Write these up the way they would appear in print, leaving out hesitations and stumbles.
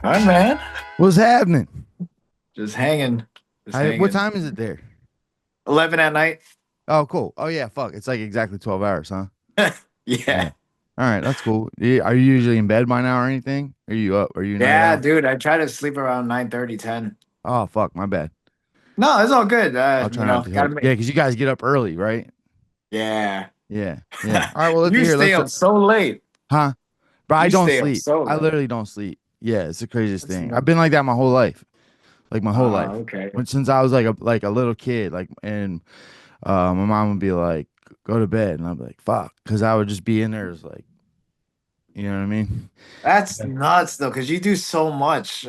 Hi, man. What's happening? Just hanging. Just What hanging. time is it there? 11 at night. Oh, cool. Oh yeah, fuck. It's like exactly 12 hours, huh? Yeah. Yeah. All right, that's cool. Are you usually in bed by now or anything? Are you up? Are you a night Yeah, owl? dude. I try to sleep around 9:30, 10. Oh, fuck, my bad. No, it's all good. I'll try not to Gotta help. Yeah, make. because you guys get up early, right? Yeah. Yeah, yeah. All right, well, let's You hear. stay Let's up so late. huh? But I You don't stay up sleep. so I late. literally don't sleep. Yeah, it's the craziest That's thing. I've not. been like that my whole life. Like my whole life. Okay. Since I was like a little kid, and my mom would be like, "Go to bed," and I'd be like, "Fuck," because I would just be in there, just like, you know what I mean? That's Yeah. nuts, though, because you do so much.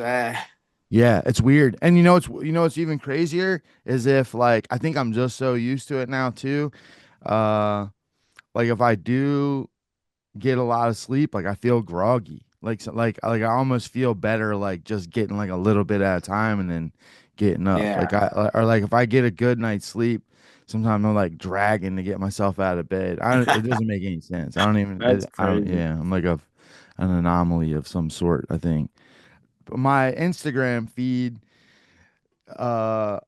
Yeah, it's weird. And you know what's even crazier is if like I think I'm just so used to it now too. Uh like if I do get a lot of sleep, like I feel groggy. Like I almost feel better like just getting like a little bit at a time and then getting up. Yeah. Or like if I get a good night's sleep, sometimes I'm like dragging to get myself out of bed. It doesn't make any sense. That's I don't crazy. yeah, I'm like an anomaly of some sort, I think. But my Instagram feed uh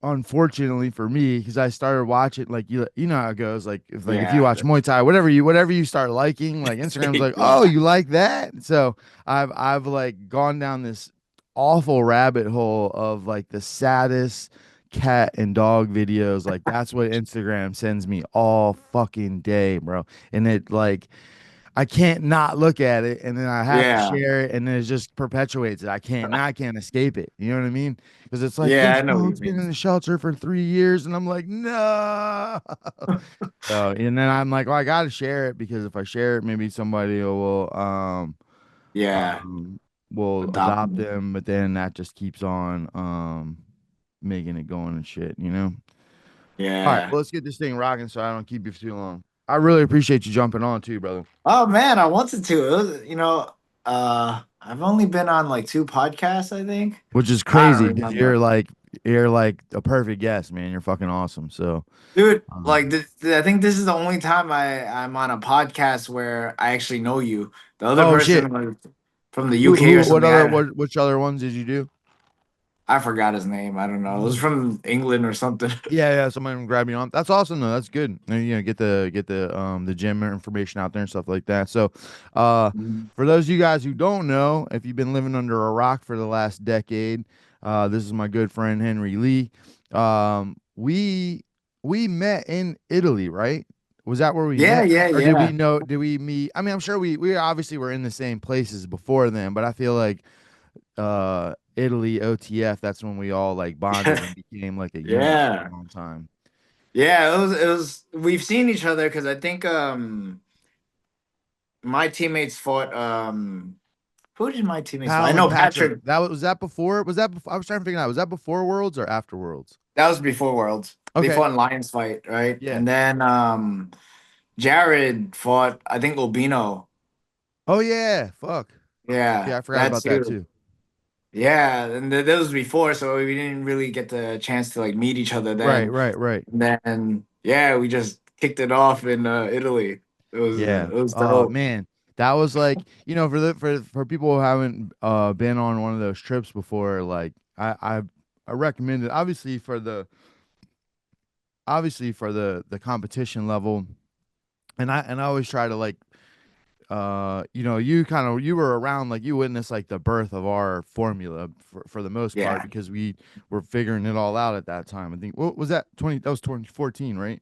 unfortunately for me, because I started watching like you know how it goes, like if you Yeah. watch Muay Thai, whatever you start liking, like Instagram's like, oh, Yeah. you like that. So I've like gone down this awful rabbit hole of like the saddest cat and dog videos. Like that's what Instagram sends me all fucking day, bro. And it like I can't not look at it, and then I have to Yeah. share it, and then it just perpetuates it. I can't escape it. You know what I mean? Because it's like Yeah, this I know what you dog's been mean. in the shelter for 3 years, and I'm like, no. So, and then I'm like, well, I gotta share it because if I share it, maybe somebody Yeah. um will adopt Adopting. them, but then that just keeps on making it going and shit. You know? All right, Yeah. well, let's get this thing rocking, so I don't keep you for too long. I really appreciate you jumping on too, brother. Oh man, I wanted to. I've only been on like two podcasts, I think. Which is I don't crazy because remember. you're like a perfect guest, man. You're fucking awesome. So, Dude, um, like I think this is the only time I'm on a podcast where I actually know you. The other oh person shit, was from the UK or something. which other ones did you do? I forgot his name. I don't know. It was from England or something. Yeah, yeah. Somebody grab you on. That's awesome though. That's good. And, you know, get the gym information out there and stuff like that. So, Mhm. for those of you guys who don't know, if you've been living under a rock for the last decade, this is my good friend Henry Lee. We met in Italy, right? Was that where we Yeah, met, yeah, or did we yeah. know? Did we meet? I mean, I'm sure we obviously were in the same places before then, but I feel like Italy OTF, that's when we all like bonded and became like a unit for a Yeah. long time. Yeah, it was we've seen each other because I think my teammates fought who did my teammates fight? I Hal and know Patrick. Patrick. Was that before? I was trying to figure out. Was that before Worlds or after Worlds? That was before Worlds. They Okay. fought in Lions fight, right? Yeah. And then Jared fought, I think, Obino. Oh yeah. Fuck. Yeah, Yeah, I forgot that about that too. too. Yeah, and that was before, so we didn't really get the chance to like meet each other Right, then. right, right. And then yeah, we just kicked it off in Italy. Yeah. It was Oh dope. man. That was like, for people who haven't been on one of those trips before, like I recommend it obviously for the competition level. And I always try to like you were around, like you witnessed like the birth of our formula for the most part Yeah, because we were figuring it all out at that time. I think what was that 2014, right?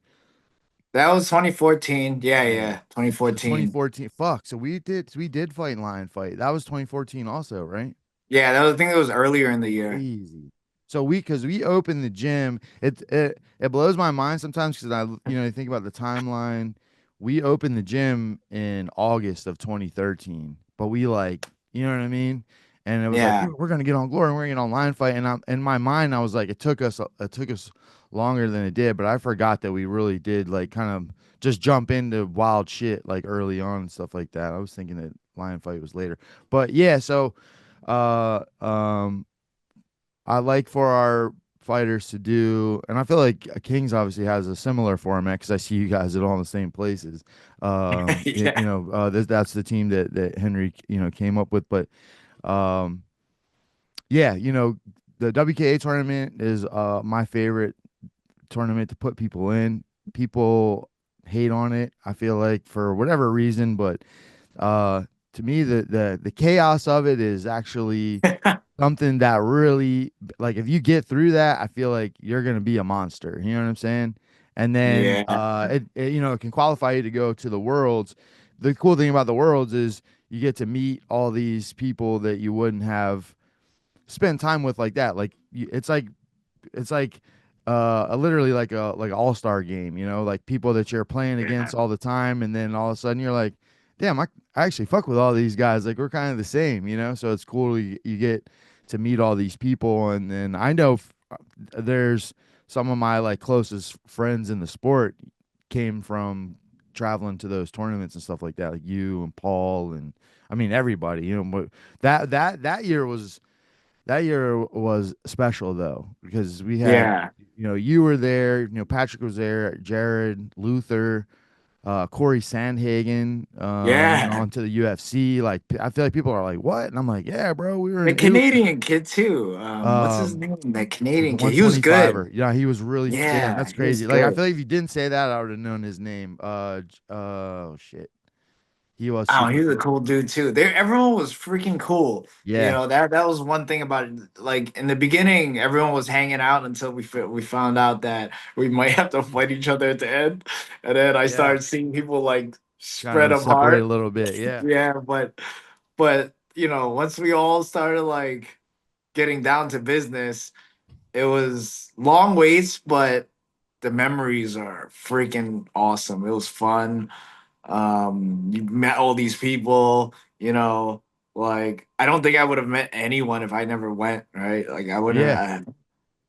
that was 2014. Yeah, Yeah. yeah, So 2014. 2014. Fuck. So we did fight in Lion Fight. That was 2014 also, right? Yeah, that was, I think it was earlier in the year. Easy. So because we opened the gym, it blows my mind sometimes because you think about the timeline. We opened the gym in August of 2013, but we like, you know what I mean? And it was like Yeah, we're gonna get on Glory and we're gonna get on Line Fight, and I'm in my mind I was like it took us longer than it did, but I forgot that we really did like kind of just jump into wild shit like early on and stuff like that. I was thinking that Lion Fight was later, but yeah, so uh um I like for our fighters to do, and I feel like Kings obviously has a similar format because I see you guys at all the same places. yeah, That's the team that Henry came up with, but um, Yeah, the WKA tournament is my favorite tournament to put people in. People hate on it, I feel like, for whatever reason, but uh to me the chaos of it is actually something that really, like, if you get through that, I feel like you're gonna be a monster. You know what I'm saying? And then Yeah. it can qualify you to go to the worlds. The cool thing about the worlds is you get to meet all these people that you wouldn't have spent time with like that. Like it's like literally like an all-star game, like people that you're playing Yeah. against all the time, and then all of a sudden you're like, damn, I actually fuck with all these guys. Like, we're kind of the same, so it's cool you get to meet all these people. And then I know there's some of my like closest friends in the sport came from traveling to those tournaments and stuff like that, like you and Paul, and I mean everybody, but that year was special though, because we had, Yeah. you were there, Patrick was there, Jared, Luther, Corey Sandhagen, went Yeah. on to the UFC. Like, I feel like people are like, "What?" And I'm like, "Yeah, bro, we were The in Italy." Canadian kid too. What's his Um, name? That the Canadian kid. He was good. 125er. Yeah, he was really, damn. Yeah, That's he was crazy. Like, I good. feel like if you didn't say that, I would have known his name. Oh shit, he was Oh, super he was a cool. cool dude too. Everyone was freaking cool. You Yeah, know, that was one thing about it. Like in the beginning, everyone was hanging out until we found out that we might have to fight each other at the end. And then I yeah. started seeing people like Kind spread of separate a apart. little bit. Yeah, Yeah, but once we all started like getting down to business, it was long waits, but the memories are freaking awesome. It was fun. You met all these people, like I don't think I would have met anyone if I never went, right? Like I wouldn't yeah.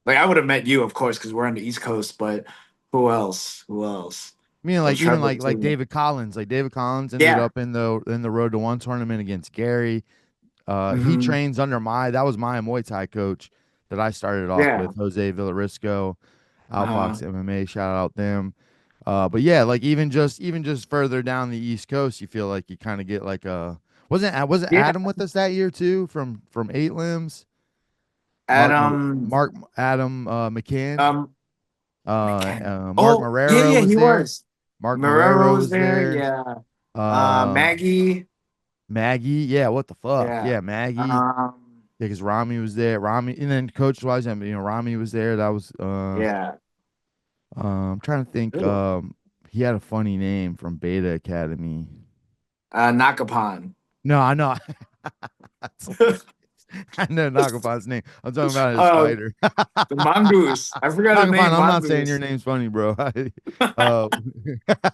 like I would have met you, of course, because we're on the East Coast, but who else? Who else? I mean, Well, like, even Trevor like too. David Collins. Like, David Collins ended Yeah. up in the Road to One tournament against Gary. He Hmm. trains under that was my Muay Thai coach that I started off Yeah. with, Jose Villarisco, Uh-huh. Outfox MMA. Shout out them. But yeah, like, even just further down the East Coast, you feel like you kind of get like wasn't Yeah. Adam with us that year too, from Eight Limbs? Mark Adam Mark Adam McCann. um McKenna. Mark Oh, yeah, Marrero yeah, was he there. was. Mark Marrero Marrero was was there, there. yeah. Uh, Maggie, Maggie, yeah, what the fuck? yeah. Yeah, Maggie. Um, Yeah, because Rami was there. Rami, and then coach wise, I mean, Rami was there. That was yeah. I'm trying to think. Ooh. He had a funny name from Beta Academy. Nakapan. No, I know. That's hilarious. I know Nagapon's name. I'm talking about his uh, fighter. the mongoose. I forgot his Nagapon, name. I'm not saying your Mongoose. name's funny, bro. uh,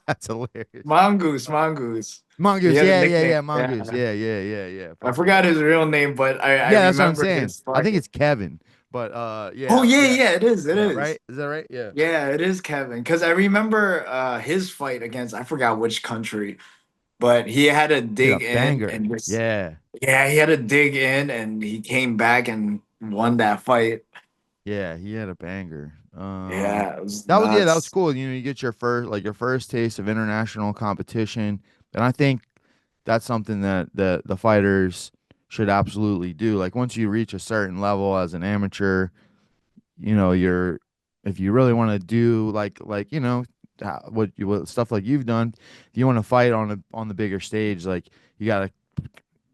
that's hilarious. Mongoose. Mongoose. He Mongoose, had a yeah, yeah, nickname. yeah, Mongoose, Yeah. yeah, yeah, yeah, yeah. I Fuck yeah. forgot his real name, but I Yeah, that's what I'm remember saying. his I think fight. it's Kevin, but Oh yeah, yeah, yeah, yeah. It is. It yeah. is. Right? Is that right? Yeah. Yeah, it is Kevin. Because I remember his fight against I forgot which country, but he had to He had a dig in banger. and just Yeah. yeah, he had to dig in and he came back and won that fight. Yeah, he had a banger. Yeah, it was That was nuts. cool. You get your first taste of international competition, and I think that's something that the fighters should absolutely do. Like, once you reach a certain level as an amateur, you're if you really want to do like what stuff like you've done, if you want to fight on the bigger stage, like, you gotta,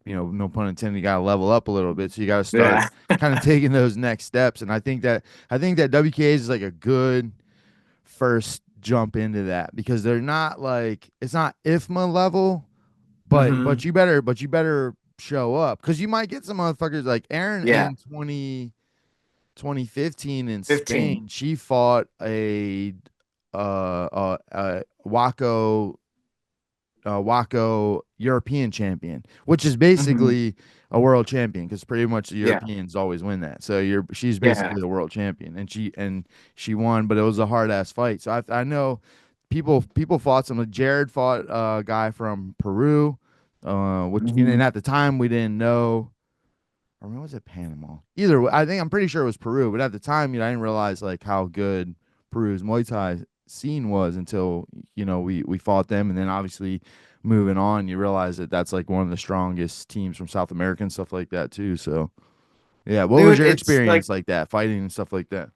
no pun intended, you gotta level up a little bit. So you gotta start Yeah. kind of taking those next steps. And I think that WKA is like a good first jump into that, because they're not like, it's not IFMA level, but Hmm. you better show up, because you might get some motherfuckers like Aaron Yeah. in 2015 in 15. Spain. She fought a Waco European champion, which is Hmm. basically a world champion, because pretty much the Yeah. Europeans always win that. So she's Yeah. basically the world champion, and she won, but it was a hard ass fight. So I know people fought some. Jared fought a guy from Peru, which, and Hmm. at the time we didn't know. Or was it Panama? Either way, I'm pretty sure it was Peru, but at the time, I didn't realize like how good Peru's Muay Thai scene was until we fought them, and then obviously moving on, you realize that that's like one of the strongest teams from South America and stuff like that too. So Yeah. What was Dude, your it's like, experience like that, fighting and stuff like that?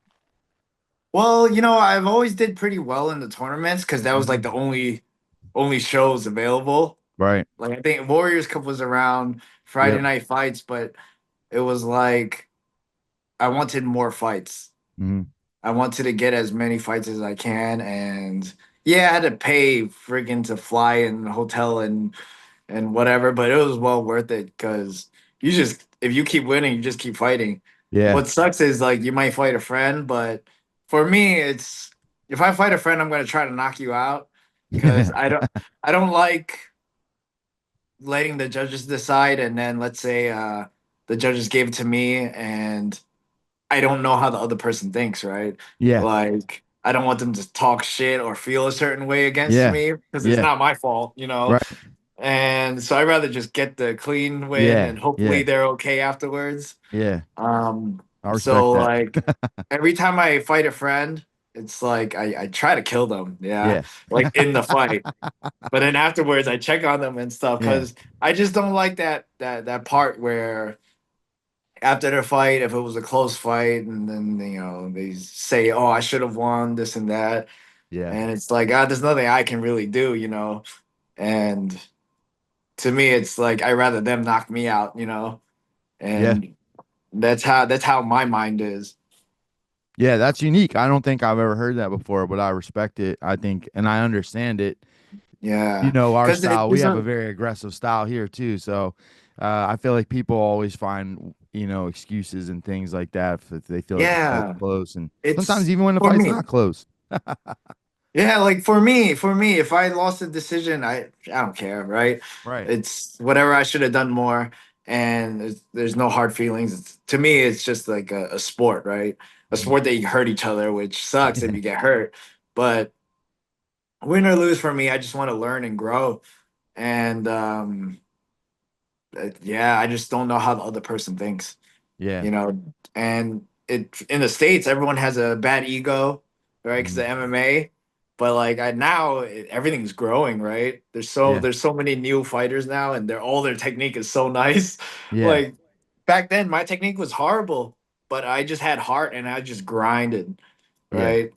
well, I've always did pretty well in the tournaments because that was like Mhm. the only shows available. Right. Like I think Warriors Cup was around Friday Yep. night fights, but it was like I wanted more fights. Hmm. I wanted to get as many fights as I can, and yeah, I had to pay friggin' to fly and hotel and whatever, but it was well worth it because you just if you keep winning, you just keep fighting. Yeah. What sucks is like you might fight a friend, but for me, it's if I fight a friend, I'm gonna try to knock you out because Yeah. I don't like letting the judges decide, and then let's say the judges gave it to me and I don't know how the other person thinks, right? Yeah. Like, I don't want them to talk shit or feel a certain way against Yeah. me because it's Yeah. not my fault. Right. And so I'd rather just get the clean win Yeah. and hopefully Yeah. they're okay afterwards. Yeah. I respect So that. like every time I fight a friend, it's like I try to kill them, yeah, Yeah. like in the fight. But then afterwards I check on them and stuff Yeah. because I just don't like that part where after the fight, if it was a close fight, and then they say, "Oh, I should have won," this and that, Yeah. and it's like, there's nothing I can really do. And to me, it's like I rather them knock me out. Yeah. And that's how my mind is. Yeah. That's unique. I don't think I've ever heard that before, but I respect it. I think, and I understand it. Yeah, Our because style, we there's have a a very aggressive style here too. So I feel like people always find, excuses and things like that if they feel like the fight's yeah, close. And sometimes it's even when the for fight's me. not close. Yeah, like for me, if I lost a decision, I don't care, right? Right. It's whatever I should have done more, and there's no hard feelings. To me, it's just like a sport, right? A Mhm. sport that you hurt each other, which sucks if you get hurt. But win or lose for me, I just want to learn and grow. And yeah, I just don't know how the other person thinks Yeah. you know, and it in the States, everyone has a bad ego, right? Because Mhm. of MMA. But like now, everything's growing, right? There's so Yeah. there's so many new fighters now, and all their technique is so nice. Yeah. Like back then, my technique was horrible, but I just had heart and I just grinded, Yeah. right?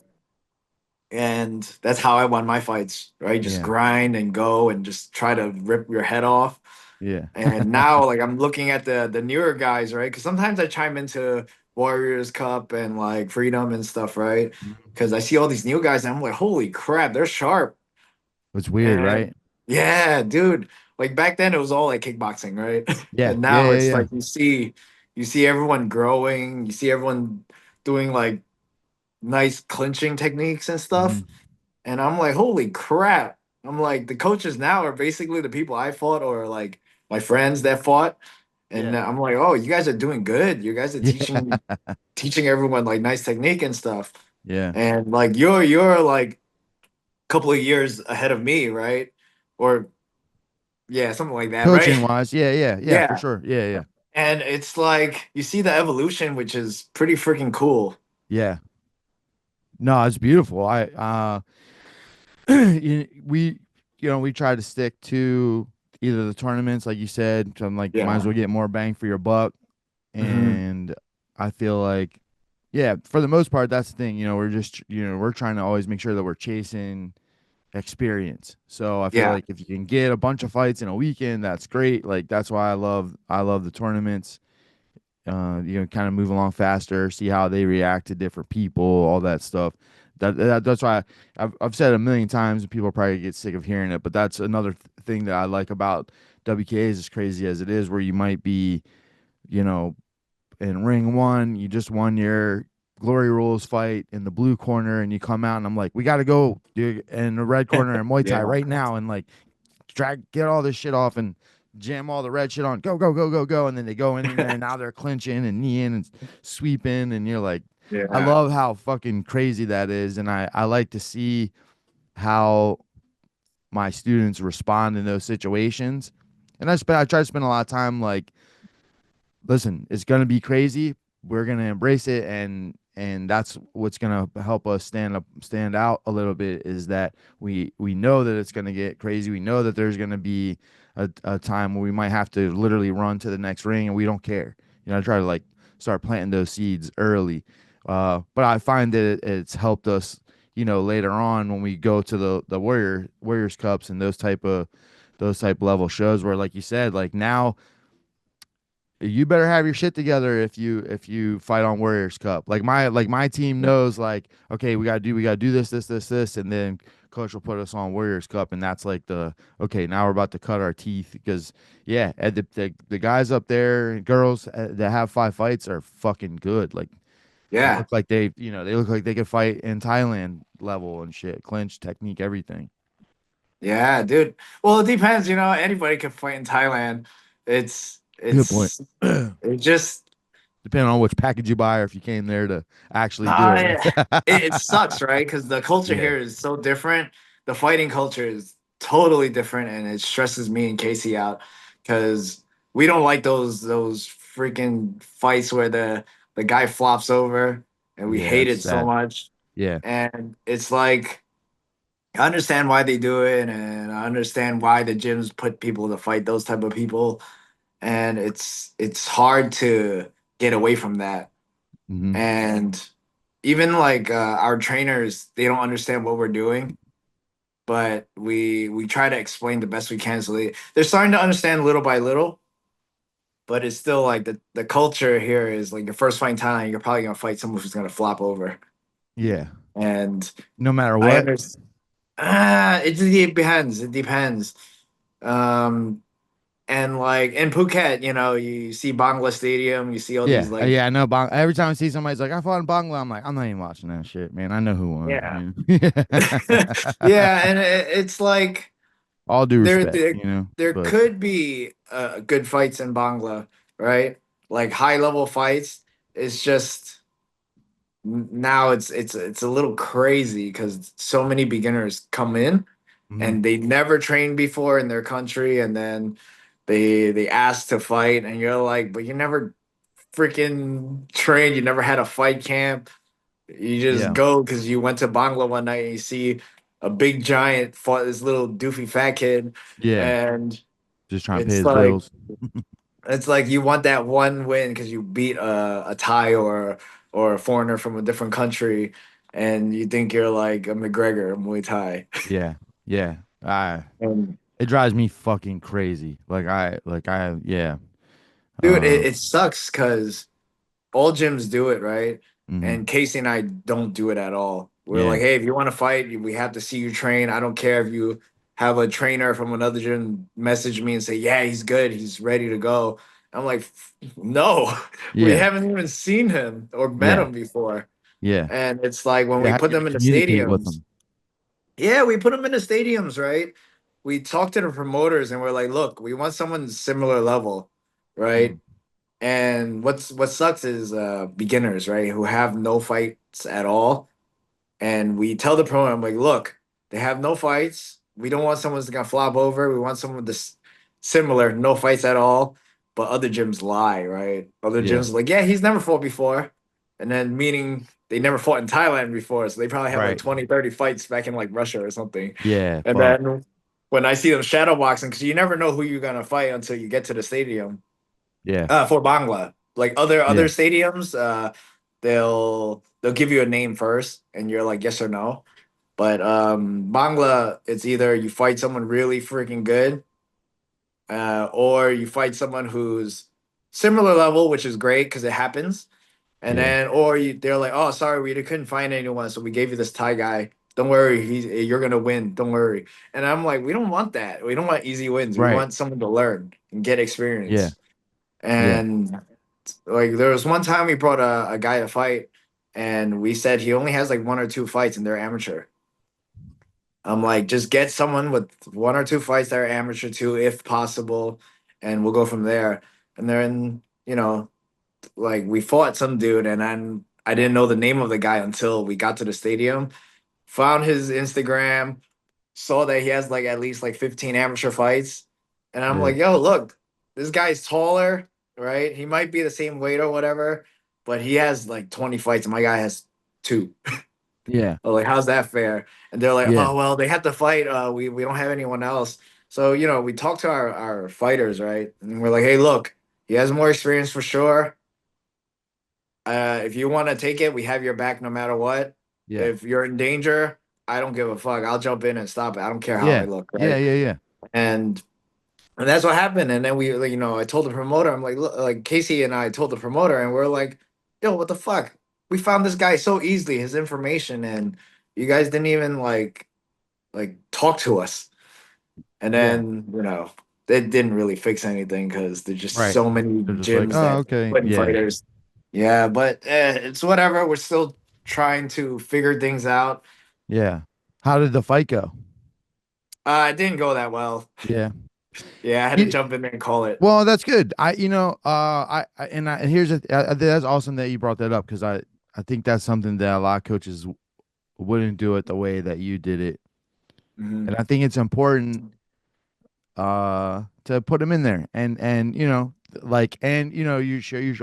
And that's how I won my fights, right? Just Yeah. grind and go and just try to rip your head off. Yeah. And now, like, I'm looking at the newer guys, right? Because sometimes I chime into Warriors Cup and like Freedom and stuff, right? Mhm. Because I see all these new guys, and I'm like, holy crap, they're sharp. It's weird, And right? yeah, dude, like back then it was all like kickboxing, right? Yeah. And Yeah. now Yeah. it's Yeah. like you see everyone growing, you see everyone doing like nice clinching techniques and stuff. Mhm. And I'm like, holy crap. I'm like, the coaches now are basically the people I fought or like my friends that fought. And Yeah. I'm like, oh, you guys are doing good. You guys are Yeah. teaching everyone like nice technique and stuff. Yeah. And like you're like a couple of years ahead of me, right? Or yeah, something like that, right? Coaching wise, yeah, yeah, yeah, for Yeah. sure. Yeah, yeah, And it's like you see the evolution, which is pretty freaking cool. yeah. No, it's beautiful. We, we try to stick to either the tournaments, like you said. So I'm like, might as Yeah. well get more bang for your buck. Hmm. And I feel like, yeah, for the most part, that's the thing. We're just, we're trying to always make sure that we're chasing experience. So I feel Yeah. like if you can get a bunch of fights in a weekend, that's great. Like that's why I love the tournaments. Kind of move along faster, see how they react to different people, all that stuff. That's why I've said it a million times, and people probably get sick of hearing it. But that's another thing that I like about WKAs, as crazy as it is, where you might be, you know, in ring one, you just won your Glory Rules fight in the blue corner, and you come out, and I'm like, we got to go, dude, in the red corner in Muay Thai Yeah. right now, and like get all this shit off and jam all the red shit on. Go, go, go, go, go. And then they go in there and now they're clinching and kneeing and sweeping. And you're like, I Yeah. love how fucking crazy that is. And I like to see how my students respond in those situations. And I try to spend a lot of time like, listen, it's gonna be crazy. We're gonna embrace it, and that's what's gonna help us stand out a little bit. Is that we know that it's gonna get crazy. We know that there's gonna be a time where we might have to literally run to the next ring, and we don't care. I try to like start planting those seeds early. But I find that it's helped us, later on when we go to the Warriors Cups and those type level shows where, like you said, like now you better have your shit together if you fight on Warriors Cup. Like my team knows, like, okay, we gotta do this, and then coach will put us on Warriors Cup, and that's like the okay, now we're about to cut our teeth because yeah, the guys up there and girls that have 5 fights are fucking good. Like they Yeah. look like they look like they could fight in Thailand level and shit, clinch technique, everything. Yeah, dude. Well, it depends, anybody can fight in Thailand. Good point. It just Depending on which package you buy or if you came there to actually do nah, it. it sucks, right? Because the culture Yeah. here is so different. The fighting culture is totally different, and it stresses me and Casey out because we don't like those freaking fights where the guy flops over, and we Yeah, hate that's it so sad. much. Yeah. And it's like I understand why they do it, and I understand why the gyms put people to fight those type of people, and it's hard to get away from that. Hmm. And even like our trainers, they don't understand what we're doing, but we try to explain the best we can. So they're starting to understand little by little, but it's still like the culture here is like your first fight in Thailand, you're probably gonna fight someone who's gonna flop over, Yeah. and No matter I what. understand. It depends. It depends. Um, and like in Phuket, you see Bangla Stadium, you see all these Yeah. like, Yeah. I know. Every time I see somebody's like, I fought in Bangla, I'm like, I'm not even watching that shit, man. I know who won. yeah, Yeah. yeah, and it's like All due there respect, there there but could be good fights in Bangla, right? Like high level fights. It's just now it's a little crazy because so many beginners come in mhm. and they never trained before in their country, and then they ask to fight, and you're like, but you never freaking trained, you never had a fight camp, you just Yeah. go because you went to Bangla one night and you see a big giant fought this little doofy fat kid, Yeah. and Just trying to pay it's his like bills. it's like you want that one win because you beat a Thai or a foreigner from a different country, and you think you're like a McGregor, Muay Thai. Yeah. Yeah. I And It drives me fucking crazy. Yeah. dude, Uh it sucks because all gyms do it, right? mhm. And Casey and I don't do it at all. We're Yeah. like, hey, if you want to fight, we have to see you train. I don't care if you have a trainer from another gym message me and say, yeah, he's good, he's ready to go. I'm like, no, we Yeah. haven't even seen him or met Yeah. him before. Yeah. And it's like when Yeah. we How put do you them in the communicate with stadiums, them? yeah, we put them in the stadiums, right? We talk to the promoters and we're like, look, we want someone similar level, Mhm. right? And what sucks is beginners, right, who have no fights at all. And we tell the promoter, I'm like, look, they have no fights. We don't want someone that's gonna flop over. We want someone with this similar, no fights at all. But other gyms lie, right? Other Yeah. gyms are like, yeah, he's never fought before. And then meaning they never fought in Thailand before. So they probably have like Right. 20, 30 fights back in like Russia or something. Yeah. And Fuck. then when I see them shadow boxing, because you never know who you're gonna fight until you get to the stadium Yeah. for Bangla. Like other Yeah. stadiums, they'll give you a name first, and you're like yes or no. But Bangla, it's either you fight someone really freaking good, or you fight someone who's similar level, which is great because it happens. And Yeah. then, or they're like, oh, sorry, we couldn't find anyone, so we gave you this Thai guy. Don't worry, you're gonna win. Don't worry. And I'm like, we don't want that. We don't want easy wins. We Right. want someone to learn and get Yeah. experience. Yeah. And like there was one time we brought a guy to fight, and we said he only has like one or two fights and they're amateur. I'm like, just get someone with one or two fights that are amateur too, if possible, and we'll go from there. And then, like we fought some dude, and then I didn't know the name of the guy until we got to the stadium. Found his Instagram, saw that he has like at least like 15 amateur fights. And I'm Yeah. like, yo, look, this guy's taller, right? He might be the same weight or whatever, but he has like 20 fights and my guy has two. Yeah. I'm like, how's that fair? And they're like, Yeah. oh, well, they have to fight. We don't have anyone else. So, we talk to our fighters, right? And we're like, hey, look, he has more experience for sure. If you want to take it, we have your back no matter what. Yeah. If you're in danger, I don't give a fuck. I'll jump in and stop it. I don't care how I Yeah. look, Yeah. right? Yeah. Yeah. And and that's what happened. And then we, like, I told the promoter, I'm like, look, like Casey and I told the promoter, and we're like, yo, what the fuck? We found this guy so easily, his information, and you guys didn't even like talk to us. And Yeah. then, it didn't really fix anything because there's just Right. so many They're just like, gyms oh, that okay. putting Yeah. fighters. Yeah, but it's whatever. We're still trying to figure things out. Yeah. How did the fight go? It didn't go that well. Yeah. Yeah, I had to You, jump in there and call it. well, that's good. Here's that's awesome that you brought that up because I think that's something that a lot of coaches wouldn't do it the way that you did it, and Hmm. I think it's important to put them in there and you're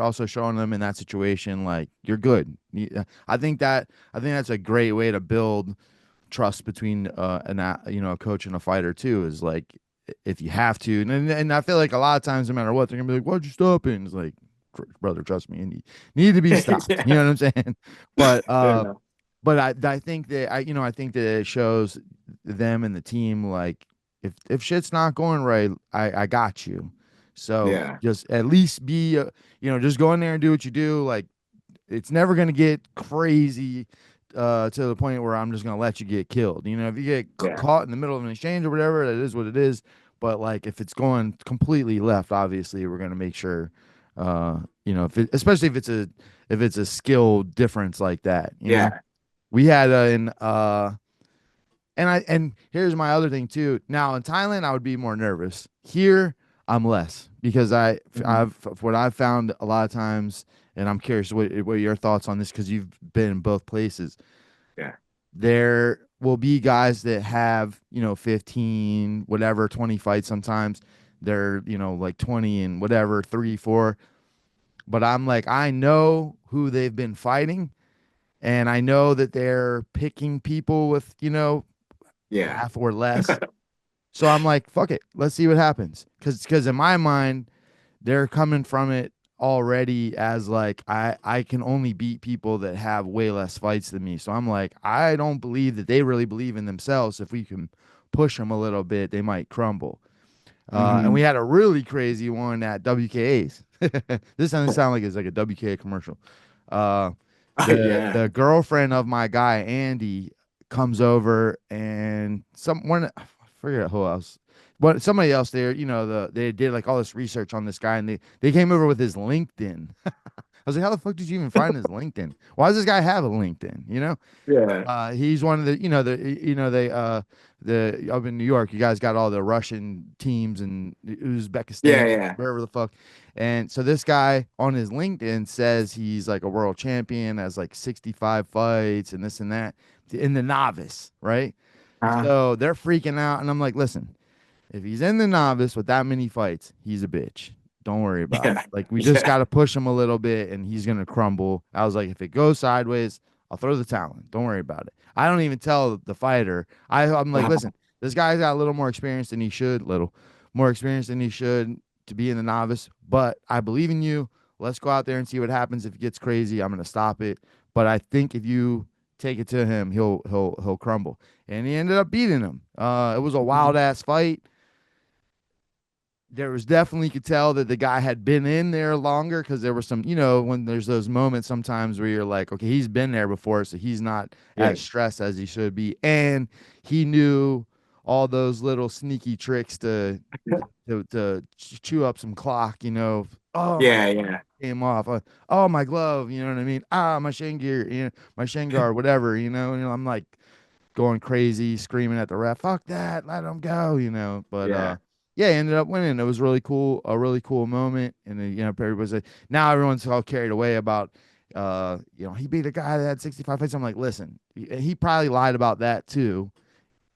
also showing them in that situation like you're good. I think that's a great way to build trust between a coach and a fighter too is like if you have to and I feel like a lot of times no matter what they're gonna be like why'd you stop it and it's like brother trust me you need to be stopped you Yeah, know what I'm saying but yeah, I think that I think that it shows them and the team like if shit's not going right, I got you. So yeah, just at least be just go in there and do what you do. Like it's never gonna get crazy to the point where I'm just gonna let you get killed. You know, if you get yeah, caught in the middle of an exchange or whatever, that is what it is. But like if it's going completely left, obviously we're gonna make sure especially if it's a skill difference like that, you know. yeah. We had in and here's my other thing too. Now in Thailand, I would be more nervous. Here, I'm less because Mhm. what I've found a lot of times, and I'm curious what are your thoughts on this because you've been in both places. Yeah, There will be guys that have 15, whatever, 20 fights. Sometimes they're like 20 and whatever, 3, 4. But I'm like, I know who they've been fighting, and I know that they're picking people with yeah, half or less. So I'm like, fuck it, let's see what happens. Because in my mind, they're coming from it already as like I can only beat people that have way less fights than me. So I'm like, I don't believe that they really believe in themselves. If we can push them a little bit, they might crumble. And hmm we had a really crazy one at WKA's. This doesn't sound like it's like a WKA commercial. Uh, yeah, the girlfriend of my guy Andy comes over and I forget who else, but somebody else there. They did like all this research on this guy and they came over with his LinkedIn. I was like, how the fuck did you even find his LinkedIn? Why does this guy have a LinkedIn? yeah, He's one of the, they, the up in New York, you guys got all the Russian teams and yeah, Uzbekistan, yeah, wherever the fuck. And so this guy on his LinkedIn says he's like a world champion, has like 65 fights and this and that in the novice, right? uh, So they're freaking out. And I'm like, listen, if he's in the novice with that many fights, he's a bitch. Don't worry about it. yeah, Like we just yeah, got to push him a little bit, and he's gonna crumble. I was like, if it goes sideways, I'll throw the towel in. Don't worry about it. I don't even tell the fighter. I'm like, listen, this guy's got a little more experience than he should, little more experience than he should to be in the novice. But I believe in you. Let's go out there and see what happens. If it gets crazy, I'm gonna stop it. But I think if you take it to him, he'll crumble. And he ended up beating him. It was a wild ass fight. There was definitely, you could tell that the guy had been in there longer because there were some, when there's those moments sometimes where you're like, okay, he's been there before, so he's not yeah, as stressed as he should be. And he knew all those little sneaky tricks to chew up some clock. Oh, my yeah, yeah, came off. Oh, my glove, you know what I mean? Ah, my shin gear, my shin guard, whatever, I'm like, going crazy, screaming at the ref, "Fuck that, let him go," But yeah, yeah, he ended up winning. It was really cool, a really cool moment. And then, everybody's like, now everyone's all carried away about, he beat a guy that had 65 fights. I'm like, listen, he probably lied about that too,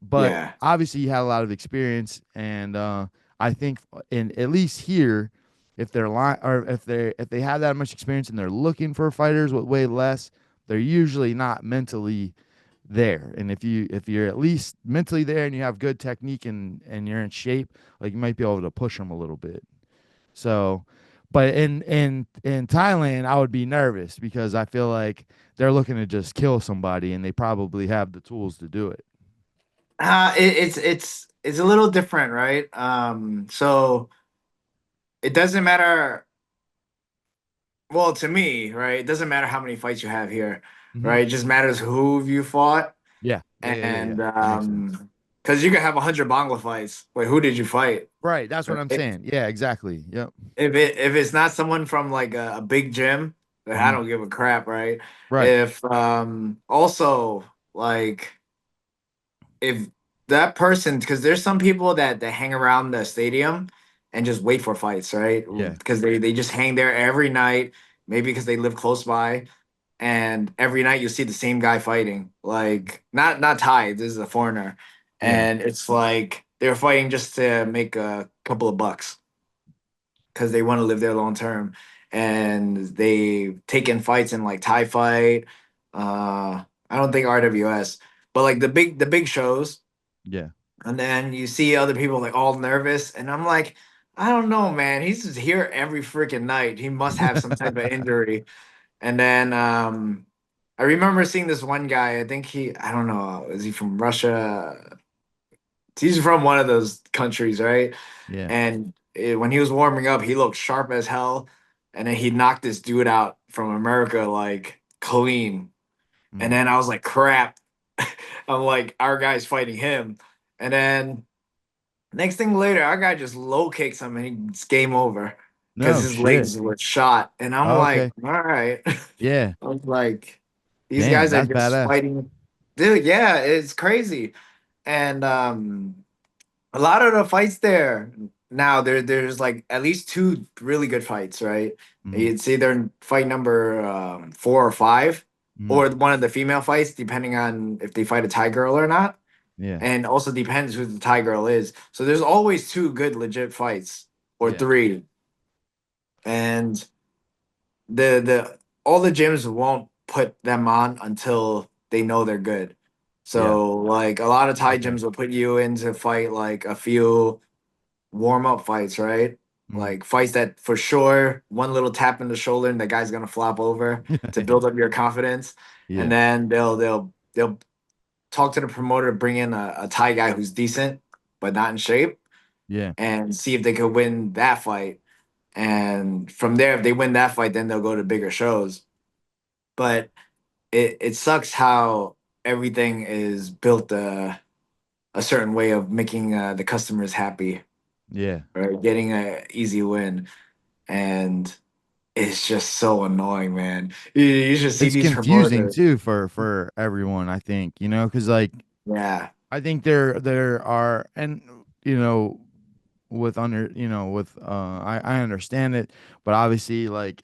but yeah, obviously he had a lot of experience, and I think in at least here. If they're lying, or if they have that much experience and they're looking for fighters with way less, they're usually not mentally there. And if you're at least mentally there and you have good technique and you're in shape, like you might be able to push them a little bit. So, But in Thailand, I would be nervous because I feel like they're looking to just kill somebody, and they probably have the tools to do it. It's a little different, right? So it doesn't matter. Well, to me, right? It doesn't matter how many fights you have here, Hmm. right? It just matters who you fought, Yeah, yeah. and That makes sense. because you can have 100 Bangla fights. Wait, who did you fight? Right, that's what I'm Right? saying. Yeah, exactly. Yep. If it's not someone from like a big gym, then I Hmm. don't give a crap, right? Right. If also like if that person, because there's some people that hang around the stadium and just wait for fights, right? Yeah, Because they just hang there every night, maybe because they live close by, and every night you see the same guy fighting. Like not Thai, this is a foreigner, yeah, and it's like they're fighting just to make a couple of bucks because they want to live there long term, and they take in fights in like Thai fight. I don't think RWS, but like the big shows, yeah, and then you see other people like all nervous, and I'm like, I don't know, man. He's just here every freaking night. He must have some type of injury. And then I remember seeing this one guy. I think I don't know, is he from Russia? He's from one of those countries, right? yeah. And when he was warming up, he looked sharp as hell. And then he knocked this dude out from America like clean. And Mm. then I was like, crap. I'm like, our guy's fighting him. And then next thing later, our guy just low kicks him and it's game over because No his shit. legs were shot. And I'm Oh, like, okay. all right. Yeah. I was like, these Damn, guys are that's just badass. fighting. Dude, yeah, it's crazy. And a lot of the fights there now, there's like at least two really good fights, right? Mm, You'd see they're fight number 4 or 5, mm, or one of the female fights, depending on if they fight a Thai girl or not. yeah, And also depends who the Thai girl is. So there's always two good legit fights or yeah, three. And the all the gyms won't put them on until they know they're good. yeah. So like a lot of Thai Okay. gyms will put you in to fight like a few warm up fights, right? Mm. Like fights that for sure one little tap in the shoulder and the guy's gonna flop over to build up your confidence. And Yeah, then they'll talk to the promoter to bring in a Thai guy who's decent but not in shape yeah. and see if they could win that fight. And from there, if they win that fight, then they'll go to bigger shows. But it sucks how everything is built a certain way of making the customers happy, Yeah. right? Getting a easy win, and it's just so annoying, man. You should see It's these confusing promoters. too for everyone, I think, because like Yeah, I think there are, and you know with under with I understand it, but obviously like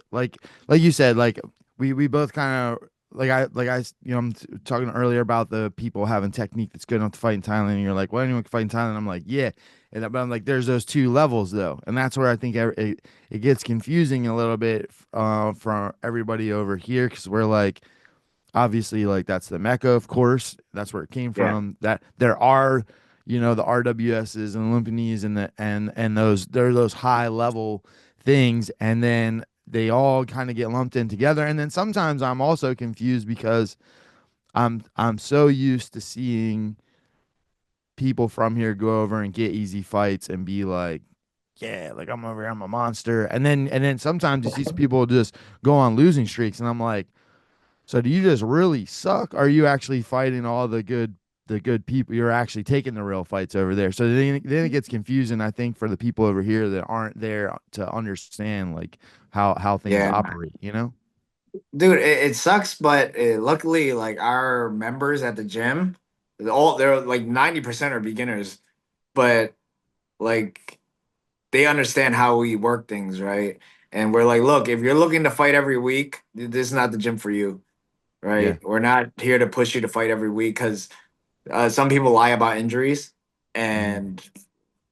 you said, like we both kind of I'm talking earlier about the people having technique that's good enough to fight in Thailand, and you're like, well, anyone can fight in Thailand. I'm like, yeah, but I'm like, there's those two levels though, and that's where I think it gets confusing a little bit for everybody over here, because we're like, obviously, like that's the Mecca, of course. That's where it came yeah, from. That there are, the RWSs and Olympians and those, there are those high level things, and then they all kind of get lumped in together. And then sometimes I'm also confused because I'm so used to seeing people from here go over and get easy fights and be like, yeah, like I'm over here, I'm a monster. And then sometimes you see some people just go on losing streaks, and I'm like, so do you just really suck? Are you actually fighting all the good people? You're actually taking the real fights over there. So then it gets confusing, I think, for the people over here that aren't there to understand like how things yeah. operate. Dude, it sucks, but luckily, like our members at the gym, they're like 90% are beginners, but like they understand how we work things, right? And we're like, look, if you're looking to fight every week, this is not the gym for you, Yeah. right? We're not here to push you to fight every week because some people lie about injuries. Hmm. And,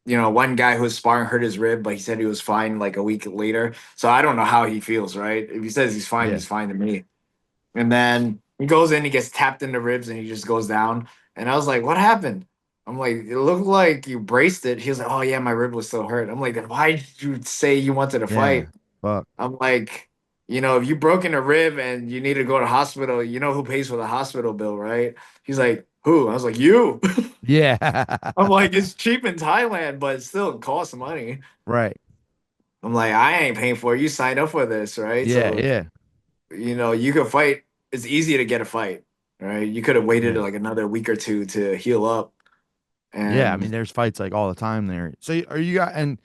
one guy who was sparring hurt his rib, but he said he was fine like a week later. So I don't know how he feels, right? If he says Yeah. he's fine to me. And then he goes in, he gets tapped in the ribs, and he just goes down. And I was like, "What happened?" I'm like, "It looked like you braced it." He was like, "Oh yeah, my rib was still hurt." I'm like, "Then why did you say you wanted to Yeah. fight?" Fuck. I'm like, if you broken a rib and you need to go to hospital, you know who pays for the hospital bill, right? He's like, who? I was like, you. Yeah. I'm like, it's cheap in Thailand, but it still costs money. Right. I'm like, I ain't paying for it. You signed up for this, right? Yeah. So, Yeah. you could fight. It's easy to get a fight, right? You could have waited Yeah. like another week or two to heal up. Yeah. I mean, And there's fights like all the time there. So are you got and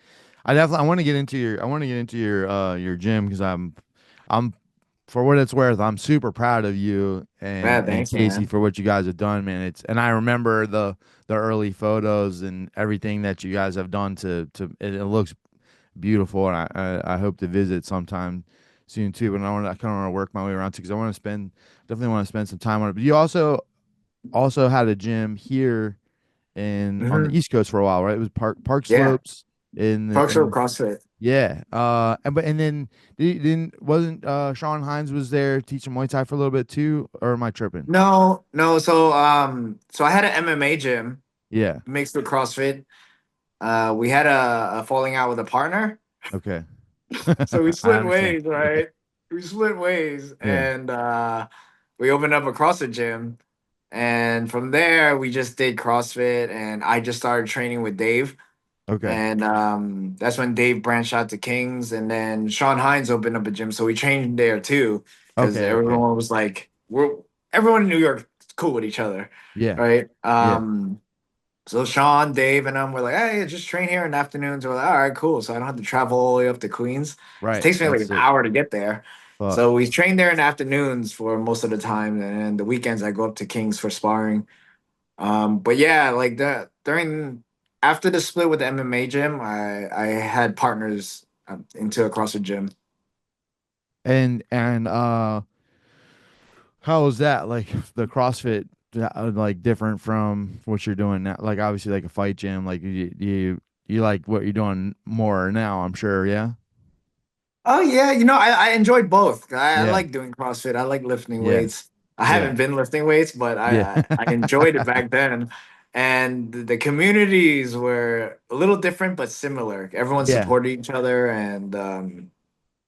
I want to get into your gym because I'm for what it's worth, I'm super proud of you man, and thanks, Casey man. for what you guys have done, man. And I remember the early photos and everything that you guys have done it looks beautiful, and I hope to visit sometime soon too. But I kind of want to work my way around too because I want to definitely want to spend some time on it. But you also had a gym here in on the Hmm. East Coast for a while, right? It was Park Yeah, Slopes in Park Slope CrossFit. yeah. And then didn't wasn't Sean Hines was there teaching Muay Thai for a little bit too, or am I tripping? No, no. So I had an MMA gym Yeah. mixed with CrossFit. We had a falling out with a partner, Okay. so we I split understand. ways, Yeah. right? We split ways, Yeah. and we opened up a CrossFit gym. And from there, we just did CrossFit, and I just started training with Dave. Okay. And that's when Dave branched out to Kings, and then Sean Hines opened up a gym, so we trained there too, because Okay. Okay. everyone was like, everyone in New York is cool with each other, Yeah. right? Yeah. So Sean, Dave, and were like, hey, just train here in the afternoons. We're like, all right, cool. So I don't have to travel all the way up to Queens. It Right. takes me like That's an sick. hour to get there. Fuck. So we train there in the afternoons for most of the time, and then the weekends I go up to Kings for sparring. But yeah, like that during after the split with the MMA gym, I had partners into a CrossFit gym. And how was that? Like the CrossFit, like different from what you're doing now? Like obviously, like a fight gym. Like you like what you're doing more now. I'm sure. Yeah. Oh yeah, I enjoyed both. I Yeah. like doing CrossFit. I like lifting Yeah. weights. I Yeah. haven't been lifting weights, but Yeah. I enjoyed it back then. And the communities were a little different but similar. Everyone Yeah. supported each other, and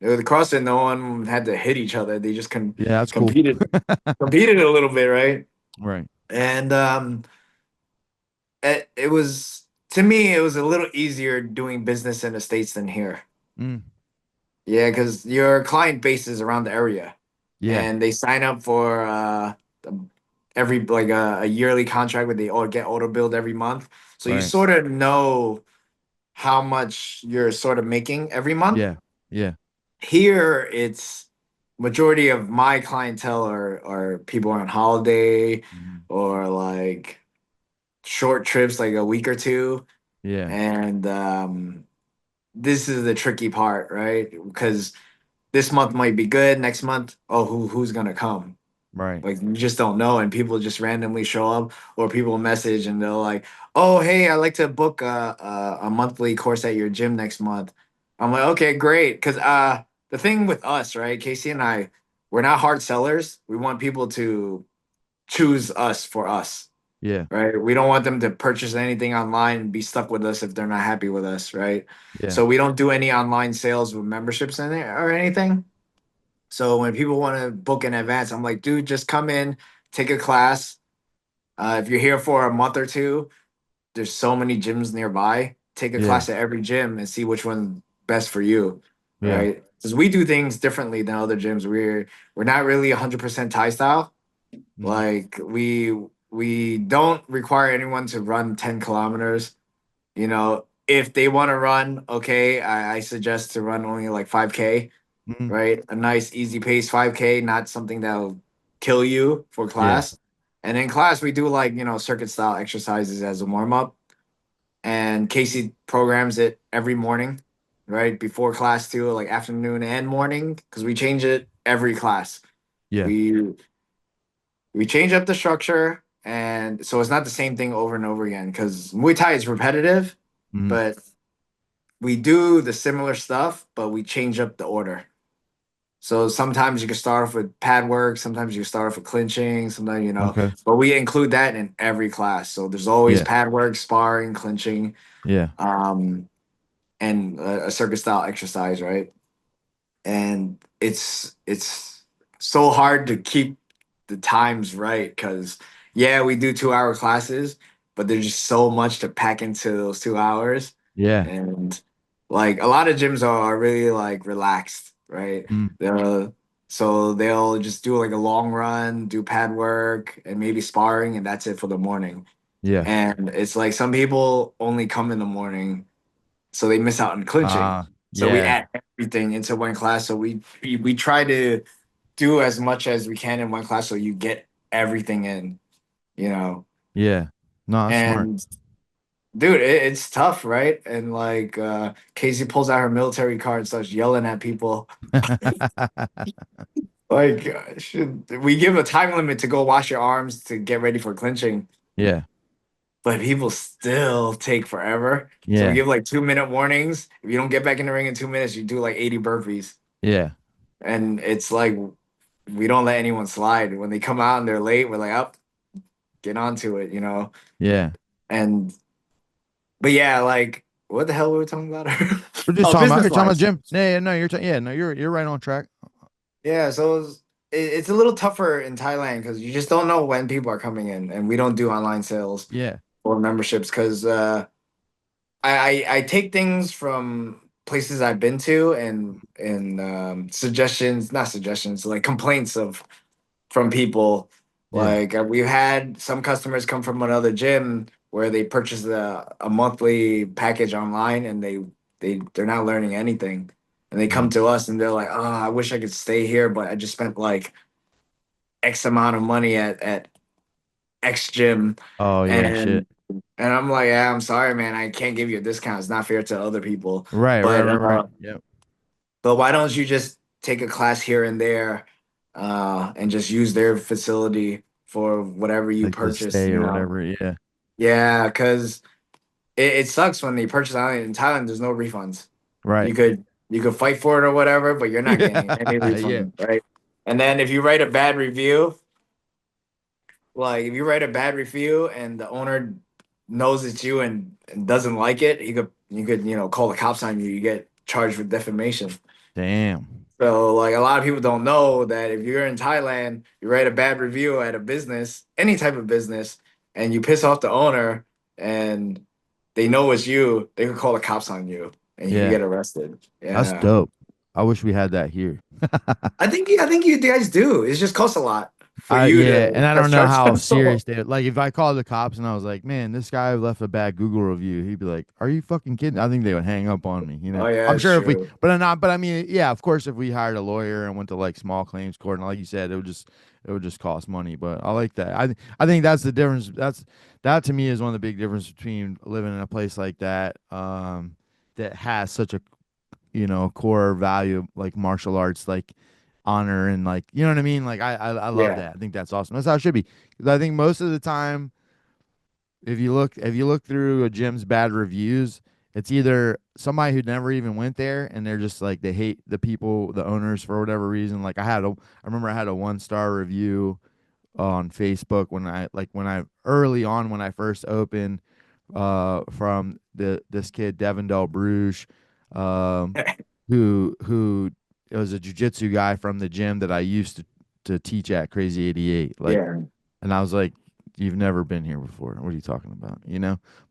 with the CrossFit, no one had to hit each other. They just Yeah. That's cool. competed a little bit, right? Right. And it was to me, it was a little easier doing business in the States than here. Mm. Yeah, because your client base is around the area, Yeah. and they sign up for every like a yearly contract where they all get auto billed every month. So you Right. sort of know how much you're sort of making every month. Yeah. Yeah. Here, it's majority of my clientele are people on holiday Mhm. or like short trips, like a week or two. Yeah. And this is the tricky part, right? Because this month might be good, next month, oh, who's gonna come? Right. Like you just don't know, and people just randomly show up, or people message and they're like, "Oh, hey, I'd like to book a monthly course at your gym next month." I'm like, "Okay, great," because the thing with us, right, Casey and I, we're not hard sellers. We want people to choose us for us, Yeah. right? We don't want them to purchase anything online and be stuck with us if they're not happy with us, right? Yeah. So we don't do any online sales with memberships in it or anything. So when people want to book in advance, I'm like, dude, just come in, take a class. If you're here for a month or two, there's so many gyms nearby. Take a Yeah. class at every gym and see which one's best for you, Yeah. right? Because we do things differently than other gyms. We're not really 100% Thai style. Mhm. Like we don't require anyone to run 10 kilometers. If they want to run, okay, I suggest to run only like 5K, Mhm. right? A nice easy pace 5K, not something that'll kill you for Yeah. class. And in class, we do like, circuit style exercises as a warm up. And Casey programs it every morning, right? Before class too, like afternoon and morning, because we change it every class. Yeah. We we change up the structure, and so it's not the same thing over and over again. Because Muay Thai is repetitive, Mhm. but we do the similar stuff, but we change up the order. So sometimes you can start off with pad work, sometimes you can start off with clinching, sometimes, Okay. but we include that in every class. So there's always Yeah. pad work, sparring, clinching, Yeah. um, and a circuit style exercise, right? and it's so hard to keep the times right because yeah, we do 2 hour classes, but there's just so much to pack into those 2 hours. Yeah. And like a lot of gyms are really like relaxed, right? Mm, They'll so they'll just do like a long run, do pad work and maybe sparring, and that's it for the morning. yeah. And it's like some people only come in the morning, so they miss out on clinching. So we Yeah. add everything into one class. So we try to do as much as we can in one class, so you get everything in, you know. Yeah. No, that's smart. And dude, it's tough, right? And like Casey pulls out her military card and starts yelling at people. Like, should we give a time limit to go wash your arms to get ready for clinching? Yeah. But people still take forever. So we Yeah. give like 2 minute warnings. If you don't get back in the ring in 2 minutes, you do like 80 burpees. Yeah. And it's like we don't let anyone slide. When they come out and they're late, we're like, up, get onto it, you know? Yeah. And but yeah, like what the hell were we talking about? We're just Oh, talking about business you're talking about wise. gym. Yeah, yeah, no, yeah, no, you're right on track. Yeah, so it's a little tougher in Thailand because you just don't know when people are coming in, and we don't do online sales Yeah. or memberships because I take things from places I've been to and suggestions, not suggestions, like complaints of from people. Yeah. Like we've had some customers come from another gym where they purchased a monthly package online and they're not learning anything. And they come Mm. to us and they're like, "Oh, I wish I could stay here, but I just spent like X amount of money at X gym." Oh yeah, shit. And I'm like, "Yeah, I'm sorry, man. I can't give you a discount. It's not fair to other people." Right, right, But right, right. Yep. why don't you just take a class here and there, and just use their facility for whatever you Like the purchase, stay or whatever. Yeah. Yeah, because it sucks when they purchase online in Thailand, there's no refunds. Right. You could fight for it or whatever, but you're not getting any Yeah. Yeah. refund, right? And then if you write a bad review, like if you write a bad review and the owner knows it's you and doesn't like it, you could call the cops on you. You get charged with defamation. Damn. So like a lot of people don't know that if you're in Thailand, you write a bad review at a business, any type of business, and you piss off the owner and they know it's you, they could call the cops on you and you could Yeah. get arrested. That's Yeah. dope. I wish we had that here. I think you guys do. It just costs a lot for you Yeah, to and I don't know charge how them so. serious they like. If I called the cops and I was like, "Man, this guy left a bad Google review," he'd be like, "Are you fucking kidding?" I think they would hang up on me. Oh yeah, I'm it's sure if we, true. but I'm not. But I mean, yeah, of course, if we hired a lawyer and went to like small claims court, and like you said, it would just cost money. But I like that. I think that's the difference. That to me is one of the big differences between living in a place like that, that has such a core value like martial arts, like honor and like what I mean. Like I love Yeah. that. I think that's awesome. That's how it should be. 'Cause I think most of the time, if you look through a gym's bad reviews, it's either somebody who never even went there and they're just like they hate the people, the owners for whatever reason. Like I remember I had a 1-star review on Facebook when I early on when I first opened, from this kid Devin Del Bruges, um, who was a jujitsu guy from the gym that I used to teach at Crazy 88. Like, Yeah. and I was like, "You've never been here before. What are you talking about?"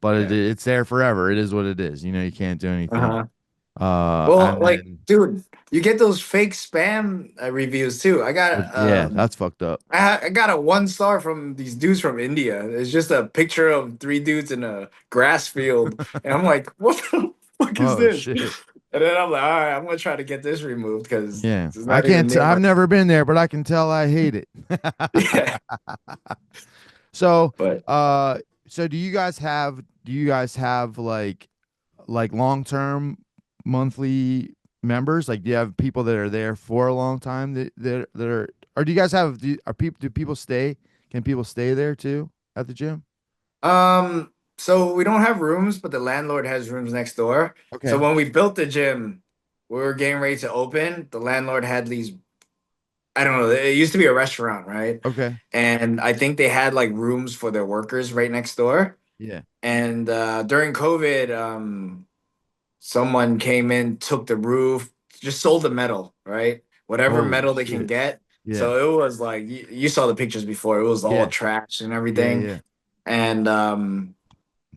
But Yeah. it's there forever. It is what it is. You can't do anything. Uh-huh. Well, And like, then dude, you get those fake spam reviews too. yeah, that's fucked up. I got a 1 star from these dudes from India. It's just a picture of three dudes in a grass field, and I'm like, what the fuck is Oh this? shit. And then I'm like, all right, I'm gonna try to get this removed because Yeah, it's I not even can't. near I've my. never been there, but I can tell I hate it. Yeah, So, but uh, so do you guys have like long-term monthly members? Like, do you have people that are there for a long time that are, or do you guys have, do people stay? Can people stay there too at the gym? so we don't have rooms, but the landlord has rooms next door. So Okay. when we built the gym, we were getting ready to open. The landlord had these. I don't know. It used to be a restaurant, right? Okay. And I think they had like rooms for their workers right next door. Yeah. And during COVID, someone came in, took the roof, just sold the metal, right? Whatever Holy metal they can shit. get. Yeah. So it was like you saw the pictures before. It was all Yeah. trash and Yeah. everything. Yeah. And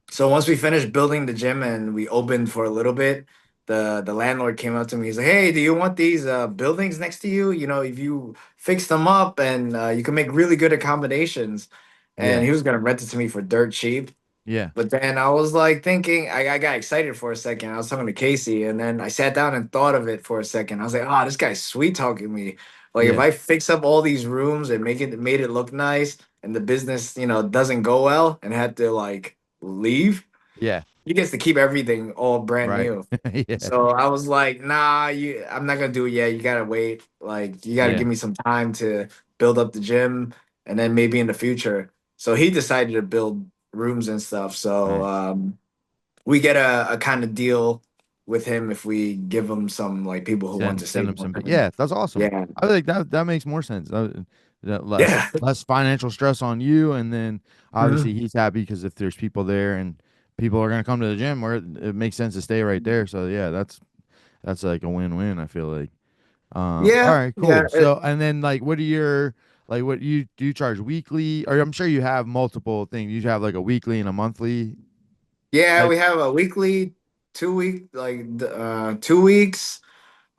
so once we finished building the gym and we opened for a little bit, the landlord came up to me. He's like, "Hey, do you want these buildings next to you? You know, if you fix them up and you can make really good accommodations." And Yeah. he was gonna rent it to me for dirt cheap. Yeah. But then I was like thinking, I got excited for a second. I was talking to Casey, and then I sat down and thought of it for a second. I was like, oh, this guy's sweet talking me. Like if Yeah. I fix up all these rooms and made it look nice, and the business, doesn't go well and had to like leave, Yeah. he gets to keep everything all brand Right. new. Yeah. So I was like, nah, I'm not gonna do it yet. You gotta wait. Like you gotta Yeah. give me some time to build up the gym, and then maybe in the future. So he decided to build rooms and stuff. So Nice. we get a kind of deal with him if we give him some like people who want to stay Send them more some. time. Yeah, that's awesome. Yeah, I think that makes more sense. That less yeah, less financial stress on you, and then obviously Mhm. he's happy because if there's people there and people are gonna come to the gym, where it makes sense to stay right there. So yeah, that's like a win-win. I feel like. All yeah, right, yeah. cool. So and then like, what are your like what you do you charge weekly? Or I'm sure you have multiple things. You have like a weekly and a monthly Yeah, type. we have a weekly, 2 week, like 2 weeks,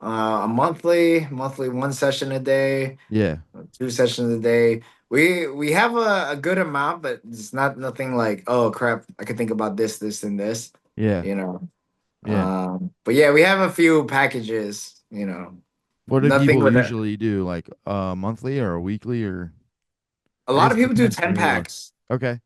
a monthly, one session a day, Yeah, 2 sessions a day. We have a good amount, but it's not nothing like, oh crap, I could think about this, this, and this, yeah, you know. yeah. But yeah, we have a few packages, What do nothing people with that. usually do? Like monthly or weekly or A I lot guess of it people do depends 10 where you are. packs. Okay.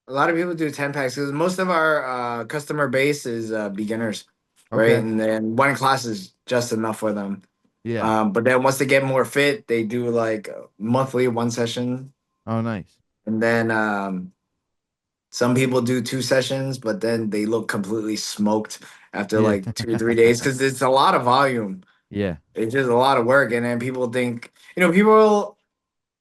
A lot of people do 10 packs because most of our customer base is beginners, right? Okay. And then one class is just enough for them. Yeah. But then once they get more fit, they do like monthly one session. Oh, nice. And then some people do 2 sessions, but then they look completely smoked after Yeah. like 2 or 3 days because it's a lot of volume. Yeah. It's just a lot of work. And then people think, people,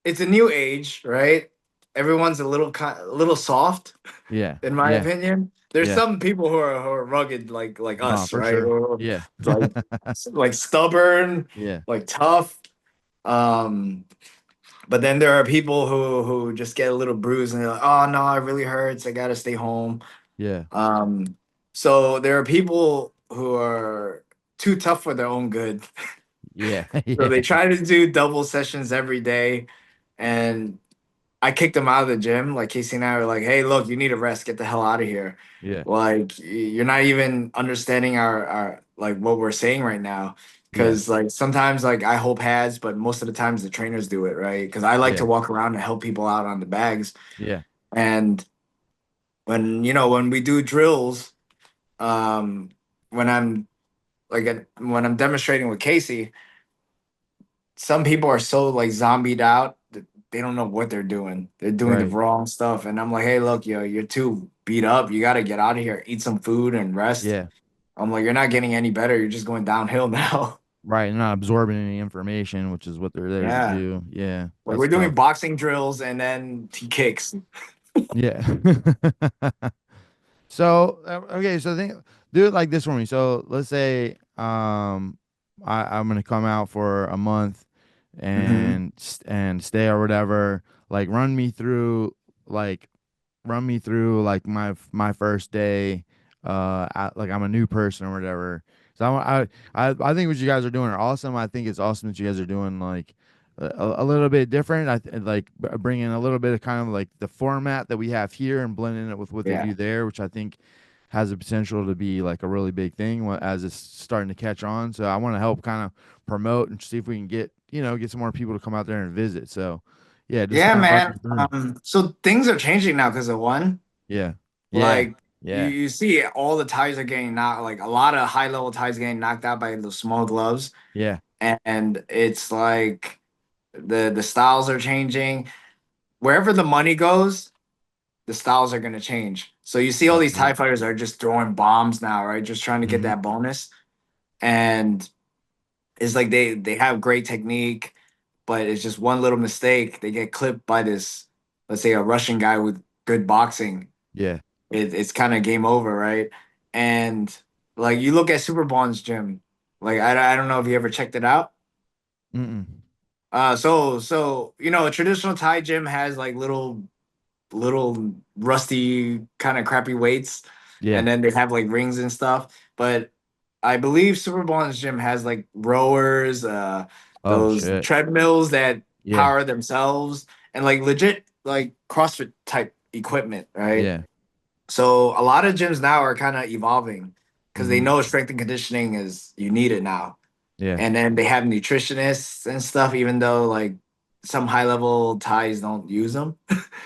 it's a new age, right? Everyone's a little soft, Yeah. in my Yeah. opinion. There's Yeah. some people who are rugged like No, us, for right? sure. Or Yeah. like stubborn, Yeah. like tough. Um, but then there are people who just get a little bruised and they're like, oh no, it really hurts. I gotta stay home. Yeah. Um, so there are people who are too tough for their own good. Yeah. So Yeah. they try to do double sessions every day. And I kicked him out of the gym. Like Casey and I were like, "Hey, look, you need a rest. Get the hell out of here. Yeah. Like you're not even understanding our like what we're saying right now. Yeah. Because like sometimes like I hold pads, but most of the times the trainers do it, right? Because I like Yeah. to walk around and help people out on the bags. Yeah. And when we do drills, um, when I'm when I'm demonstrating with Casey, some people are so like zombied out that they don't know what they're doing. They're doing the Right. wrong stuff. And I'm like, hey, look, yo, you're too beat up. You got to get out of here, eat some food and rest. Yeah. I'm like, you're not getting any better. You're just going downhill now. Right. And not absorbing any information, which is what they're there to Yeah. do. Yeah. Like That's we're doing tough. boxing drills and then he kicks. Yeah. So okay, so think do it like this for me. So let's say I'm gonna come out for a month Hmm. and stay or whatever. Like like run me through like my first day. Like I'm a new person or whatever. So I think what you guys are doing are awesome. I think it's awesome that you guys are doing like a little bit different. Like bringing a little bit of kind of like the format that we have here and blending it with what they Yeah. do there, which I think has the potential to be like a really big thing as it's starting to catch on. So I want to help kind of promote and see if we can get some more people to come out there and visit. So yeah, just Yeah, kind of run man. me through. So things are changing now because of one. Yeah. Yeah. Like you, Yeah. you see all the ties are getting knocked, like a lot of high level ties getting knocked out by those small gloves. Yeah. And it's like the styles are changing. Wherever the money goes, the styles are gonna change. So you see all That's these true. TIE fighters are just throwing bombs now, right? Just trying to get Hmm. that bonus. And it's like they have great technique, but it's just one little mistake. They get clipped by this, let's say a Russian guy with good boxing. Yeah. It's kind of game over, right? And like you look at Super Bond's gym, Like I don't know if you ever checked it out. Mm-mm. So you know, a traditional Thai gym has like little rusty kind of crappy weights, Yeah. and then they have like rings and stuff. But I believe Superbond's gym has like rowers, Oh those shit. treadmills that Yeah. power themselves, and like legit like CrossFit type equipment, right? Yeah. So a lot of gyms now are kind of evolving because they Mm-hmm. know strength and conditioning is you need it now. Yeah. And then they have nutritionists and stuff, even though like some high level ties don't use them.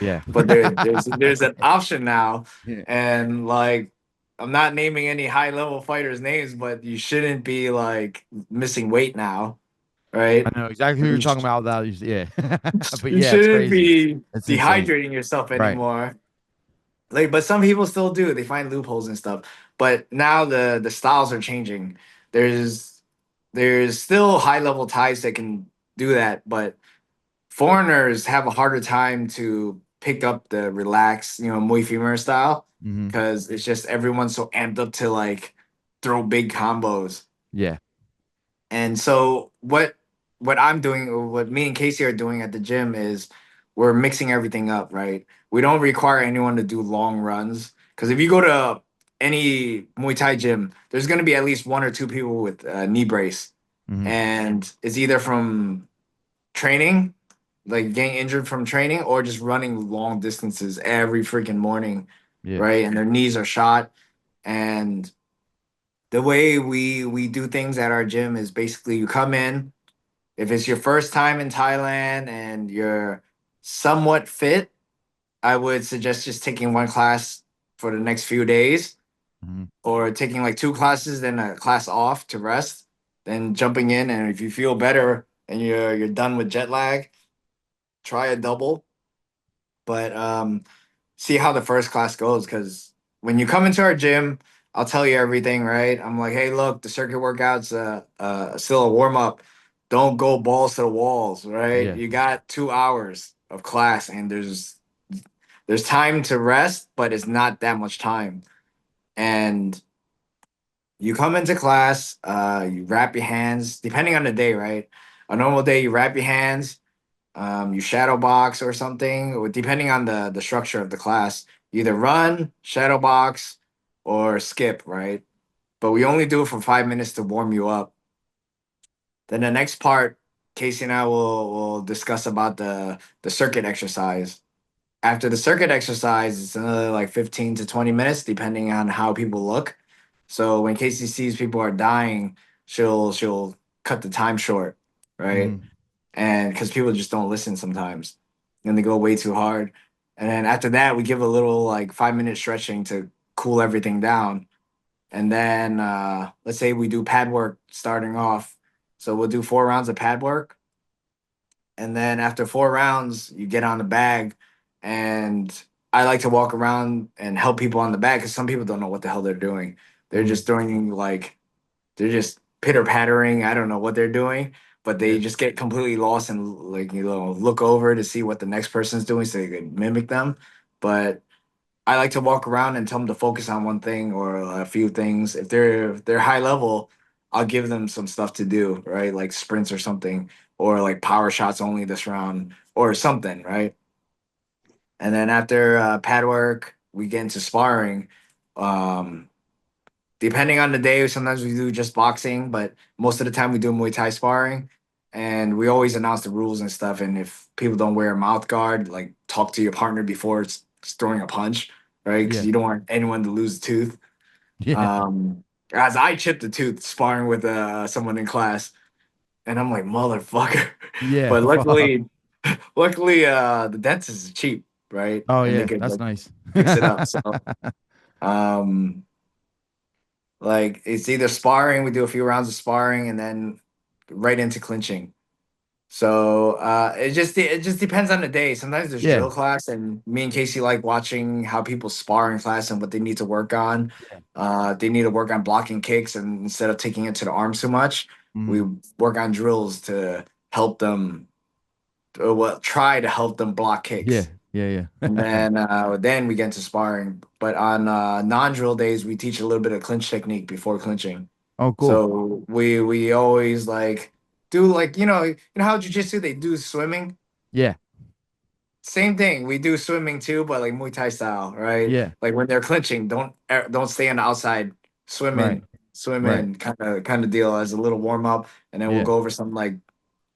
Yeah. But there's an option now, Yeah. and like I'm not naming any high level fighters' names, but you shouldn't be like missing weight now, right? I know exactly who you're You, talking sh- about. That yeah. But you yeah, it's shouldn't crazy. be It's insane. dehydrating yourself Right. anymore. Like, but some people still do. They find loopholes and stuff. But now the styles are changing. There's there's still high level ties that can do that, but foreigners have a harder time to pick up the relaxed, you know, muy femur style Mm-hmm. because it's just everyone's so amped up to like throw big combos. Yeah. And so what I'm doing or what me and Casey are doing at the gym is we're mixing everything up, right? We don't require anyone to do long runs because if you go to any Muay Thai gym, there's going to be at least one or two people with a knee brace, Mm-hmm. and it's either from training, like getting injured from training, or just running long distances every freaking morning, Yeah. right? And their knees are shot. And the way we do things at our gym is basically you come in. If it's your first time in Thailand and you're somewhat fit, I would suggest just taking one class for the next few days, Mm-hmm. or taking like two classes, then a class off to rest, then jumping in. And if you feel better and you're done with jet lag, try a double. But see how the first class goes, because when you come into our gym, I'll tell you everything, right? I'm like, hey, look, the circuit workout's still a warm up. Don't go balls to the walls, right? Yeah. You got 2 hours of class, and there's time to rest, but it's not that much time. And you come into class, you wrap your hands, depending on the day, right? A normal day, you wrap your hands, you shadow box or something, or depending on the structure of the class, either run, shadow box, or skip, right? But we only do it for 5 minutes to warm you up. Then the next part, Casey and I will discuss about the circuit exercise. After the circuit exercise, it's another like 15 to 20 minutes, depending on how people look. So when Casey sees people are dying, she'll cut the time short, right? Mm-hmm. And because people just don't listen sometimes and they go way too hard. And then after that, we give a little like 5 minute stretching to cool everything down. And then let's say we do pad work starting off. So we'll do 4 rounds of pad work. And then after 4 rounds, you get on the bag. And I like to walk around and help people on the bag because some people don't know what the hell they're doing. They're Mm-hmm. just throwing like they're just pitter pattering. I don't know what they're doing, but they Yeah. just get completely lost and like look over to see what the next person's doing so they can mimic them. But I like to walk around and tell them to focus on one thing or a few things. If they're high level, I'll give them some stuff to do, right? Like sprints or something, or like power shots only this round or something, right? And then after pad work, we get into sparring. Um, Depending on the day, sometimes we do just boxing, but most of the time we do Muay Thai sparring. And we always announce the rules and stuff. And if people don't wear a mouth guard, like talk to your partner before it's throwing a punch, right? Because Yeah. you don't want anyone to lose a tooth. Yeah. As I chipped a tooth sparring with someone in class, and I'm like, motherfucker. Yeah. But Fuck. luckily, the dentist is cheap, right? Oh And they yeah. could That's like nice. fix it up. So, um, like it's either sparring, we do a few rounds of sparring and then right into clinching. So it just depends on the day. Sometimes there's Yeah. drill class and me and Casey like watching how people spar in class and what they need to work on. Yeah. They need to work on blocking kicks and instead of taking it to the arm so much, we Mm-hmm. work on drills to help them or what try to help them block Yeah. kicks. Yeah. And Yeah. then we get into sparring. But on non-drill days, we teach a little bit of clinch technique before clinching. Oh, cool. So we always like do like you know how jujitsu they do swimming. Yeah. Same thing. We do swimming too, but like Muay Thai style, right? Yeah. Like when they're clinching, don't stay on the outside. Right. Swim Right. in, kind of deal as a little warm up, and then we'll Yeah. go over some like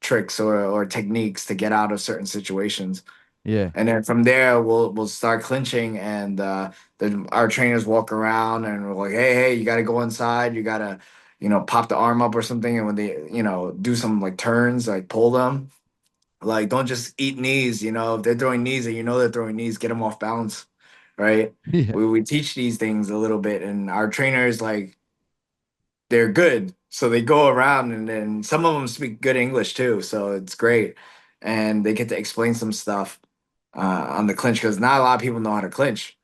tricks or techniques to get out of certain situations. Yeah. And then from there, we'll start clinching, and then our trainers walk around, and we're like, hey, you got to go inside. You got to, pop the arm up or something. And when they, do some like turns, like pull them. Like, don't just eat knees. If they're throwing knees and they're throwing knees, get them off balance, right? Yeah. We teach these things a little bit, and our trainers like they're good, so they go around, and then some of them speak good English too, so it's great, and they get to explain some stuff on the clinch because not a lot of people know how to clinch,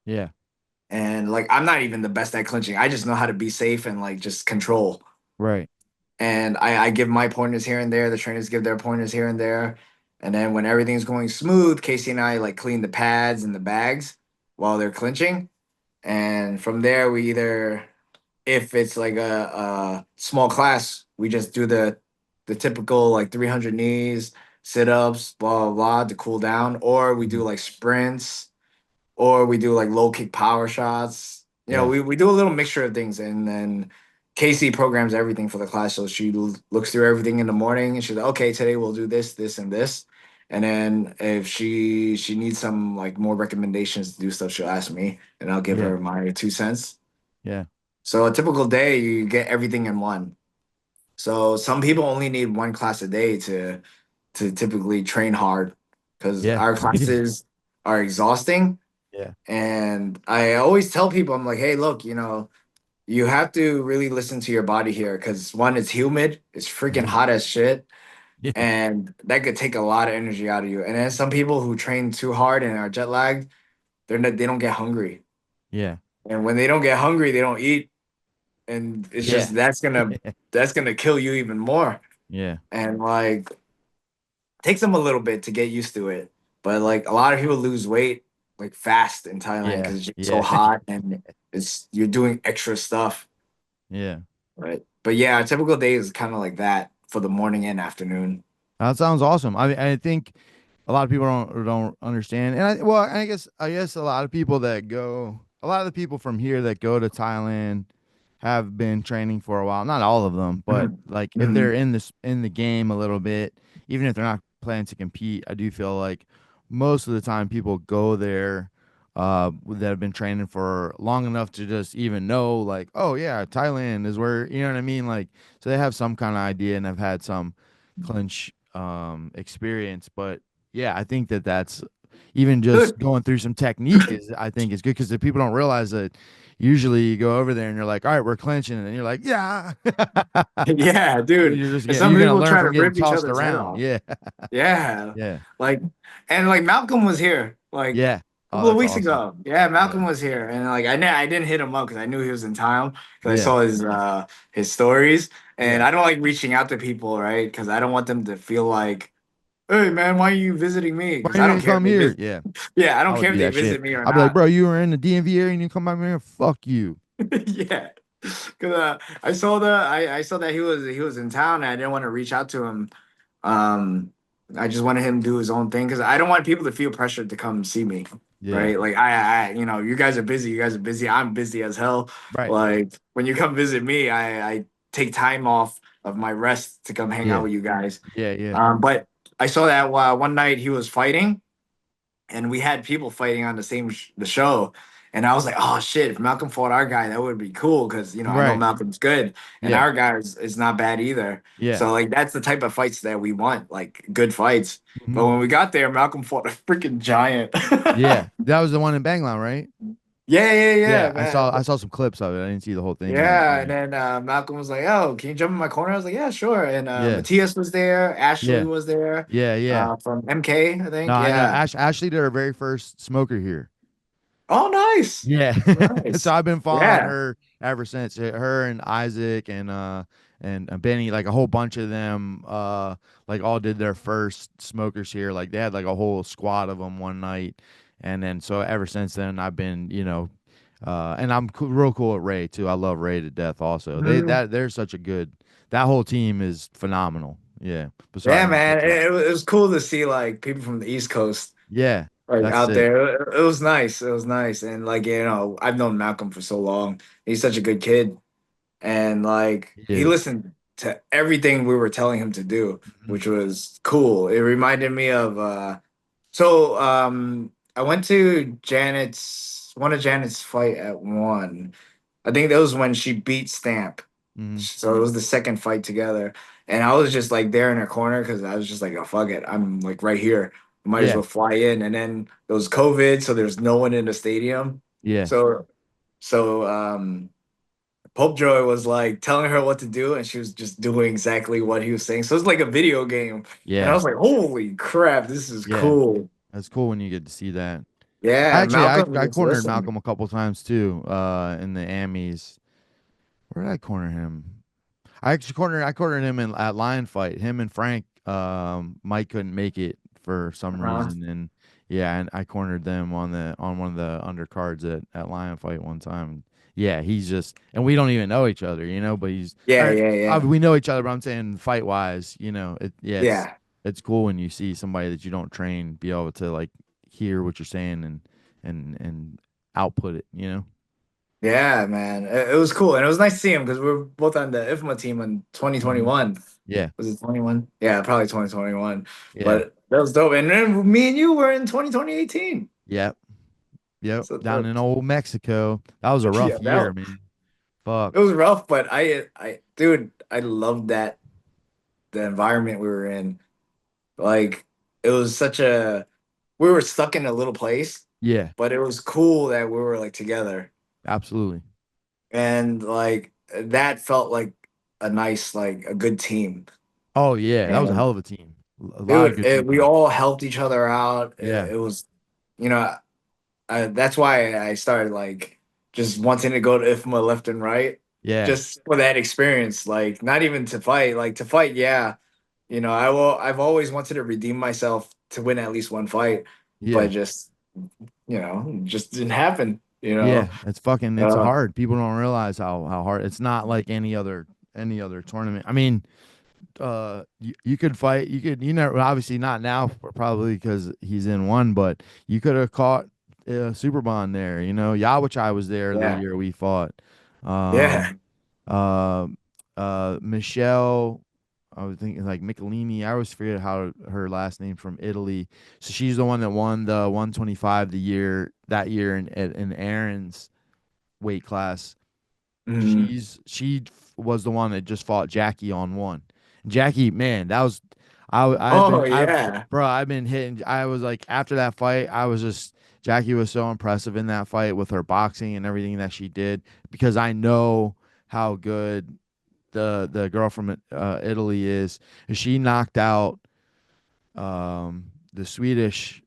Yeah. and like I'm not even the best at clinching. I just know how to be safe and like just control. Right. And I give my pointers here and there. The trainers give their pointers here and there. And then when everything's going smooth, Casey and I like clean the pads and the bags while they're clinching. And from there, we either, if it's like a small class, we just do the typical like 300 knees, sit ups, blah, blah, blah to cool down. Or we do Mhm. like sprints, or we do like low kick power shots. Yeah. We do a little mixture of things, and then Casey programs everything for the class. So she looks through everything in the morning, and she's like, okay, today we'll do this, this, and this. And then if she needs some like more recommendations to do stuff, she'll ask me, and I'll give Yeah. her my 2 cents. Yeah. So a typical day, you get everything in one. So some people only need one class a day to typically train hard because Yeah. our Yeah. classes are exhausting, Yeah. and I always tell people, I'm like, hey, look, you have to really listen to your body here because one, it's humid, it's freaking hot as shit, Yeah. and that could take a lot of energy out of you. And then some people who train too hard and are jet lagged, they don't get hungry. Yeah. And when they don't get hungry, they don't eat. And it's Yeah. just that's gonna kill you even more. Yeah. And like takes them a little bit to get used to it. But like a lot of people lose weight like fast in Thailand Yeah. because it's just so Yeah. hot and it's you're doing extra stuff, Yeah. right? But yeah, a typical day is kind of like that for the morning and afternoon. That sounds awesome. I think a lot of people don't understand, and I guess a lot of people that go, a lot of the people from here that go to Thailand have been training for a while. Not all of them, but Mhm. like if they're Mhm. in the game a little bit, even if they're not planning to compete, I do feel like most of the time people go there that have been training for long enough to just even know like, oh yeah, Thailand is where, you know what I mean? Like, so they have some kind of idea and have had some clinch experience. But yeah, I think that's even just Good. going through some technique is, I think, is good because the people don't realize that usually you go over there and you're like, all right, we're clinching, and you're like, yeah. Yeah, dude. You're just And getting, some you're gonna people learn try from to getting rip each tossed other's head around. off. Yeah. Yeah. Yeah. Like, and like Malcolm was here like Yeah. a Oh, couple of that's weeks awesome. ago. Yeah, Yeah. Malcolm was here. And like I didn't hit him up because I knew he was in town because I Yeah. saw his stories. And Yeah. I don't like reaching out to people, right? Because I don't want them to feel like, hey man, why are you visiting me? Why Because I you don't didn't care if come they here? visit. Yeah. Yeah, I don't I would care do if they that shit. visit me or I'd be like, not. bro, you were in the DMV area and you come by here. Fuck you. Yeah, because I saw that he was in town, and I didn't want to reach out to him. Um, I just wanted him to do his own thing because I don't want people to feel pressured to come see me, Yeah. right? Like you guys are busy. You guys are busy. I'm busy as hell. Right. Like when you come visit me, I take time off of my rest to come hang out Yeah. with you guys. Yeah. Yeah. But I saw that one night he was fighting, and we had people fighting on the show, and I was like, oh shit, if Malcolm fought our guy, that would be cool because I know Right. Malcolm's good, and Yeah. our guy is not bad either. Yeah. So like that's the type of fights that we want, like good fights. Mhm. But when we got there, Malcolm fought a freaking giant. Yeah. That was the one in Bangla, right? Yeah, yeah, Yeah. yeah, I man. saw I saw some clips of it. I didn't see the whole thing yet. Yeah, and Yeah. then Malcolm was like, "Oh, can you jump in my corner?" I was like, "Yeah, sure." And Yeah. Matthias was there, Ashley Yeah. was there, Yeah. Yeah. from MK, I No, think. I know. Yeah. Ashley did her very first smoker here. Oh, nice, Yeah. So nice. I've been following Yeah. her ever since. Her and Isaac and Benny, like a whole bunch of them, like all did their first smokers here. Like they had like a whole squad of them one night, and then so ever since then I've been, And I'm real cool with Ray too. I love Ray to death. Also, Mhm. they're such a good. That whole team is phenomenal. Yeah. But sorry, I Yeah, didn't mean to man. cut you off. It was cool to see like people from the East Coast Yeah, like that's out sick. there. It was nice. It was nice. And like, I've known Malcolm for so long. He's such a good kid. And like He he is. listened to everything we were telling him to do, Mhm. which was cool. It reminded me of so I went to Janet's fight at one. I think that was when she beat Stamp. Mhm. So it was the second fight together. And I was just like there in her corner because I was just like, oh fuck it. I'm like right here. I might as Yeah. well fly in. And then it was COVID, so there's no one in the stadium. Yeah. So Pope Joy was like telling her what to do, and she was just doing exactly what he was saying. So it's like a video game. And I Yeah. was like, holy crap, this is Yeah. cool. That's cool when you get to see that. Yeah, Malcolm I just cornered listened. Malcolm a couple times too. In the Amis. Where did I corner him? I cornered him in at Lion Fight. Him and Frank, Mike couldn't make it for some Uh-huh. reason, and yeah, and I cornered them on one of the undercards at Lion Fight one time. Yeah, he's just, and we don't even know each other, but Yeah, yeah, yeah. we know each other, but I'm saying fight wise, yeah, Yeah. it's cool when you see somebody that you don't train be able to like hear what you're saying and output it. Yeah, man. It was cool. And it was nice to see him because we were both on the IFMA team in Hmm. 2021. Yeah, Was it 21? Yeah, probably 2021. yeah, But that was dope. And then me and you were in 2018. yeah. Yep, So down that, in old Mexico. That was a yeah, rough year, that man. Fuck. it was rough, but dude, I loved the environment we were in. Like it was we were stuck in a little place, Yeah, but it was cool that we were like together. absolutely. And like that felt like a good team. Oh yeah, that was a And hell of a team. A lot of good we people. all helped each other out. Yeah, It was, you know, that's why I started like just wanting to go to IFMA left and right, yeah, just for that experience. Like not even to fight, like to fight, yeah. I've always wanted to redeem myself to win at least one fight, but yeah, just didn't happen. yeah. It's Uh, hard. People don't realize how hard. It's not like any other tournament. I mean, you could fight. You never obviously not now probably because he's in one, but you could have caught Super Bond there. Yawichai was there the yeah, year we fought. yeah. Um, uh, Michelle. I was thinking like Michelini. I always forget how her last name from Italy. So she's the one that won the 125 that year in Aaron's weight class. Mhm. She was the one that just fought Jackie on one. Jackie, man, that was Oh yeah, I've been hitting. I was like after that fight, I was just Jackie was so impressive in that fight with her boxing and everything that she did because I know how good the girl from Italy is. And she knocked out the Swedish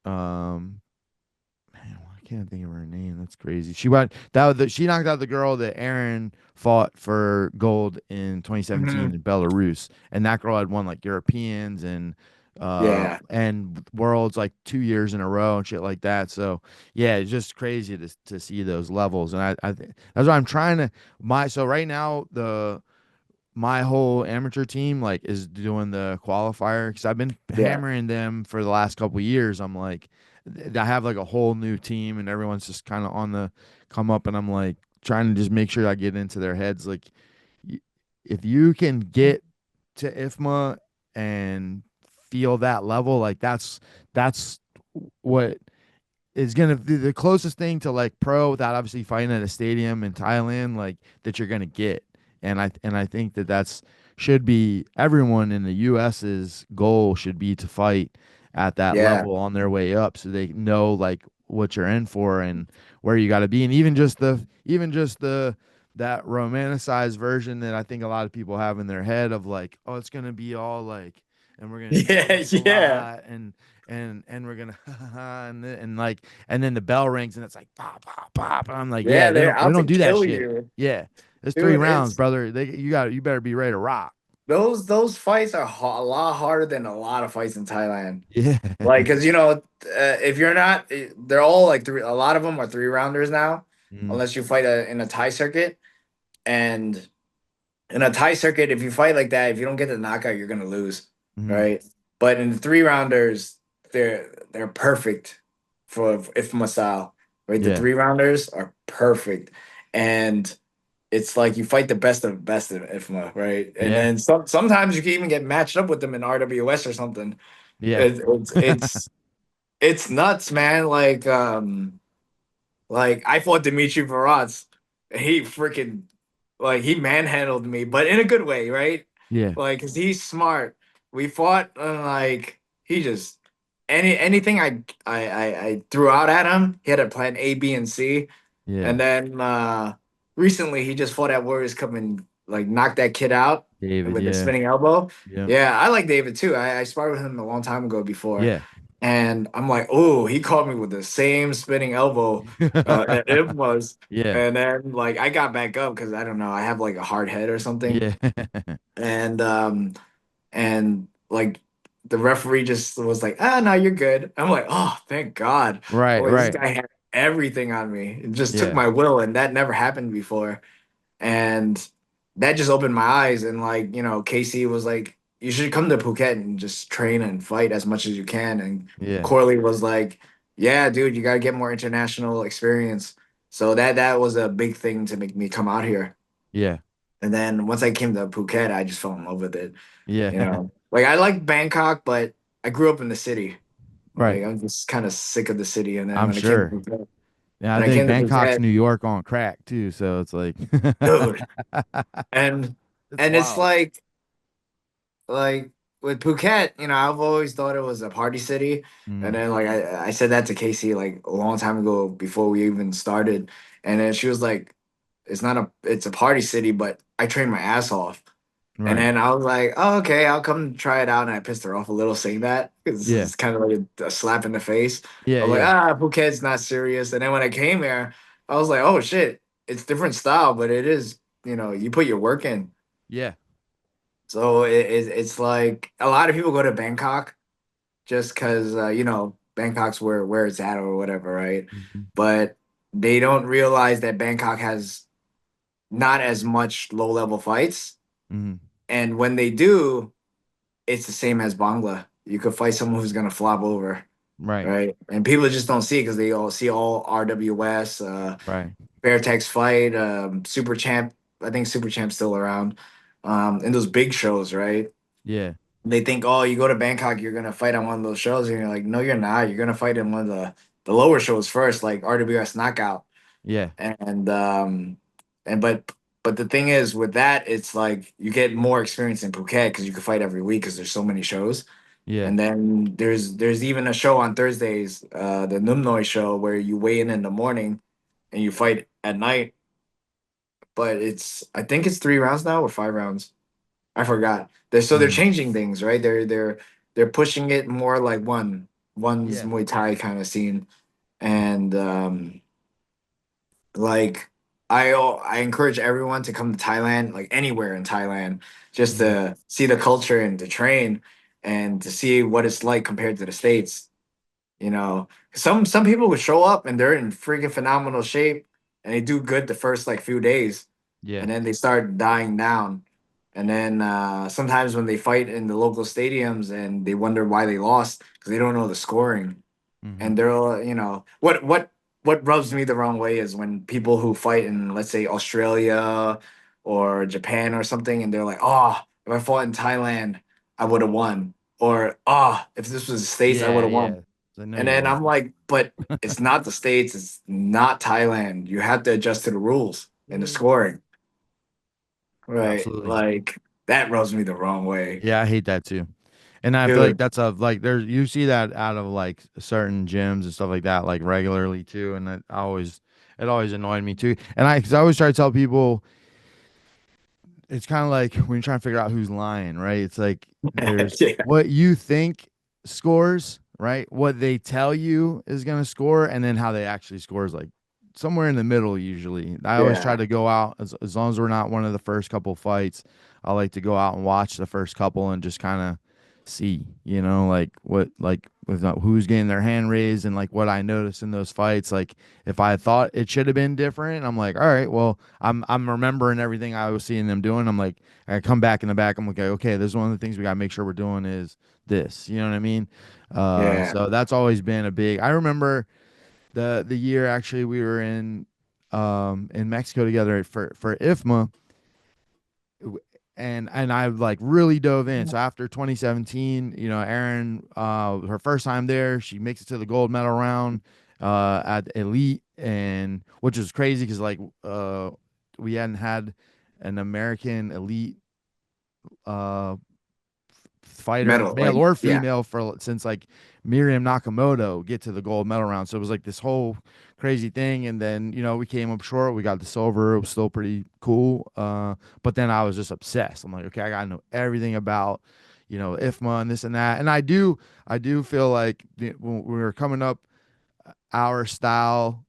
um man, I can't think of her name. That's crazy. She knocked out the girl that Aaron fought for gold in 2017 Mhm. in Belarus, and that girl had won like Europeans Yeah, and worlds like 2 years in a row and shit like that. So yeah, it's just crazy to see those levels, and that's why I'm trying to my so right now my whole amateur team like is doing the qualifier because I've been yeah, hammering them for the last couple of years. I'm like, I have like a whole new team and everyone's just kind of on the come up, and I'm like trying to just make sure I get into their heads. Like, y- if you can get to IFMA and feel that level, like that's what is gonna be the closest thing to like pro without obviously fighting at a stadium in Thailand, like that you're gonna get. And I think that that's should be everyone in the U.S.'s goal should be to fight at that yeah, level on their way up, so they know like what you're in for and where you got to be, and even just the that romanticized version that I think a lot of people have in their head of like, oh, it's gonna be all like, and we're gonna yeah, dance a yeah, lot and we're gonna and like and then the bell rings and it's like pop pop pop and I'm like yeah yeah. They're they out to don't do that kill shit. you, Yeah, it's three dude. rounds, It's brother. You better be ready to rock. those fights are a lot harder than a lot of fights in Thailand. Yeah. Like, because if you're not, they're all like three. A lot of them are three rounders now. Mm-hmm. unless you fight in a Thai circuit. And in a Thai circuit, if you fight like that, if you don't get the knockout, you're gonna lose, Mm-hmm. right? But in the three rounders, they're perfect for IFMA style, right? The Yeah. three rounders are perfect, and it's like you fight the best of the best in IFMA, right? And Yeah. then sometimes you can even get matched up with them in RWS or something. Yeah. It's nuts, man. Like I fought Dimitri Varats. He freaking like he manhandled me, but in a good way, right? Yeah. Like, cause he's smart. We fought and like he just anything I threw out at him, he had a plan A, B, and C. Yeah. And then recently he just fought at Warriors Cup and like knocked that kid out David. with the Yeah. spinning elbow. Yeah. Yeah, I like David too. I sparred with him a long time ago before. Yeah. And I'm like, oh, he caught me with the same spinning elbow it was. Yeah. And then like I got back up because I don't know, I have like a hard head or something. Yeah. And like the referee just was like, ah, no, you're good. I'm like, oh, thank God. Right. Boy, this Right. guy had everything on me. It just took Yeah. my will, and that never happened before. And that just opened my eyes. And like, Casey was like, you should come to Phuket and just train and fight as much as you can. And Yeah. Corley was like, yeah, dude, you gotta get more international experience. So that was a big thing to make me come out here. Yeah. And then once I came to Phuket, I just fell in love with it. Yeah. Like I like Bangkok, but I grew up in the city. Right. Like I'm just kind of sick of the city. And then I'm when I came to sure. Phuket, Yeah, I when I think came to Bangkok's Phuket, New York on crack too, so it's like dude, and it's and it's wild. like with Phuket, I've always thought it was a party city. And Mm, then like I said that to Casey like a long time ago before we even started. And then she was like, it's a party city, but I train my ass off. And right. then I was like, oh, okay, I'll come try it out. And I pissed her off a little saying that because Yeah. it's kind of like a slap in the face. Yeah, I was like, yeah. Phuket's not serious. And then when I came here, I was like, oh shit, it's different style, but it is, you put your work in. Yeah. So it's like a lot of people go to Bangkok just because, Bangkok's where it's at or whatever, right? Mhm. But they don't realize that Bangkok has not as much low level fights. Mhm. And when they do, it's the same as Bangla. You could fight someone who's gonna flop over, Right. right? And people just don't see it because they all see all RWS, Right. Fairtex fight, Super Champ. I think Super Champ's still around. And those big shows, right? Yeah. They think, oh, you go to Bangkok, you're gonna fight on one of those shows, and you're like, no, you're not. You're gonna fight in one of the lower shows first, like RWS Knockout. Yeah. And and but the thing is with that, it's like you get more experience in Phuket because you can fight every week because there's so many shows. Yeah. And then there's even a show on Thursdays, the Numnoy show, where you weigh in the morning and you fight at night. But I think it's 3 rounds now or 5 rounds. I forgot. They're Mhm. changing things, right? They're pushing it more like one's Yeah. Muay Thai kind of scene. And like I encourage everyone to come to Thailand, like anywhere in Thailand, just Mhm. to see the culture and to train and to see what it's like compared to the States. Some people would show up and they're in freaking phenomenal shape and they do good the first like few days Yeah. and then they start dying down. And then sometimes when they fight in the local stadiums and they wonder why they lost because they don't know the scoring. Mhm. And they're all, what rubs me the wrong way is when people who fight in, let's say, Australia or Japan or something, and they're like, oh, if I fought in Thailand, I would have won. Or, oh, if this was the States, I would Yeah, have won. yeah. So I know And you then won't. I'm like, but it's not the States, it's not Thailand. You have to adjust to the rules and the Yeah. scoring. Right. Absolutely. Like that rubs me the wrong way. Yeah, I hate that too. And I feel like Dude. that's a like there's you see that out of like certain gyms and stuff like that like regularly too, and it always annoyed me too. And because I always try to tell people it's kind of like when you're trying to figure out who's lying, right? It's like there's Yeah. what you think scores, right? What they tell you is going to score, and then how they actually score is like somewhere in the middle usually. I always try Yeah. to go out as long as we're not one of the first couple fights. I like to go out and watch the first couple and just kind of see, like what, like with who's getting their hand raised and like what I noticed in those fights. Like if I thought it should have been different, I'm like, all right, well, I'm remembering everything I was seeing them doing. I'm like, I come back in the back. I'm like, okay, this is one of the things we gotta make sure we're doing is this. You know what I mean? Yeah. So that's always been a big. I remember the year actually we were in Mexico together for IFMA, and I like really dove in. So after 2017, Erin, her first time there, she makes it to the gold medal round at elite, and which is crazy because like we hadn't had an American elite uh fighter, Metal, male like or yeah, female, for since like Miriam Nakamoto get to the gold medal round. So it was like this whole crazy thing. And then, we came up short. We got the silver. It was still pretty cool. But then I was just obsessed. I'm like, okay, I gotta know everything about, IFMA and this and that. And I do feel like when we were coming up, our style,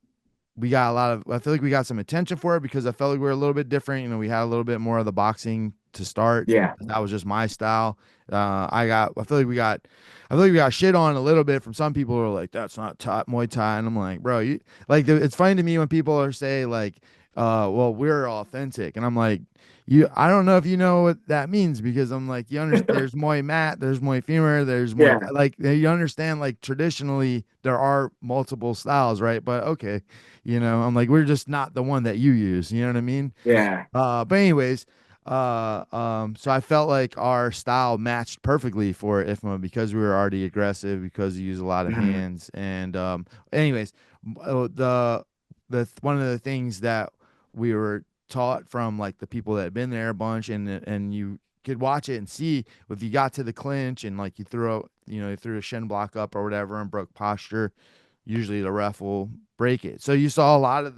we got a lot of, I feel like we got some attention for it because I felt like we were a little bit different. We had a little bit more of the boxing to start. yeah, That was just my style. I feel like I feel like we got shit on a little bit from some people who are like, that's not top Muay Thai. And I'm like, bro, it's funny to me when people are say like, well, we're authentic. And I'm like, I don't know if you know what that means because I'm like, you understand, there's Muay Mat, there's Muay Femur, there's Muay, yeah, like, you understand, like, traditionally there are multiple styles, right? But okay, I'm like, we're just not the one that you use. You know what I mean? yeah. But anyways, so I felt like our style matched perfectly for IFMA because we were already aggressive, because we use a lot of Mhm. hands. And anyways, the one of the things that we were taught from like the people that had been there a bunch, and you could watch it and see if you got to the clinch and like you threw a shin block up or whatever and broke posture, usually the ref will break it. So you saw a lot of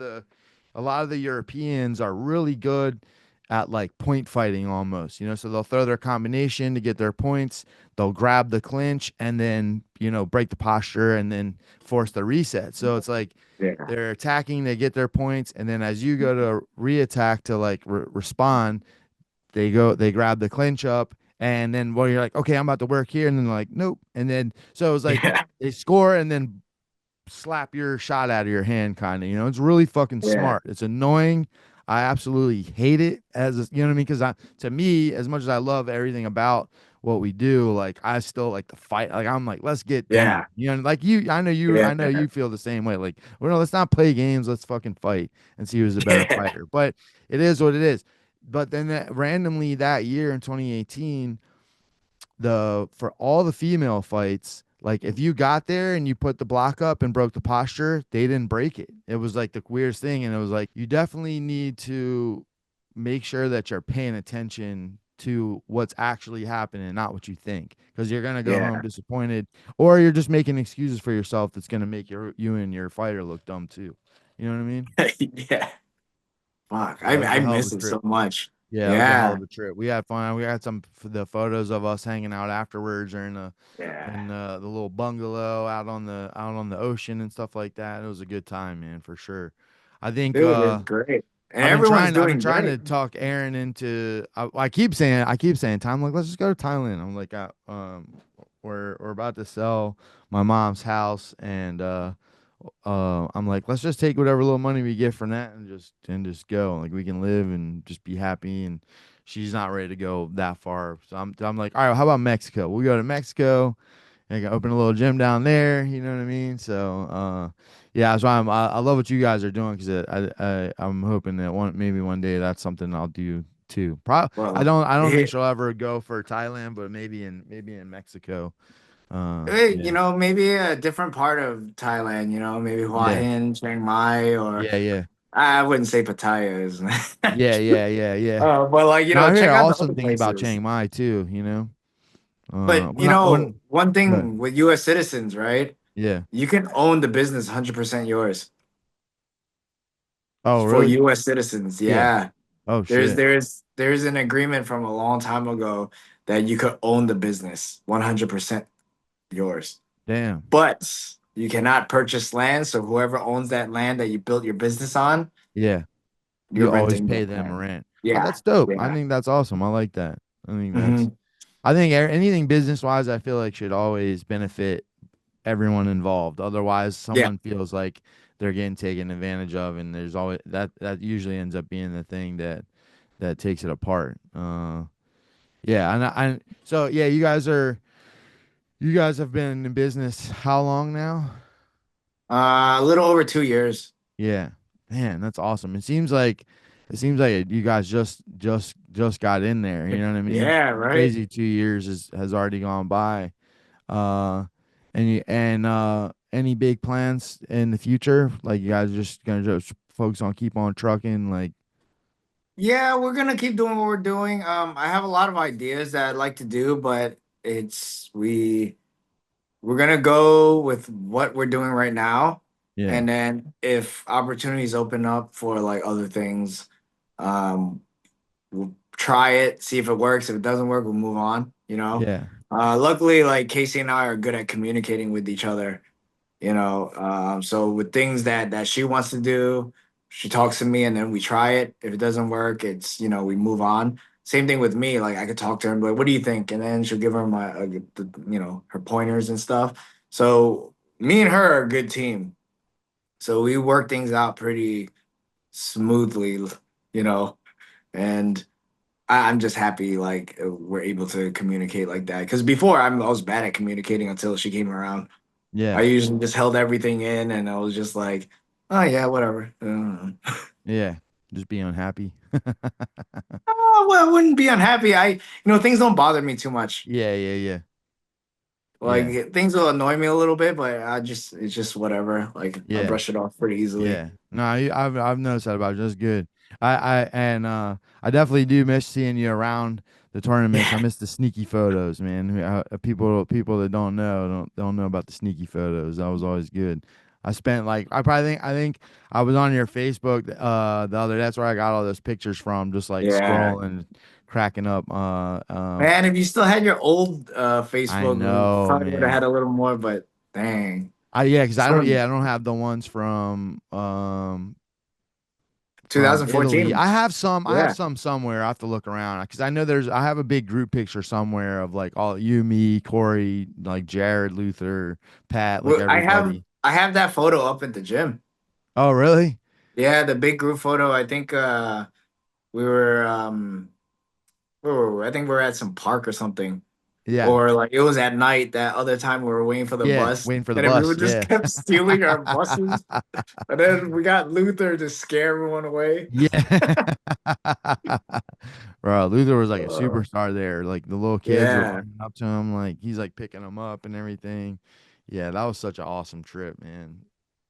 the Europeans are really good at like point fighting almost, so they'll throw their combination to get their points, they'll grab the clinch and then, break the posture and then force the reset. So it's like Yeah, they're attacking, they get their points, and then as you go to re-attack to like respond, they grab the clinch up, and then well you're like, okay, I'm about to work here, and then like, nope, and then so it was like yeah, they score and then slap your shot out of your hand, kind of. It's really fucking yeah, smart. It's annoying. I absolutely hate it you know what I mean? Because to me, as much as I love everything about what we do, like I still like to fight. Like I'm like, let's get down. yeah, Like you, yeah, I know you feel the same way. Like, well, no, let's not play games. Let's fucking fight and see who's the better yeah, fighter. But it is what it is. But then randomly that year in 2018, for all the female fights, like if you got there and you put the block up and broke the posture, they didn't break it. It was like the weirdest thing. And it was like, you definitely need to make sure that you're paying attention to what's actually happening, not what you think, because you're gonna go home yeah, disappointed, or you're just making excuses for yourself that's gonna make you and your fighter look dumb too. You know what I mean? yeah. Fuck, So that was I a hell of a miss it trip. so much. Yeah, it was a hell Yeah, of a trip. We had fun. We had the photos of us hanging out afterwards, or yeah. in the little bungalow out on the ocean and stuff like that. It was a good time, man, for sure. I think Dude, it's great, and I've been everyone's trying I've been doing trying great. to talk Aaron into. I keep saying time, like, let's just go to Thailand. I'm like, we're about to sell my mom's house, and I'm like, let's just take whatever little money we get from that and just go. Like we can live and just be happy. And she's not ready to go that far. So I'm like, all right, how about Mexico? We go to Mexico and I can open a little gym down there. You know what I mean? So yeah, so I love what you guys are doing because I'm hoping that maybe one day that's something I'll do too. Well, I don't think hey, she'll ever go for Thailand, but maybe in Mexico. Yeah. maybe a different part of Thailand. Maybe Hua Yeah. Hin, Chiang Mai, or Yeah, yeah. I wouldn't say Pattaya is. Yeah, yeah, yeah, yeah. But like Now I hear check an out the awesome other thing about places. Chiang Mai too. But When one Good. thing with U.S. citizens, right? Yeah. You can own the business 100% yours Oh, for really? U.S. citizens. Yeah. Yeah, Oh there's shit. there's there's an agreement from a long time ago that you could own the business 100% yours, Damn. but you cannot purchase land. So whoever owns that land that you built your business on, Yeah. you're You always renting pay that them a land. rent. Oh, Yeah, that's dope. I yeah. think that's awesome. I like that. I think hmm I think anything business wise, I feel like should always benefit everyone involved. Otherwise, Yeah. someone feels like they're getting taken advantage of, and there's always that usually ends up being the thing that takes it apart. Yeah, and so yeah, you guys have been in business how long now? A little over 2 years. Yeah, man, that's awesome. It seems like you guys just got in there. You know what I mean? Yeah, right. Crazy 2 years has already gone by. Uh, any big plans in the future? Like you guys are just gonna just focus on keep on trucking? Like Yeah, we're gonna keep doing what we're doing. I have a lot of ideas that I'd like to do, but it's we're gonna go with what we're doing right now, yeah, and then if opportunities open up for like other things, um, we'll try it, see if it works. If it doesn't work, we'll move on. yeah, Luckily, like Casey and I are good at communicating with each other. So with things that she wants to do, she talks to me and then we try it. If it doesn't work, it's we move on. Same thing with me. Like I could talk to her and be like, "What do you think?" And then she'll give her her pointers and stuff. So me and her are a good team. So we work things out pretty smoothly, you know. And I'm just happy like we're able to communicate like that. Because before I was bad at communicating until she came around. I yeah, usually just held everything in and I was just like, oh yeah, whatever. yeah. Just be unhappy. Oh, well, I wouldn't be unhappy. Things don't bother me too much. Yeah, yeah, yeah, yeah, Like things will annoy me a little bit, but it's just whatever. Like I yeah. brush it off pretty easily. Yeah. No, I've noticed that about you. That's good. I definitely do miss seeing you around the tournaments. I Yeah, miss the sneaky photos, man. People that don't know about the sneaky photos. That was always good. I spent like I think I was on your Facebook the other that's where I got all those pictures from, just like yeah. scrolling, cracking up. Man, if you still had your old I Facebook, we know, probably would have had man. a little more, but dang. Yeah, because Some I don't have the ones from Italy. 2014. I have Yeah. some somewhere. I have to look around because I know I have a big group picture somewhere of like all you, me, Corey, like Jared, Luther, Pat, like Well, everybody. I have that photo up at the gym. Oh, really? Yeah, the big group photo. I think we were where were we? I think we were at some park or something. Yeah. Or like it was at night that other time we were waiting for the Yeah. bus Waiting for the and bus. everyone just Yeah. kept stealing our buses. And then we got Luther to scare everyone away. Yeah. Bro, Luther was like a Uh, superstar there. Like the little kids were yeah. running up to him, like he's like picking them up and everything. Yeah, that was such an awesome trip, man.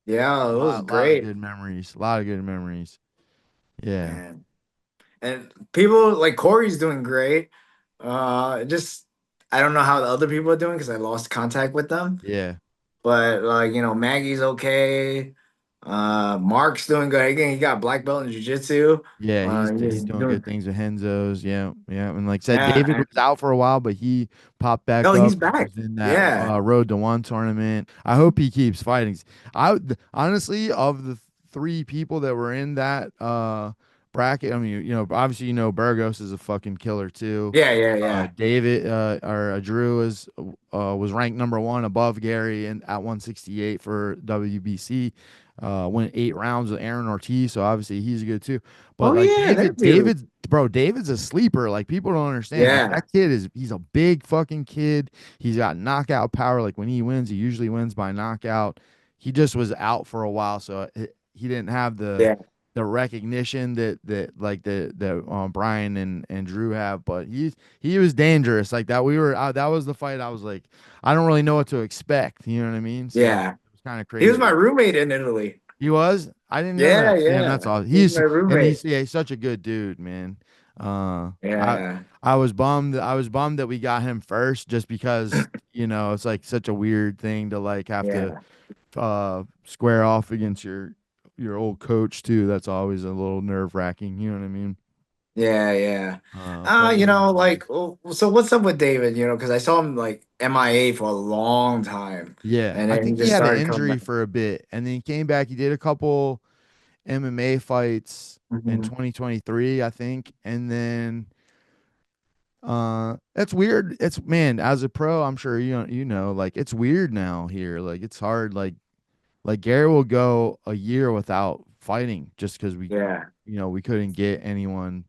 Yeah, it was Lot of great, good memories. A lot of good memories. Yeah. man. And people like Corey's doing great. Just I don't know how the other people are doing because I lost contact with them. Yeah. But like, Maggie's okay. Mark's doing good. Again, he got black belt in jiu-jitsu. Yeah, He's he's doing doing good things with Henzo's. Yeah, yeah. And like I said, yeah. David was out for a while, but he popped back Oh, up he's and back. was in that Yeah. Road to One tournament. I hope he keeps fighting. Honestly, of the three people that were in that bracket, I mean, obviously, Burgos is a fucking killer too. Yeah, yeah, yeah. David or Drew was ranked number one above Gary and at 168 for WBC. Went 8 rounds with Aaron Ortiz, so obviously he's good too. But Oh like yeah, thank you. David's a sleeper. Like people don't understand. Like Yeah, that kid he's a big fucking kid. He's got knockout power. Like when he wins, he usually wins by knockout. He just was out for a while, so he didn't have yeah, the recognition that Brian and Drew have. But he was dangerous. Like that that was the fight. I was like, I don't really know what to expect. You know what I mean? So yeah. it was kind of He was my crazy. roommate in Italy. He was? I didn't know Yeah, that. Damn, that's yeah. awesome. He was my roommate. He's such a good dude, man. Uh I Yeah, I was bummed that we got him first just because, it's like such a weird thing to like have to yeah, square off against your old coach too. That's always a little nerve-wracking, you know what I mean? yeah, yeah. But Like, so what's up with David? Because I saw him like MIA for a long time, yeah, and I then he think he just had an started coming injury back. for a bit and then he came back. He did a couple MMA fights in Mhm. 2023, I think, and then It's weird. It's man, as a pro, I'm sure like it's weird now here. Like it's hard. Like Gary will go a year without fighting just because Yeah. we couldn't get anyone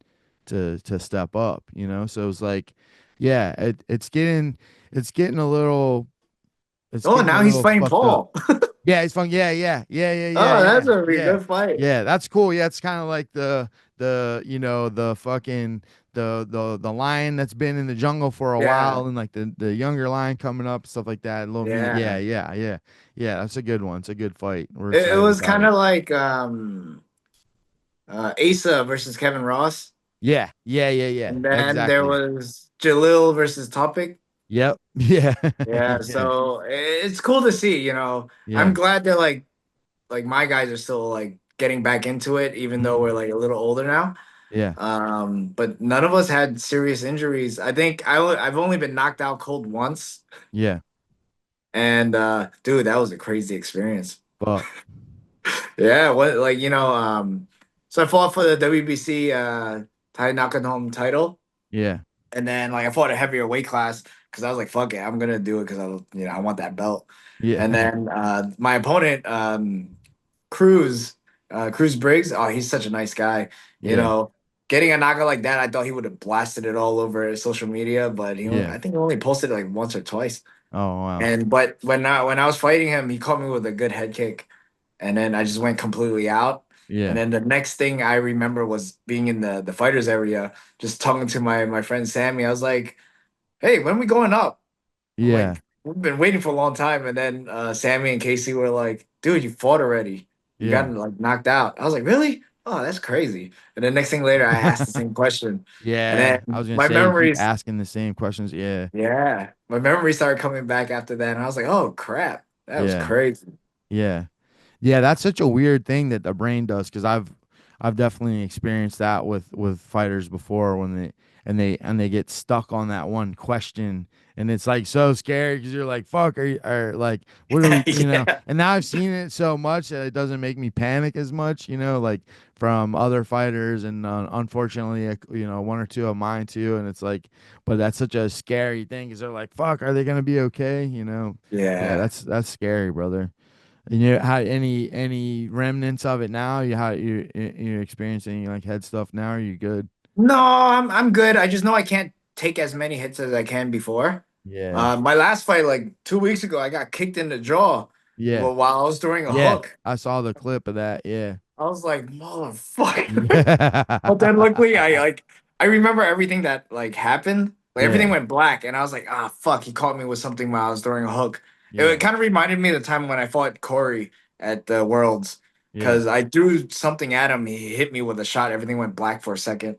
to step up. So it's like, yeah, it's getting a little it's Oh, getting a now he's little fighting fucked up. Paul. Yeah, he's fun. Yeah, yeah, yeah, yeah, yeah, Oh, that's yeah, a pretty yeah, good fight. yeah. That's cool. Yeah, it's kind of like the fucking the lion that's been in the jungle for a Yeah. while, and like the younger lion coming up, stuff like that. Little meat. Yeah, Yeah. yeah, yeah, yeah. That's a good one. It's a good fight. We're It excited was about kind it. of like Asa versus Kevin Ross. Yeah, yeah, yeah, yeah. And then there Exactly. was Jalil versus Topic. Yep. Yeah. Yeah, Yeah. so it's cool to see, you know. I'm Yeah. glad they're like my guys are still like getting back into it, even though Mhm. we're like a little older now. Yeah. But none of us had serious injuries. I think I've only been knocked out cold once, Yeah. and dude, that was a crazy experience. But Yeah, what like so I fought for the WBC Thai knocking home title, yeah. and then like I fought a heavier weight class because I was like, fuck it, I'm gonna do it because I want that belt. And Yeah. then my opponent, Cruz, Cruz Briggs, oh, he's such a nice guy. You Yeah. know, getting a knockout like that, I thought he would have blasted it all over social media, but Yeah. I think he only posted it like once or twice. Oh wow. And but when I was fighting him, he caught me with a good head kick, and then I just went completely out. And Yeah. then the next thing I remember was being in the fighters area, just talking to my friend Sammy. I was like, "Hey, when we going up?" I'm Yeah. like, "We've been waiting for a long time." And then Sammy and Casey were like, "Dude, you fought already. You got Yeah. like knocked out." I was like, "Really? Oh, that's crazy." And then next thing later, I asked the same question, and Yeah. I then was gonna my say you keep memories, asking the same questions. Yeah. yeah, my memories started coming back after that, and I was like, "Oh crap, that was Yeah. crazy." Yeah. Yeah, that's such a weird thing that the brain does because I've definitely experienced that with fighters before when they get stuck on that one question and it's like so scary because you're like fuck are like what are we Yeah, and now I've seen it so much that it doesn't make me panic as much like from other fighters and unfortunately one or two of mine too and it's like but that's such a scary thing because they're like fuck are they gonna be okay yeah yeah. that's scary brother. And you how any remnants of it now? You experiencing like head stuff now? Are you good? No, I'm good. I just know I can't take as many hits as I can before. Yeah. My last fight, like 2 weeks ago, I got kicked in the jaw Yeah. while I was throwing a Yeah. hook. I saw the clip of that. Yeah. I was like, motherfucker. But then Yeah. luckily I remember everything that like happened. Like everything Yeah. went black and I was like, ah fuck, he caught me with something while I was throwing a hook. It Yeah. kind of reminded me of the time when I fought Corey at the Worlds. Yeah. Because I threw something at him, he hit me with a shot, everything went black for a second.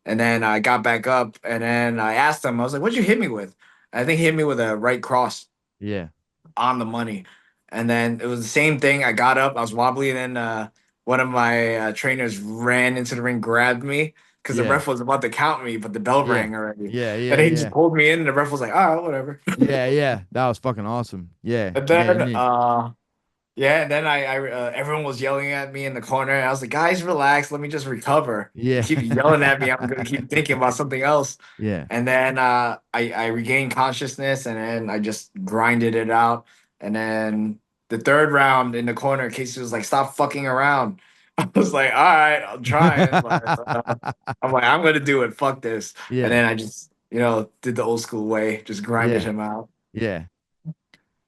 And then I got back up and then I asked him, I was like, what'd you hit me with? I think he hit me with a right cross Yeah. on the money. And then it was the same thing. I got up, I was wobbly, and then one of my trainers ran into the ring, grabbed me because the Yeah. ref was about to count me, but the bell Yeah. rang already. Yeah. And Yeah. then he just Yeah. pulled me in, and the ref was like, "Ah, whatever." Yeah. Yeah. That was fucking awesome. Yeah. And Yeah. then yeah, and then everyone was yelling at me in the corner, and I was like, "Guys, relax. Let me just recover. You Yeah. keep yelling at me, I'm gonna keep thinking about something else." Yeah. And then I regained consciousness, and then I just grinded it out. And then the third round in the corner, Casey was like, "Stop fucking around." I was like, "All right, I'm trying," but I'm like, "I'm gonna do it. Fuck this." And Yeah. then I just did the old school way, just grinded Yeah. him out. Yeah.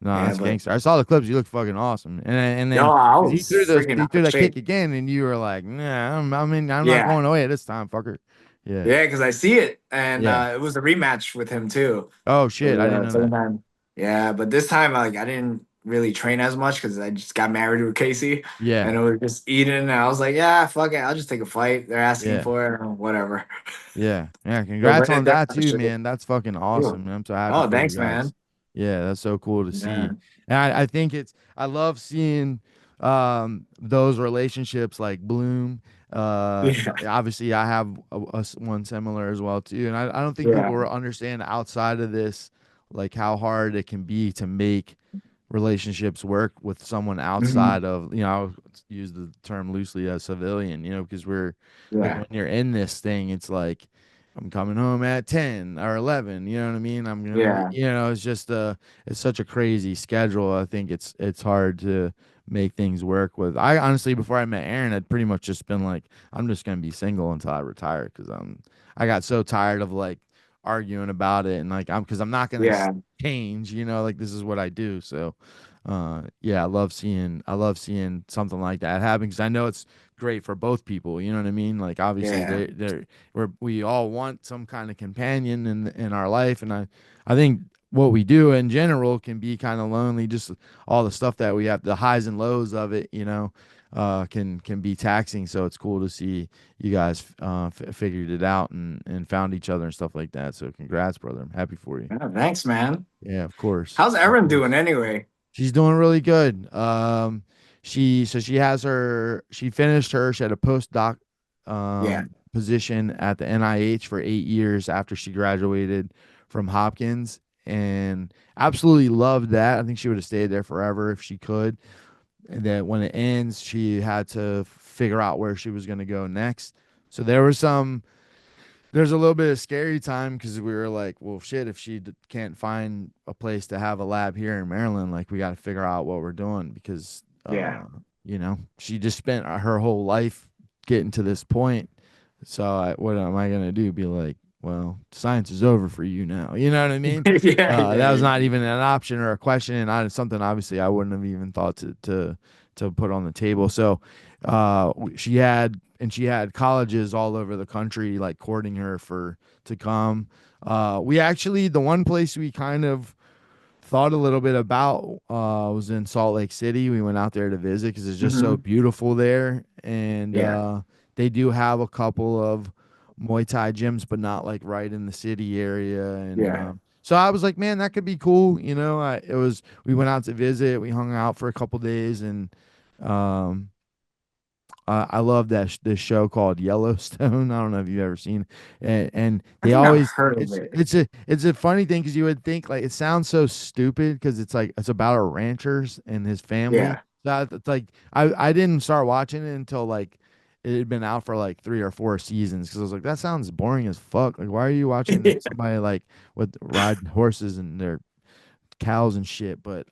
No, Yeah, that's but gangster. I saw the clips. You look fucking awesome. And yo, then I because was freaking he out threw of that kick shape. again, and you were like, nah, I'm not Yeah. going away this time, fucker. Yeah. Yeah, because I see it, and Yeah. it was a rematch with him too. Oh It shit, was I didn't know same that. time. Yeah, but this time, like, I didn't really train as much because I just got married with Casey, Yeah. and it was just eating. And I was like, yeah, fuck it, I'll just take a fight. They're asking Yeah. for it, or whatever. Yeah. Yeah. So Congrats when on it does, that too, man. That's fucking Cool. awesome. Man. I'm so happy Oh, for you thanks, guys. man. Yeah, that's so cool to Yeah, see. And I think I love seeing those relationships like bloom. yeah, Obviously I have one similar as well too. And I don't think people yeah. understand outside of this like how hard it can be to make relationships work with someone Mhm. outside of I'll use the term loosely a civilian because we're like Yeah, when you're in this thing it's like I'm coming home at 10 or 11, you know what I mean? I'm going to be, Yeah. it's just it's such a crazy schedule. I think it's hard to make things work with. I honestly before I met Aaron, I'd pretty much just been like I'm just going to be single until I retire cuz I got so tired of like arguing about it and like I'm cuz I'm not going to Yeah. change, like this is what I do. So yeah, I love seeing something like that happen cuz I know it's great for both people, you know what I mean? Like obviously Yeah. we all want some kind of companion in our life, and I think what we do in general can be kind of lonely. Just all the stuff that we have, the highs and lows of it, can be taxing. So it's cool to see you guys figured it out and found each other and stuff like that. So congrats, brother. I'm happy for you. Yeah, thanks, man. Yeah, of course, How's of Erin course. doing anyway? She's doing really good. She finished she had a postdoc Yeah. position at the NIH for 8 years after she graduated from Hopkins and absolutely loved that. I think she would have stayed there forever if she could. And then when it ends, she had to figure out where she was going to go next. So there's a little bit of scary time because we were like, well, shit, if she can't find a place to have a lab here in Maryland, like we got to figure out what we're doing because, Yeah. she just spent her whole life getting to this point. So what am I gonna do? Be like, well, science is over for you now. You know what I mean? Yeah. That was Yeah. not even an option or a question, and something obviously I wouldn't have even thought to put on the table. So, she had colleges all over the country like courting her for to come. We actually the one place we kind of thought a little bit about was in Salt Lake City. We went out there to visit because it's just so Hmm. beautiful there, and Yeah. they do have a couple of Muay Thai gyms, but not like right in the city area. And Yeah. so I was like, man, that could be cool. We went out to visit. We hung out for a couple days, and um, I love this show called Yellowstone. I don't know if you've ever seen, and I they think I've always heard of it. it's a funny thing because you would think like it sounds so stupid because it's like it's about a ranchers and his family. Yeah. That it's like I didn't start watching it until like it had been out for like 3 or 4 seasons because I was like that sounds boring as fuck. Like why are you watching Yeah. somebody like with ride horses and their cows and shit, but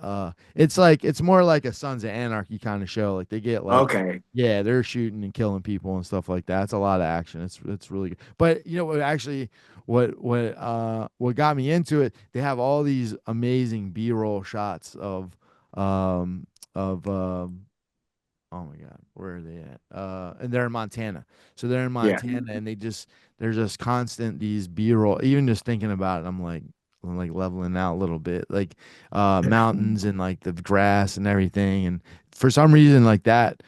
it's more like a Sons of Anarchy kind of show. Like they get like Okay. yeah, they're shooting and killing people and stuff like that. It's a lot of action. It's really good. But you know what actually what got me into it, they have all these amazing B-roll shots um of oh my God, where are they at? And they're in Montana. So they're in Yeah. Montana and they're just constant these B-roll. Even just thinking about it, I'm like leveling out a little bit. Like mountains and like the grass and everything. And for some reason like that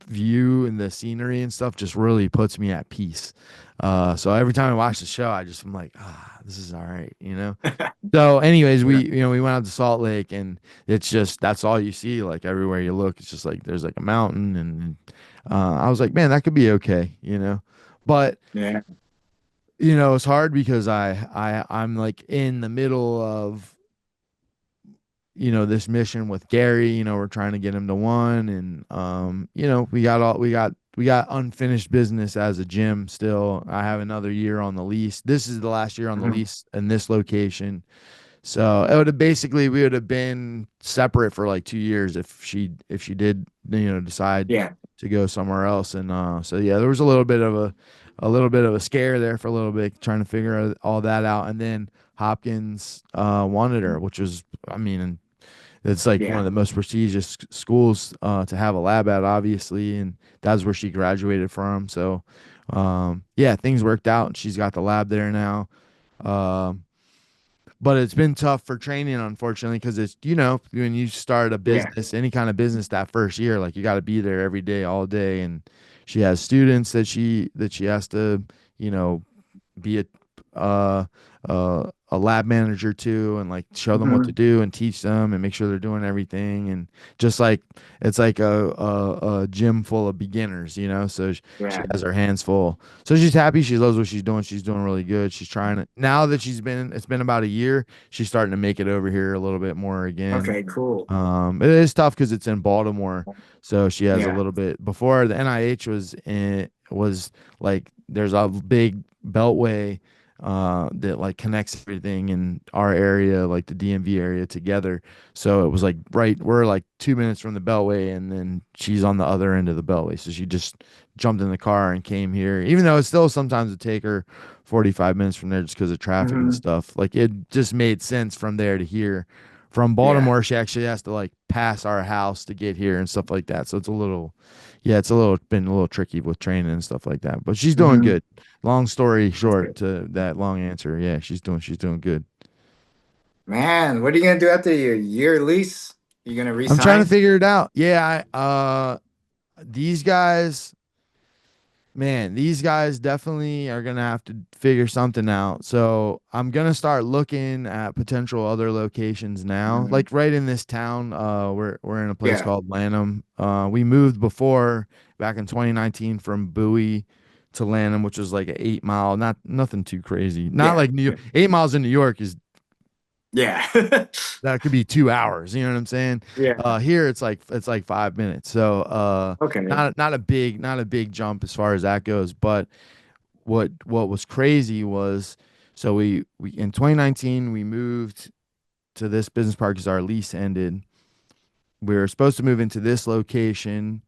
view and the scenery and stuff just really puts me at peace. So every time I watch the show, I'm like, this is all right. So, anyways, Yeah. we went out to Salt Lake, and it's just that's all you see. Like everywhere you look, it's just like there's like a mountain, and I was like, man, that could be okay. But Yeah. it's hard because I'm like in the middle of this mission with Gary. We're trying to get him to one, and we got unfinished business as a gym still. I have another year on the lease. This is the last year on the Mhm. lease in this location. So it would have basically we would have been separate for like 2 years if she did decide Yeah. to go somewhere else. And so yeah, there was a little bit of a scare there for a little bit trying to figure all that out. And then Hopkins wanted her, which was I mean it's like one Yeah. of the most prestigious schools to have a lab at, obviously, and that's where she graduated from. So yeah, things worked out, and she's got the lab there now. Um, but it's been tough for training, unfortunately, because it's when you start a Yeah. business, any kind of business, that first year, like you got to be there every day, all day, and she has students that she has to you know be a lab manager too, and like show them what to Hmm. do and teach them and make sure they're doing everything, and just like it's like a gym full of beginners. So she Yeah. has her hands full. So she's happy. She loves what she's doing. She's doing really good. She's trying to now that it's been about a year. She's starting to make it over here a little bit more again. Okay, cool. It is tough because it's in Baltimore, so she has a Yeah. little bit. Before the NIH was like there's a big beltway that like connects everything in our area, like the DMV area together. So it was like we're like 2 minutes from the beltway, and then she's on the other end of the beltway. So she just jumped in the car and came here, even though it still sometimes would take her 45 minutes from there just because of traffic and Hmm. stuff. Like it just made sense from there to here. From Yeah. Baltimore, she actually has to like pass our house to get here and stuff like that. So it's a little, yeah, it's a little been a little tricky with training and stuff like that. But she's doing Hmm. good. Long story That's short good. to that long answer, yeah, she's doing good. Man, what are you gonna do after your year lease? You gonna I'm trying to resign? figure it out. Yeah, these guys, man, these guys definitely are gonna have to figure something out. So I'm gonna start looking at potential other locations now. Mhm. Like right in this town, we're in a place Yeah. called Lanham. We moved before back in 2019 from Bowie to Lanham, which was like an 8 mile, not nothing too crazy. Not Yeah. like New York. 8 miles in New York is Yeah. that could be 2 hours. You know what I'm saying? Yeah. Here it's like 5 minutes. So Okay. not a big jump as far as that goes. But what was crazy was so we in 2019 we moved to this business park because our lease ended. We were supposed to move into this location.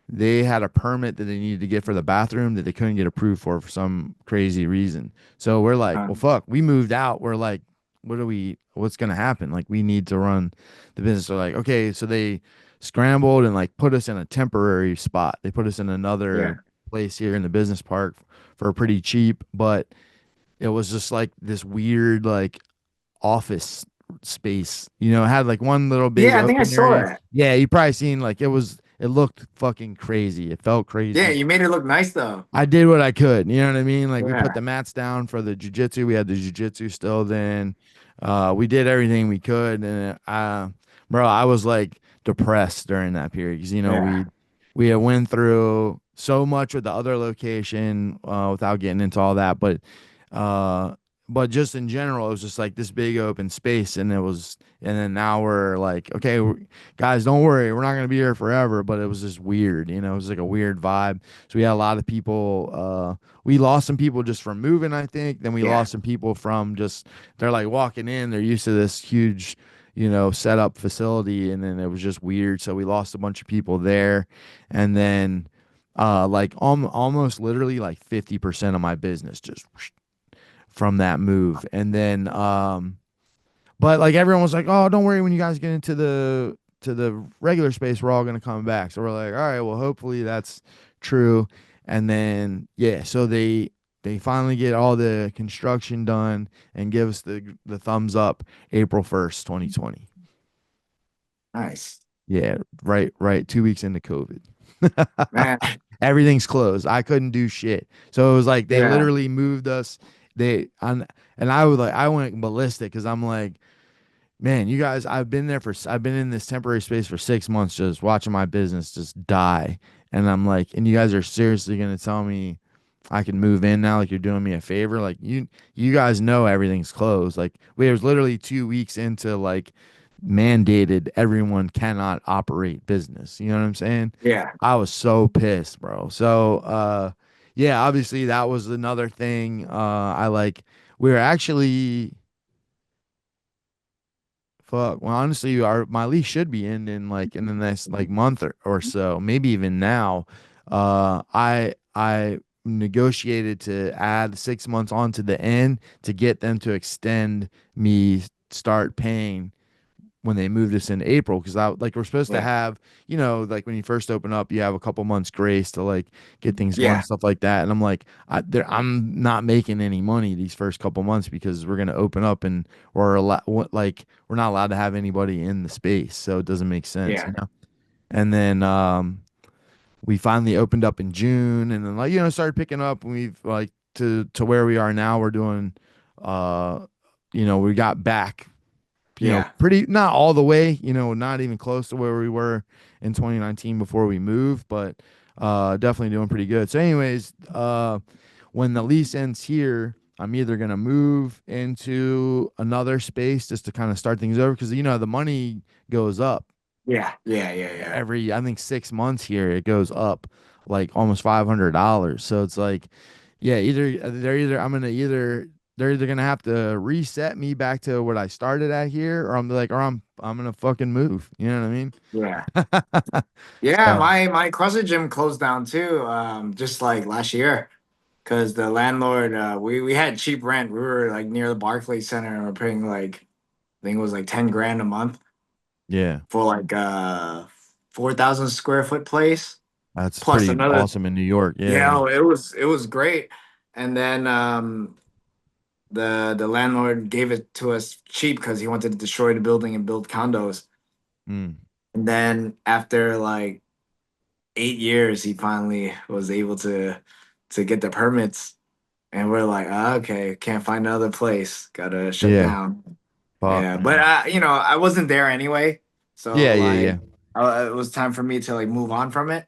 They had a permit that they needed to get for the bathroom that they couldn't get approved for some crazy reason. So we're like, well, fuck, we moved out. We're like, what's going to happen? Like, we need to run the business. They're like, okay. So they scrambled and like put us in a temporary spot. They put us in another Yeah. place here in the business park for pretty cheap, but it was just like this weird, like, office space. It had like one little big Yeah, I think I open saw area. that. Yeah, you probably seen like it looked fucking crazy. It felt Yeah, crazy. you made it look nice though. I did what I could. You know what I mean? Like we put Yeah. the mats down for the jujitsu. We had the jujitsu still then. We did everything we could, and bro, I was like depressed during that period because Yeah. we had went through so much with the other location without getting into all that, uh, but just in general, it was just like this big open space, and then now we're like, okay, guys, don't worry, we're not gonna be here forever. But it was just weird. It was like a weird vibe. So we had a lot of people. We lost some people just from moving, I think. Then we Yeah. lost some people from just they're like walking in. They're used to this huge, set up facility, and then it was just weird. So we lost a bunch of people there, and then like almost literally like 50% of my business just from that move, and then but like everyone was like, "Oh, don't worry. When you guys get into the regular space, we're all gonna come back." So we're like, "All right, well, hopefully that's true." And then yeah, so they finally get all the construction done and give us the thumbs up April 1st, 2020. Nice. Yeah, right. 2 weeks into COVID, Man. everything's closed. I couldn't do shit. So it was like they Yeah. literally moved us. They on and I went ballistic because I'm like, man, you guys, I've been in this temporary space for 6 months just watching my business just die. And I'm like, and you guys are seriously gonna tell me I can move in now? Like you're doing me a favor? Like you guys know everything's closed. Like we was literally 2 weeks into like mandated everyone cannot operate business. You know what I'm saying? Yeah. I was so pissed, bro. So yeah, obviously that was another thing. I like we were actually fuck. Well, honestly, our my lease should be ending like in the next like month or so, maybe even now. I negotiated to add 6 months onto the end to get them to extend me start paying when they moved us in April because I like we're supposed to Yeah. have like when you first open up you have a couple months grace to like get things going and Yeah. stuff like that, and I'm like I'm not making any money these first couple months because we're gonna open up and like we're not allowed to have anybody in the space, so it doesn't make sense, Yeah. and then we finally opened up in June, and then like started picking up, and we've like to where we are now we're doing uh we got back Yeah. pretty not all the way, not even close to where we were in 2019 before we moved, but definitely doing pretty good. So, anyways, when the lease ends here, I'm either gonna move into another space just to kind of start things over because the money goes up Yeah. Yeah. Yeah. Yeah. every I think 6 months here. It goes up like almost $500. So it's like Yeah, they're either gonna have to reset me back to what I started at here, or I'm gonna fucking move. You know what I mean? Yeah. Yeah, So my CrossFit gym closed down too, just like last year, because the landlord, we had cheap rent. We were like near the Barclays Center, and we're paying like I think it was like 10 grand a month yeah, for like 4,000 square foot place, that's plus pretty another. awesome in New York. Yeah, Yeah. oh, it was great. And then the landlord gave it to us cheap because he wanted to destroy the building and build condos. Mm. And then after like 8 years, he finally was able to get the permits. And we're like, okay, can't find another place. Gotta shut Yeah. down. Fuck, Yeah, but man. I wasn't there anyway, so Yeah, yeah, like, yeah. it was time for me to like move on from it.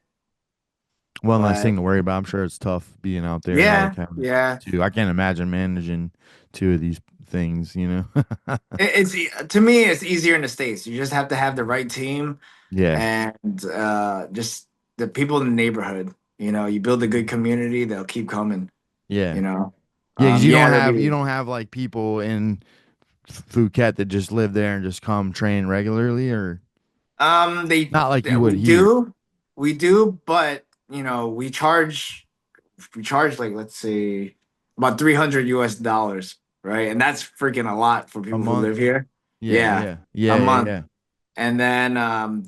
One less thing But to worry about. I'm sure it's tough being out there, like yeah, having yeah, two. I can't imagine managing two of these things, you know? to me, it's easier in the States. You just have to have the right team Yeah. and just the people in the neighborhood. You build a good community, they'll keep coming. Yeah. You know, Yeah, because yeah, there'll you be. don't have like people in Phuket that just live there and just come train regularly, or not like you would We here do, but we charge like let's say about 300 US dollars, right? And that's freaking a lot for a people who month. live here. Yeah, Yeah, yeah, a yeah, yeah, month. yeah. And then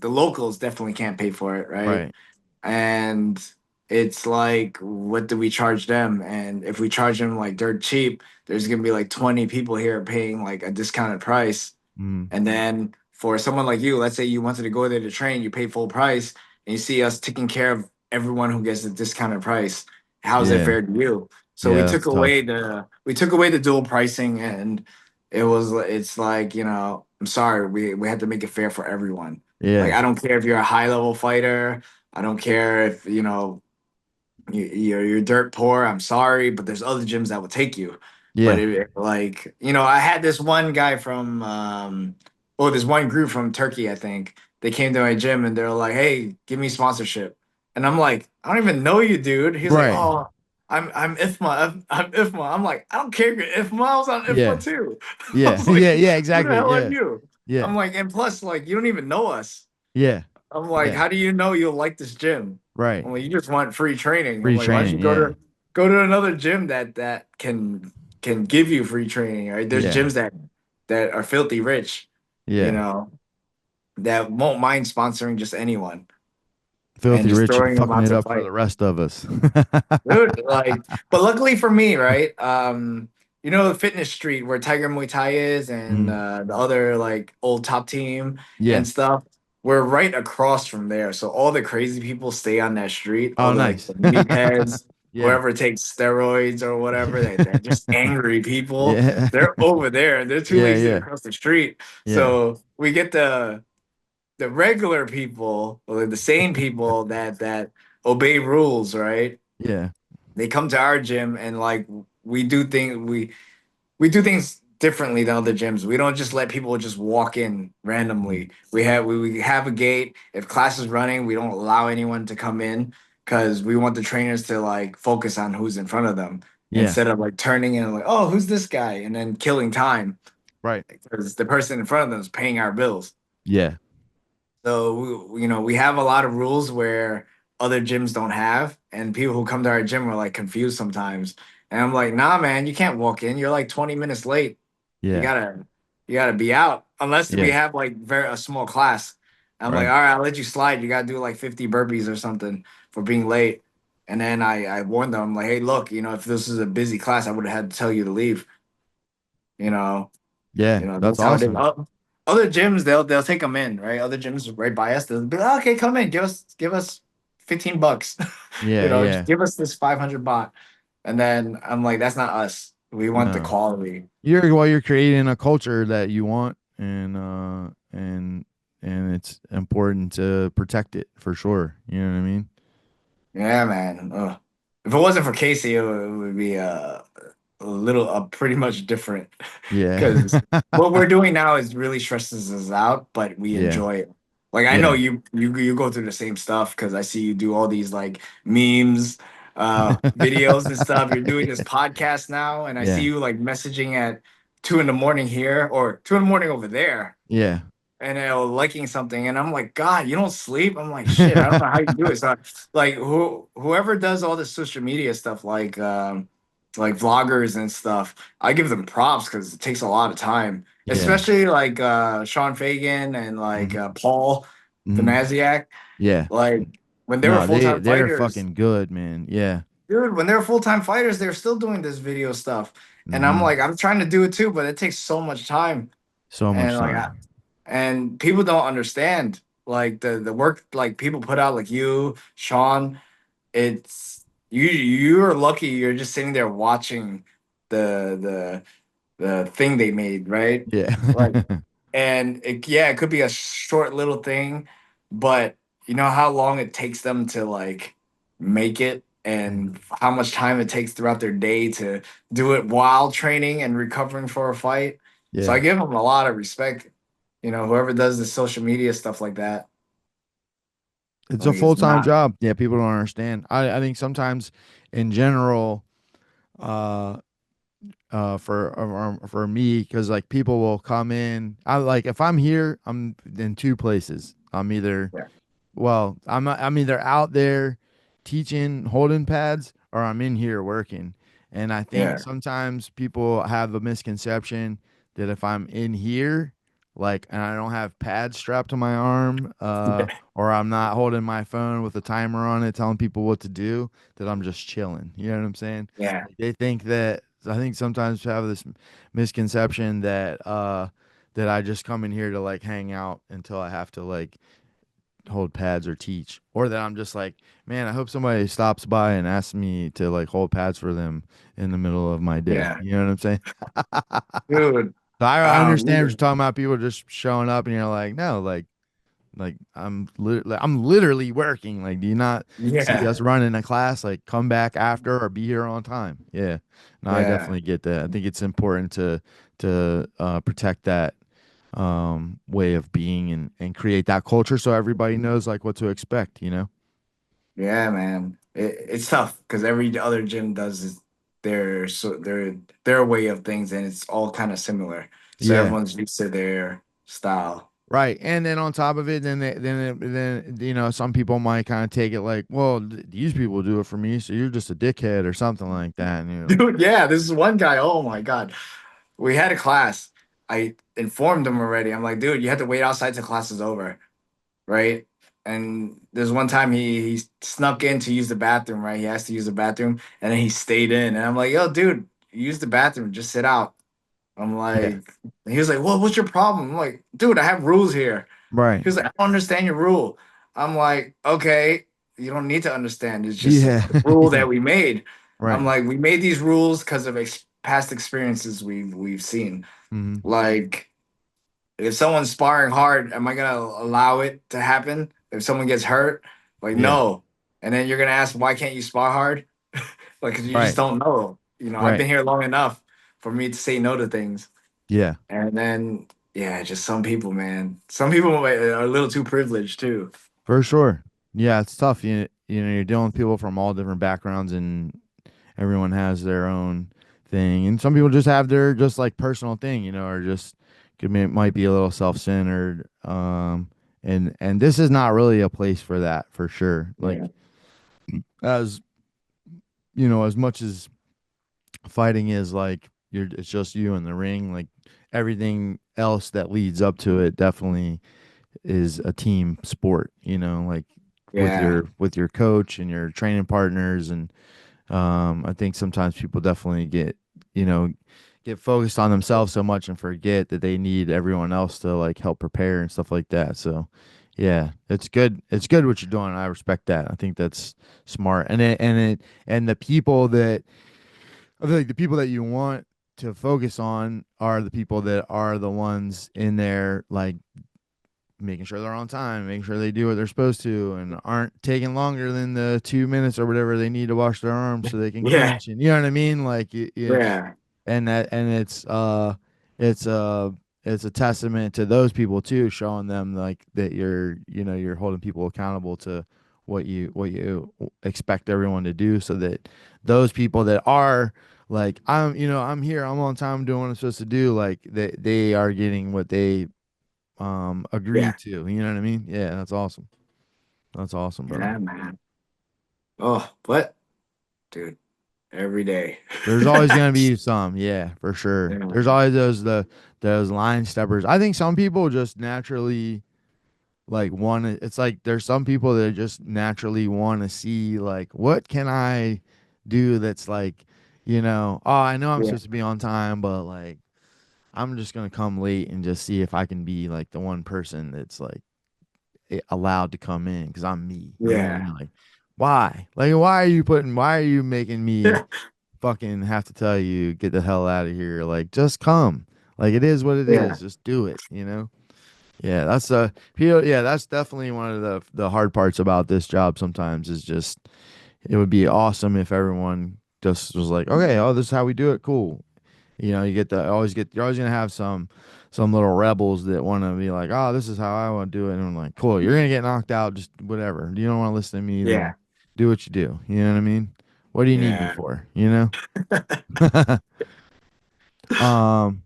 the locals definitely can't pay for it, right? Right. And it's like, what do we charge them? And if we charge them like dirt cheap, there's gonna be like 20 people here paying like a discounted price. Mm. And then for someone like you, let's say you wanted to go there to train, you pay full price, and you see us taking care of everyone who gets the discounted price. How's that Yeah. fair to you? So Yeah, that's tough. we took away the dual pricing, and it's like, I'm sorry, we had to make it fair for everyone. Like Yeah. I don't care if you're a high level fighter, I don't care if you're dirt poor. I'm sorry, but there's other gyms that will take you. But Yeah. like, I had this one guy from this one group from Turkey, I think. They came to my gym and they're like, "Hey, give me sponsorship." And I'm like, "I don't even know you, dude." He's like, Right. "Oh, I'm IFMA. I'm IFMA." I'm like, "I don't care if you're IFMA. I was on IFMA Yeah. too." I Yeah. was like, Yeah. Yeah. "Who the Exactly. hell are Yeah. you?" Yeah. I'm like, and plus, like, you don't even know us. Yeah. I'm like, Yeah. how do you know you'll like this gym? Right. I'm like, you just want free training. I'm Free like, why don't you training. Yeah. go to another gym that can give you free training, right? There's Yeah. gyms that are filthy rich, you Yeah. know, that won't mind sponsoring just anyone and Filthy just rich and throwing them fucking out it to up for fight. the rest of us. Dude, like, but luckily for me, right? The fitness street where Tiger Muay Thai is and Mm. the other like old top team Yeah. and stuff. We're right across from there. So all the crazy people stay on that street. All Oh, the like nice. the meatheads, Yeah. whoever takes steroids or whatever, they're just angry people. Yeah. They're over there. They're too Yeah. lazy to Yeah. cross the street. Yeah. So we get the regular people, or the sane people that obey rules, right? Yeah. They come to our gym and like we do things we do things differently than other gyms. We don't just let people just walk in Mhm. randomly. We have a gate. If class is running, we don't allow anyone to come in because we want the trainers to like focus on who's in front of them Yeah. instead of like turning in and like, oh, who's this guy? And then killing time Right. because the person in front of them is paying our bills. Yeah. So we have a lot of rules where other gyms don't have, and people who come to our gym are like confused sometimes. And I'm like, nah, man, you can't walk in. You're like 20 minutes late. You Yeah. gotta you gotta be out unless we Yeah. have like a small class. I'm like, Right. all right, I'll let you slide. You gotta do like 50 burpees or something for being late. And then I warned them, I'm like, hey, look, if this is a busy class, I would have had to tell you to leave. You know, Yeah. That's that's how it is. awesome. Other gyms, they'll take them in, right? Other gyms right by us, they'll be like, okay, come in, give us $15. Yeah. Just Yeah. give us this 500 baht. And then I'm like, that's not us. We want the No. quality. You're creating a culture that you want, and it's important to protect it for sure. You know what I mean? Yeah, man. Ugh. If it wasn't for Casey, it would be a little pretty much different Yeah. because what we're doing now is really stresses us out, but we Yeah. enjoy it. Like I know Yeah. you go through the same stuff because I see you do all these like memes. videos and stuff. You're doing this podcast now, and I see Yeah. you like messaging at 2 in the morning here or 2 in the morning over there, Yeah. and liking something, and I'm like, God, you don't sleep. I'm like, shit, I don't know how you do it. So like whoever does all this social media stuff, like vloggers and stuff, I give them props because it takes a lot of time, Yeah. especially like Sean Fagan and like Hmm. Paul Hmm. Vanasiak. Yeah. Like when they were No, full-time they're fighters, fucking good, man. Yeah. dude, when they were full-time fighters, they're still doing this video stuff. And I'm Hmm. like, I'm trying to do it too, but it takes so much time. So And much time. and people don't understand like the work like people put out, like you, Sean. It's you're lucky you're just sitting there watching the the thing they made, right? Yeah. Like, and yeah, it could be a short little thing, but you know how long it takes them to like make it Mhm. and how much time it takes throughout their day to do it while training and recovering for a fight. So I Yeah. give them a lot of respect. Whoever does the social media stuff like that, It's a like it's full-time not. job. Yeah, people don't understand. I think sometimes in general, uh for me, because like people will come in. I like if I'm here, I'm in two places. I'm either Yeah, Well, I'm either out there teaching holding pads or I'm in here working. And I think yeah, sometimes people have a misconception that if I'm in here, like, and I don't have pads strapped to my arm, yeah, or I'm not holding my phone with a timer on it telling people what to do, that I'm just chilling. You know what I'm saying? yeah, Like they think that I think sometimes people have this misconception that I just come in here to like hang out until I have to like hold pads or teach, or that I'm just like, man, I hope somebody stops by and asks me to like hold pads for them in the middle of my day. yeah, You know what I'm saying? dude. So I understand what Um, you're talking about. People just showing up, and you're like, no, like I'm literally working. Like, do you not see yeah, us running a class? Like, come back after or be here on time. Yeah, no, I yeah, definitely get that. I think it's important to protect that way of being and create that culture so everybody knows like what to expect. yeah, man. It's tough because every other gym does their way of things, and it's all kind of similar. So Yeah. everyone's used to their style. Right. And then on top of it, then some people might kind of take it like, well, these people do it for me, so you're just a dickhead or something like that. And you're like, Dude, yeah, this is one guy. Oh my God. We had a class. I informed him already. I'm like, dude, you have to wait outside till class is over, right? And there's one time he snuck in to use the bathroom, right? He has to use the bathroom, and then he stayed in. And I'm like, yo, dude, use the bathroom, just sit out. I'm yeah, like, he was like, well, what's your problem? I'm like, dude, I have rules here. right. He was like, I don't understand your rule. I'm like, okay, you don't need to understand. It's just Yeah. the rule Yeah. that we made. I'm Right. like, we made these rules because of past experiences we've seen. Hmm. Like, if someone's sparring hard, am I gonna allow it to happen? If someone gets hurt, like Yeah. no. And then you're gonna ask, why can't you spar hard? Like, 'cause you just Right. don't know. I've Right. been here long enough for me to say no to things. Yeah. And then, yeah, just some people, man. Some people are a little too privileged too. For sure. Yeah, it's tough. You're dealing with people from all different backgrounds, and everyone has their own thing. And some people just have their just like personal thing, or just might be a little self-centered. And this is not really a place for that for sure. Like Yeah, as as much as fighting is like it's just you in the ring, like everything else that leads up to it definitely is a team sport, like with yeah, your coach and your training partners. And I think sometimes people definitely you know get focused on themselves so much and forget that they need everyone else to like help prepare and stuff like that. So yeah, it's good what you're doing. I respect that. I think that's smart. And the people that I feel like the people that you want to focus on are the people that are the ones in there, like making sure they're on time, making sure they do what they're supposed to, and aren't taking longer than the 2 minutes or whatever they need to wash their arms so they can yeah, clinch. And you know what I mean? Like, yeah, and it's it's a testament to those people too, showing them like that you're holding people accountable to what you expect everyone to do, so that those people that are like, I'm here, I'm on time, doing what I'm supposed to do, like they are getting what they Yeah. agreed to. You know what I mean? Yeah, that's awesome. That's awesome, brother. Yeah, man. Oh, but dude, every day. There's always gonna be some, yeah, for sure. Yeah. There's always those line steppers. I think some people just naturally like want to. It's like there's some people that just naturally want to see like, what can I do that's like, oh, I know I'm Yeah. supposed to be on time, but like I'm just gonna come late and just see if I can be like the one person that's like allowed to come in because I'm me. You know what I Yeah. mean? Like, why? Like, why are you making me Yeah. fucking have to tell you get the hell out of here? Like, just come. Like, it is what it Yeah. is. Just do it. Yeah, that's yeah, that's definitely one of the hard parts about this job sometimes is just it would be awesome if everyone just was like, okay, oh, this is how we do it. Cool. You get the always get you're always gonna have some little rebels that want to be like, oh, this is how I want to do it, and I'm like, cool, you're gonna get knocked out, just whatever. You don't want to listen to me, then Yeah. do what you do. You know what I mean? What do you need me Yeah. for? Um,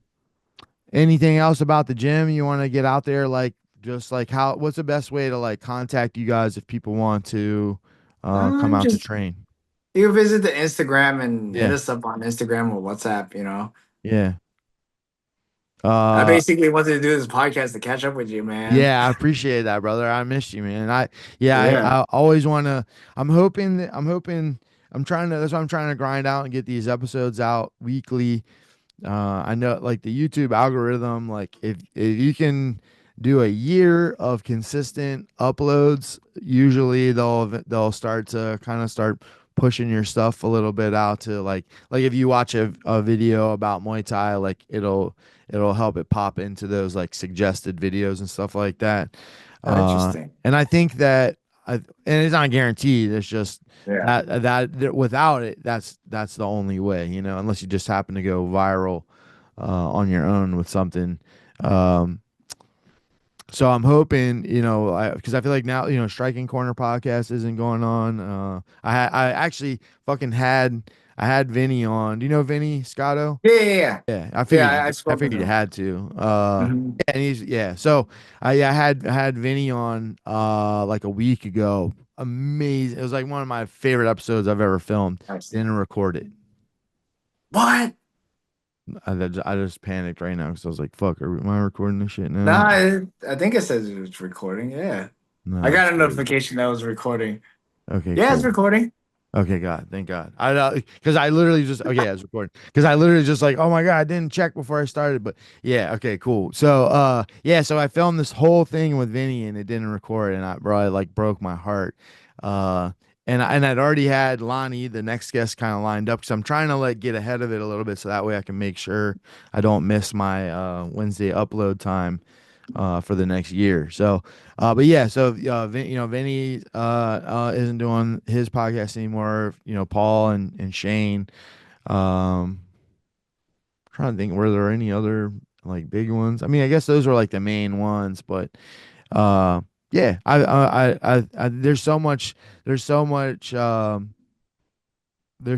anything else about the gym you want to get out there? Like, just like what's the best way to like contact you guys if people want to come out to Just train? you visit the Instagram and hit Yeah, us up on Instagram or WhatsApp. yeah. I Uh, basically wanted to do this podcast to catch up with you, man. Yeah, I appreciate that, brother. I missed you, man. Yeah, Yeah. I always want to. I'm trying to. That's why I'm trying to grind out and get these episodes out weekly. I know like the YouTube algorithm, like if you can do a year of consistent uploads, usually they'll start to kind of start pushing your stuff a little bit out to like if you watch a video about Muay Thai, like it'll help it pop into those like suggested videos and stuff like that. Oh, Uh, interesting. and I think that and it's not guaranteed. It's just Yeah. that without it, that's the only way, unless you just happen to go viral on your own with something. Um, so I'm hoping, because I feel like now, Striking Corner podcast isn't going on. I actually fucking I had Vinny on. Do you know Vinny Scotto? Yeah. Yeah. Yeah. Yeah, Yeah, I've I spoken figured to you him. had to. Hmm. Yeah, and he's yeah. So yeah, I had Vinny on like a week ago. Amazing. It was like one of my favorite episodes I've ever filmed. Nice. Didn't record it. What? I just panicked right now because I was like, "Fuck, am I recording this shit Nah, now?" I think it says it was recording. Yeah. I No, it's got a crazy. notification that was recording. Okay, Yeah, it's cool. recording. Okay, God, thank God. Because I literally just okay, I was recording. Because I literally just like, oh my God, I didn't check before I started. But yeah, okay, cool. So yeah, so I filmed this whole thing with Vinny and it didn't record, and I like broke my heart. Uh, and I'd already had Lonnie, the next guest, kind of lined up because I'm trying to like get ahead of it a little bit so that way I can make sure I don't miss my Wednesday upload time for the next year. So, but yeah, so Vinny isn't doing his podcast anymore. Paul and Shane. Um, trying to think, were there any other like big ones? I mean, I guess those were like the main ones, but uh, yeah, there's so much. There's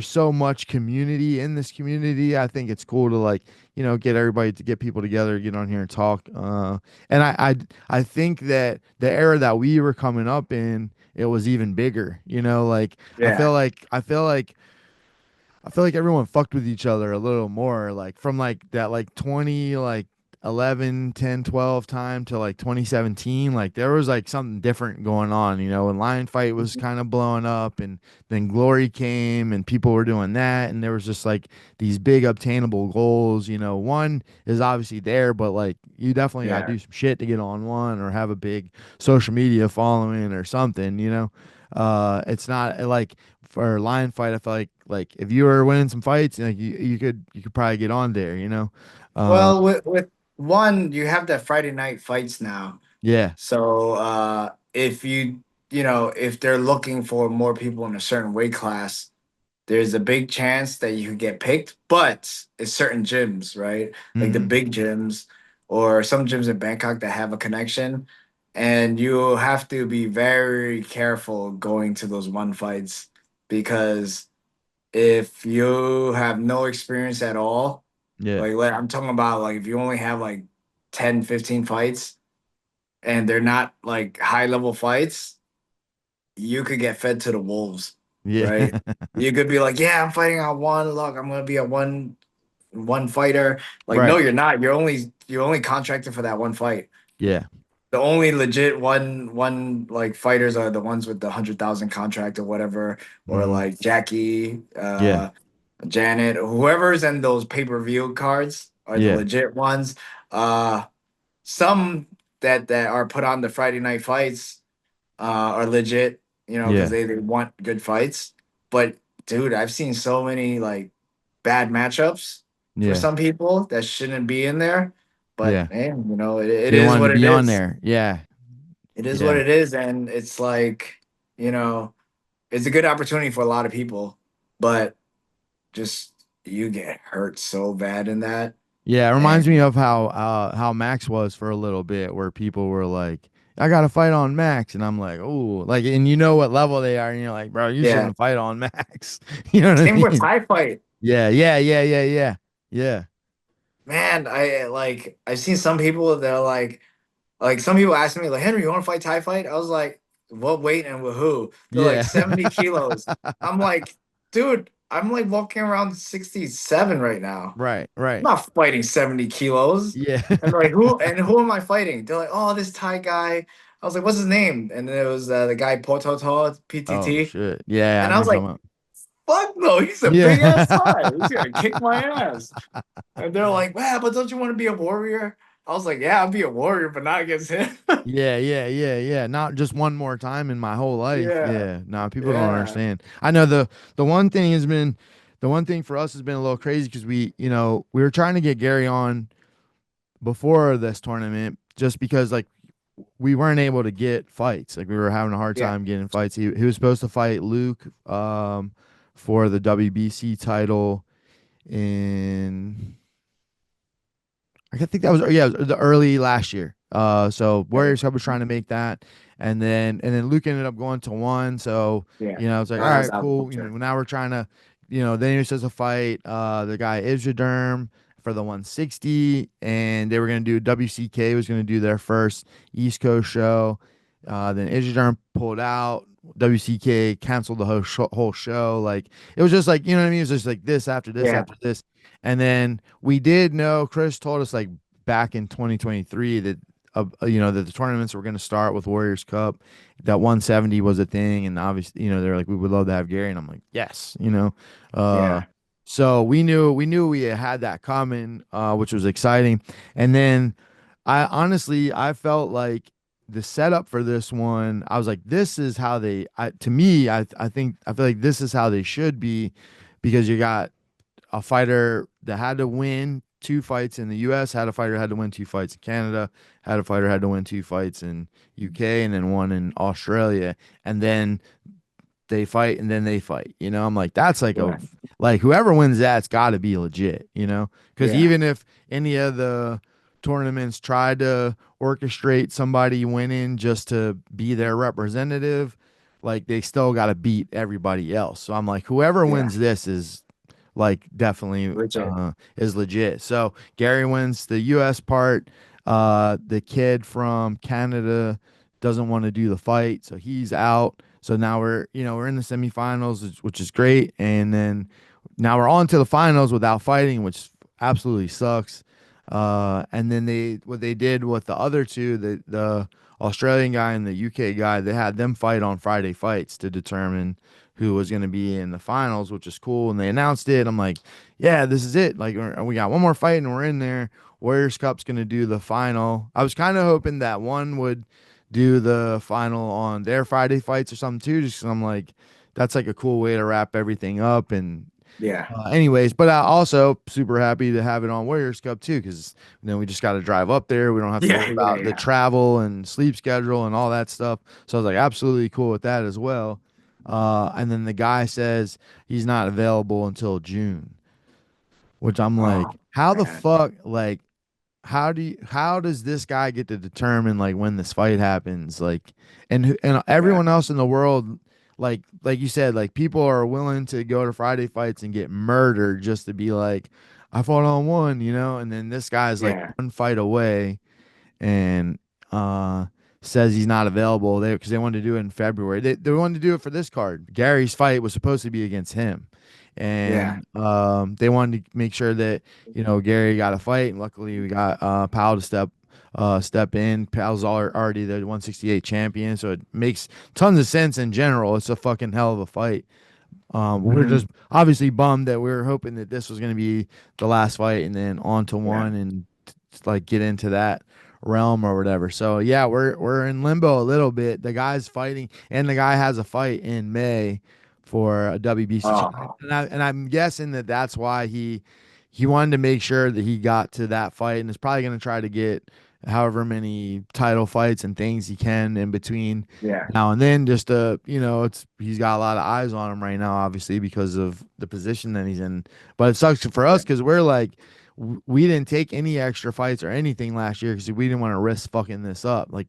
so much community in this community. I think it's cool to like, get everybody to get people together, get on here and talk. And I think that the era that we were coming up in, it was even bigger. Like Yeah. I feel like everyone fucked with each other a little more, like from like that like 20 like 11, 10, 12 time to like 2017. Like there was like something different going on, when Lion Fight was kind of blowing up, and then Glory came and people were doing that, and there was just like these big obtainable goals. One is obviously there, but like you definitely got to Yeah. do some shit to get on one or have a big social media following or something. It's not like for Lion Fight, I feel like if you were winning some fights, like you could probably get on there. Uh, Well, with one, you have that Friday night fights now. yeah. So if if they're looking for more people in a certain weight class, there's a big chance that you could get picked, but it's certain gyms, right? Like the Mm-hmm. big gyms or some gyms in Bangkok that have a connection. and you have to be very careful going to those one fights because if you have no experience at all, Yeah. like I'm talking about like if you only have like 10, 15 fights and they're not like high level fights, you could get fed to the wolves, Yeah. right? You could be like, yeah, I'm fighting on one. Look, I'm gonna be a one fighter. Like, no, Right. you're not. You're only contracted for that one fight. Yeah. The only legit one like fighters are the ones with the 100,000 contract or whatever, or Hmm. like Jackie, Yeah. Janet, whoever's in those pay-per-view cards are the Yeah. legit ones. Some that are put on the Friday night fights are legit, because Yeah. they want good fights. But dude, I've seen so many like bad matchups for Yeah. some people that shouldn't be in there. But Yeah. man, it They is wanted to what it be on is. there. Yeah. It is what Yeah. it is, and it's like, you know, it's a good opportunity for a lot of people, but just you get hurt so bad in that. Yeah, it reminds me And of how Max was for a little bit, where people were like, "I got to fight on Max," and I'm like, "Oh, like," and you know what level they are, and you're like, "Bro, you yeah, shouldn't fight on Max." You know what I same with mean? Thai fight. Yeah, yeah, yeah, yeah, yeah, yeah, Man, I've seen some people that are like some people ask me like, Henry, you want to fight Thai fight? I was like, what weight and with who? They're like yeah. 70 kilos. I'm like, dude, I'm like walking around 67 right now. Right, I'm right. not fighting 70 kilos. Yeah. And they're like, who am I fighting? They're like, oh, this Thai guy. I was like, what's his name? And then it was the guy Pototo Oh PTT. shit. Yeah, I And I know was what you're like, talking about. fuck no, he's a big ass Yeah. Thai. He's gonna kick my ass. And they're like, wow, but don't you want to be a warrior? I was like, yeah, I'll be a warrior, but not against him. Yeah, yeah, yeah, yeah. Not just one more time in my whole life. Yeah, Yeah. Nah, people don't yeah, understand. I know the one thing has been the one thing for us has been a little crazy because we were trying to get Gary on before this tournament just because like we weren't able to get fights. Like we were having a hard yeah, time getting fights. He was supposed to fight Luke for the WBC title in I think that was yeah, it was the early last year. So right, Warriors Cup was trying to make that, and then Luke ended up going to one. So yeah. it's like all That was right, out of the cool. picture. Now we're trying to, then he was supposed to fight the guy Isjaderm for the 160, and they were gonna do WCK was gonna do their first East Coast show. Then Isjaderm pulled out. WCK canceled the whole show. Like it was just like what I mean. It was just like this after this Yeah, after this. And then we did know Chris told us like back in 2023 that that the tournaments were going to start with Warriors Cup, that 170 was a thing, and obviously they're like we would love to have Gary, and I'm like yes. Uh, yeah, so we knew we had that coming, which was exciting, and then I felt like the setup for this one, I was like, this is how to me, I feel like this is how they should be because you got a fighter that had to win two fights in the US, had a fighter that had to win two fights in Canada, had a fighter had to win two fights in UK, and then one in Australia. And then they fight and then they fight. I'm like, that's yeah, like whoever wins that's got to be legit, because yeah, even if any of the tournaments tried to orchestrate somebody winning just to be their representative, like they still got to beat everybody else. So I'm like, whoever yeah. wins this is like definitely Legit. is legit. So Gary wins the US part. The kid from Canada doesn't want to do the fight, so he's out. So now we're in the semifinals, which is great. And then now we're on to the finals without fighting, which absolutely sucks. And then what they did with the other two, the Australian guy and the UK guy, they had them fight on Friday fights to determine who was going to be in the finals, which is cool. And they announced it. I'm like, yeah, this is it. Like we got one more fight and we're in there. Warriors Cup's going to do the final. I was kind of hoping that one would do the final on their Friday fights or something too, just 'cause I'm like, that's like a cool way to wrap everything up. And Yeah, anyways, but I also super happy to have it on Warriors Cup too, because then we just got to drive up there. We don't have to yeah, worry yeah, about the yeah. travel and sleep schedule and all that stuff. So I was like, absolutely cool with that as well. And then the guy says he's not available until June, which I'm Oh like, how the man, fuck, like, how does this guy get to determine like when this fight happens, like, and Yeah. everyone else in the world, like you said, like people are willing to go to Friday fights and get murdered just to be like, I fought on one, and then this guy's like Yeah. one fight away and uh says he's not available. Because they wanted to do it in February. They wanted to do it for this card. Gary's fight was supposed to be against him. Yeah. And they wanted to make sure that, Gary got a fight. And luckily we got Powell to step in. Powell's already the 168 champion, so it makes tons of sense in general. It's a fucking hell of a fight. We're Mhm. just obviously bummed that we were hoping that this was going to be the last fight and then on to Yeah. one and like get into that realm or whatever. So yeah, we're in limbo a little bit. The guy's fighting, and the guy has a fight in May for a WBC champion, Oh, and I'm guessing that that's why he wanted to make sure that he got to that fight, and is probably going to try to get however many title fights and things he can in between yeah. now and then, just to, it's he's got a lot of eyes on him right now, obviously because of the position that he's in. But it sucks for us because we're like, we didn't take any extra fights or anything last year because we didn't want to risk fucking this up. Like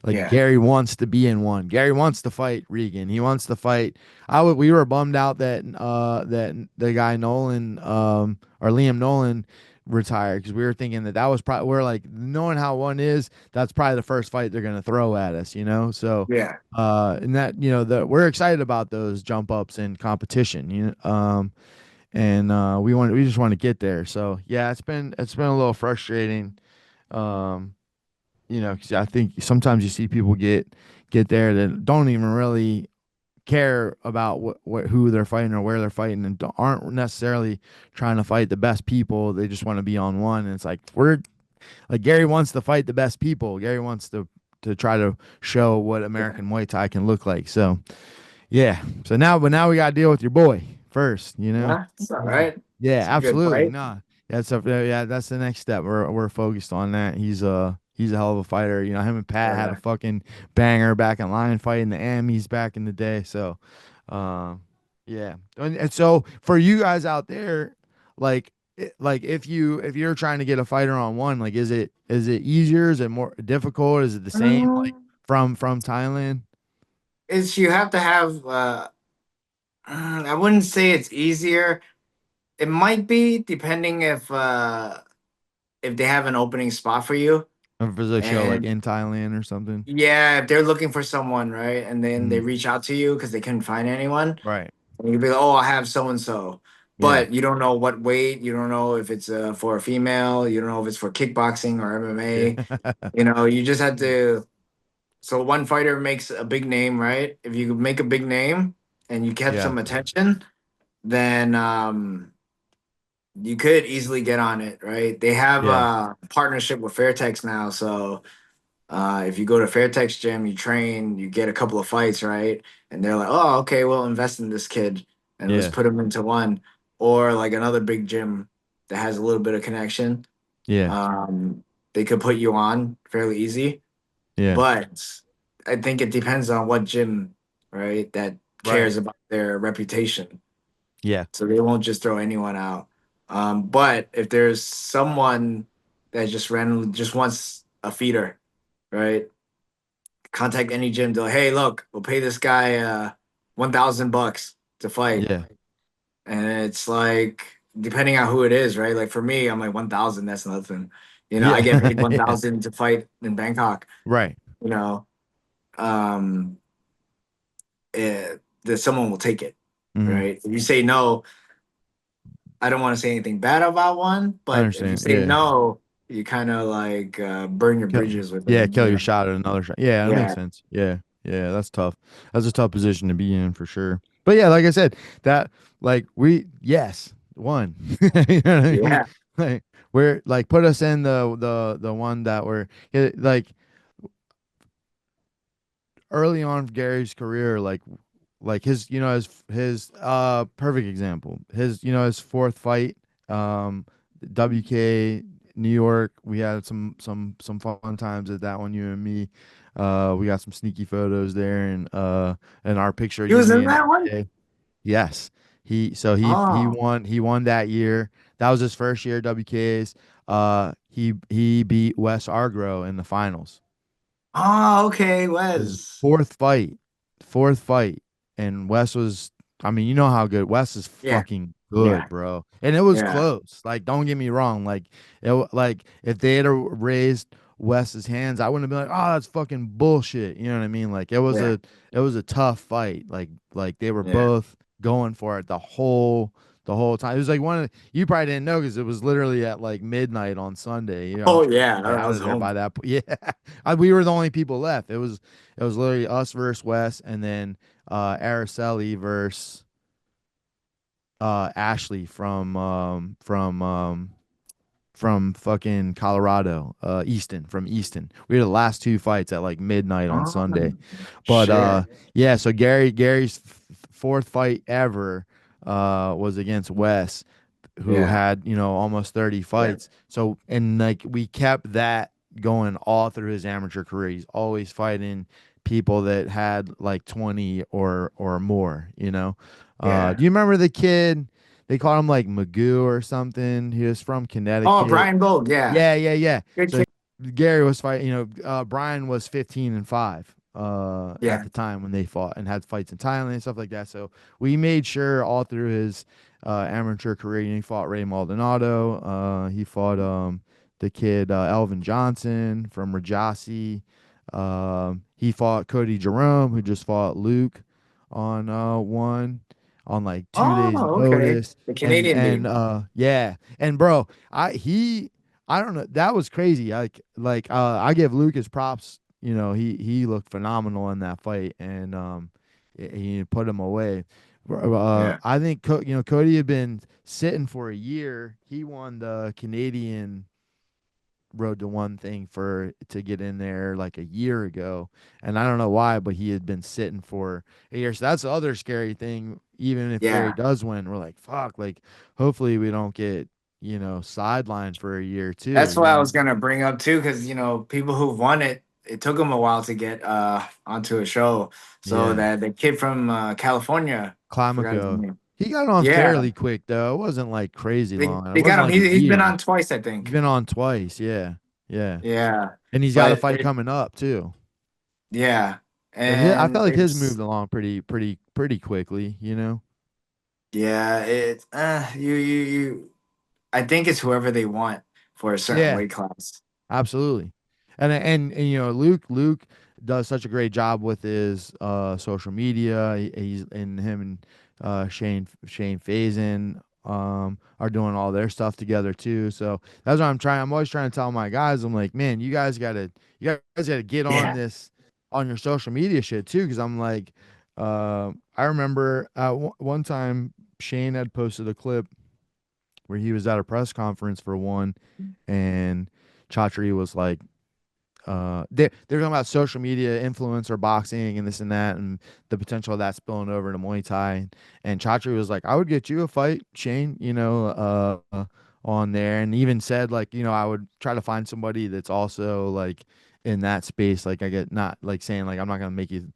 Yeah. Gary wants to be in one. Gary wants to fight Regan. He wants to fight. We were bummed out that that the guy Nolan or Liam Nolan retired, because we were thinking that was probably, we're like, knowing how one is, that's probably the first fight they're gonna throw at us. So Yeah. and that, we're excited about those jump ups in competition, and we just want to get there. So yeah, it's been a little frustrating, um, 'cause I think sometimes you see people get there that don't even really care about who they're fighting or where they're fighting, and aren't necessarily trying to fight the best people. They just want to be on one. And it's like, we're like, Gary wants to fight the best people. Gary wants to try to show what Yeah. American Muay Thai can look like. So yeah. But now we got to deal with your boy first, Yeah. It's all Yeah. right. Yeah, It's a good absolutely. fight. No. That's the next step. We're focused on that. He's a hell of a fighter. Him and Pat had a Yeah. fucking banger back in lion fighting the Amis back in the day. So, um, yeah. And so for you guys out there, like, like if you're trying to get a fighter on one, like, is it easier? Is it more difficult? Is it the same, like, from Thailand? It's you have to have I wouldn't say it's easier. It might be depending if they have an opening spot for you. Or if it's a show like And in Thailand or something? yeah, if they're looking for someone, right? And then they Mm, reach out to you because they couldn't find anyone. right. And you'd be like, oh, I have so and so. Yeah. But you don't know what weight, you don't know if it's for a female, you don't know if it's for kickboxing or Yeah. MMA. You just have to. So one fighter makes a big name, right? If you make a big name and you get Yeah. some attention, then you could easily get on it, right? They have Yeah. a partnership with Fairtex now, so if you go to Fairtex gym, you train, you get a couple of fights, right? And they're like, oh, okay, we'll invest in this kid and let's Yeah. put him into one. Or like another big gym that has a little bit of connection. Yeah. Um, they could put you on fairly easy. Yeah. But I think it depends on what gym, right, that Right. cares about their reputation. Yeah. So they won't just throw anyone out. But if there's someone that just randomly just wants a feeder, right? Contact any gym. They'll, hey, look, we'll pay this guy $1,000 to fight, Yeah. and it's like depending on who it is, right? Like for me, I'm like 1,000. That's nothing. I get Yeah. paid Yeah. 1,000 to fight in Bangkok. Right. You know, um, that someone will take it, Hmm. right? If you say no, I don't want to say anything bad about one, I but if you understand. say Yeah. no, you kind of like burn your Kill, bridges with yeah, them. kill your shot at another shot. Yeah, that makes Yeah, sense. Yeah. Yeah, that's tough. That's a tough position to be in for sure. But yeah, like I said, that, like, yes, one. You know what I mean? yeah. Like, we're like, put us in the one that we're, like, early on of Gary's career, like his perfect example. His fourth fight, WKA New York. We had some fun times at that one, you and me. We got some sneaky photos there, and our picture, He you, was me, in and that one. AJ. Yes. He Oh, won that year. That was his first year at WKA's. he beat Wes Argro in the finals. Oh, okay, His Wes. fourth fight, and Wes was. I mean, you know how good Wes is. Yeah, Fucking yeah, good, bro. And it was yeah, close. Like, don't get me wrong. Like if they had raised Wes's hands, I wouldn't have been like, oh, that's fucking bullshit. You know what I mean? Like, yeah, it was a tough fight. Like they were yeah. both going for it the whole time. It was like you probably didn't know because it was literally at like midnight on Sunday. You know, I'm Oh trying to yeah, be I out was of there home. by that point. Yeah, we were the only people left. It was literally us versus Wes, and then Araceli versus Ashley from fucking Colorado, Easton from Easton. We had the last two fights at like midnight on Oh, Sunday. But shit. yeah, so Gary's fourth fight ever was against Wes, who Yeah, had, almost 30 yeah, fights. So, and like we kept that going all through his amateur career. He's always fighting people that had like 20 or more. yeah. Do you remember the kid? They called him like Magoo or something. He was from Oh, Connecticut. Brian Gold. Yeah, Yeah, yeah, yeah. good So kid. Gary was fighting, Brian was 15-5 at Yeah, the time when they fought and had fights in Thailand and stuff like that. So we made sure all through his amateur career, he fought Ray Maldonado. He fought the kid Elvin Johnson from Rajasi. He fought Cody Jerome, who just fought Luke on one on like 2 days oh, okay. notice. The And Canadian dude. yeah. And bro, I don't know. That was crazy. I give Lucas props. He looked phenomenal in that fight, and he put him away. Yeah, I think Cody had been sitting for a year. He won the Canadian Road to One thing for to get in there like a year ago, and I don't know why, but he had been sitting for a year. So that's the other scary thing. Even if Gary yeah. does win, we're like, fuck. Like, hopefully we don't get sidelined for a year too. That's what I was gonna bring up too, because people who've won it, it took them a while to get onto a show. So Yeah. that the kid from California, I forgot his Climaco. name. He got on Yeah, fairly quick though. It wasn't like crazy they long. It they got wasn't him. like a He's been year. on twice, I He's think. been on twice. Yeah. Yeah. Yeah, And he's got a but fight it coming up too. yeah, But I felt and like his it's moved along pretty quickly. yeah, it's you. I think it's whoever they want for a certain Yeah. weight class. Absolutely. And Luke does such a great job with his social media. He's and him and Shane Faison are doing all their stuff together too. So that's what I'm always trying to tell my guys. I'm like, man, you guys gotta get on Yeah, this on your social media shit too. Cause I'm like, I remember one time Shane had posted a clip where he was at a press conference for one, and Chatri was like, they're talking about social media influencer boxing and this and that, and the potential of that spilling over to Muay Thai. And Chatri was like, I would get you a fight, Shane, on there, and even said like, I would try to find somebody that's also like in that space. Like I get not like saying like I'm not gonna make you,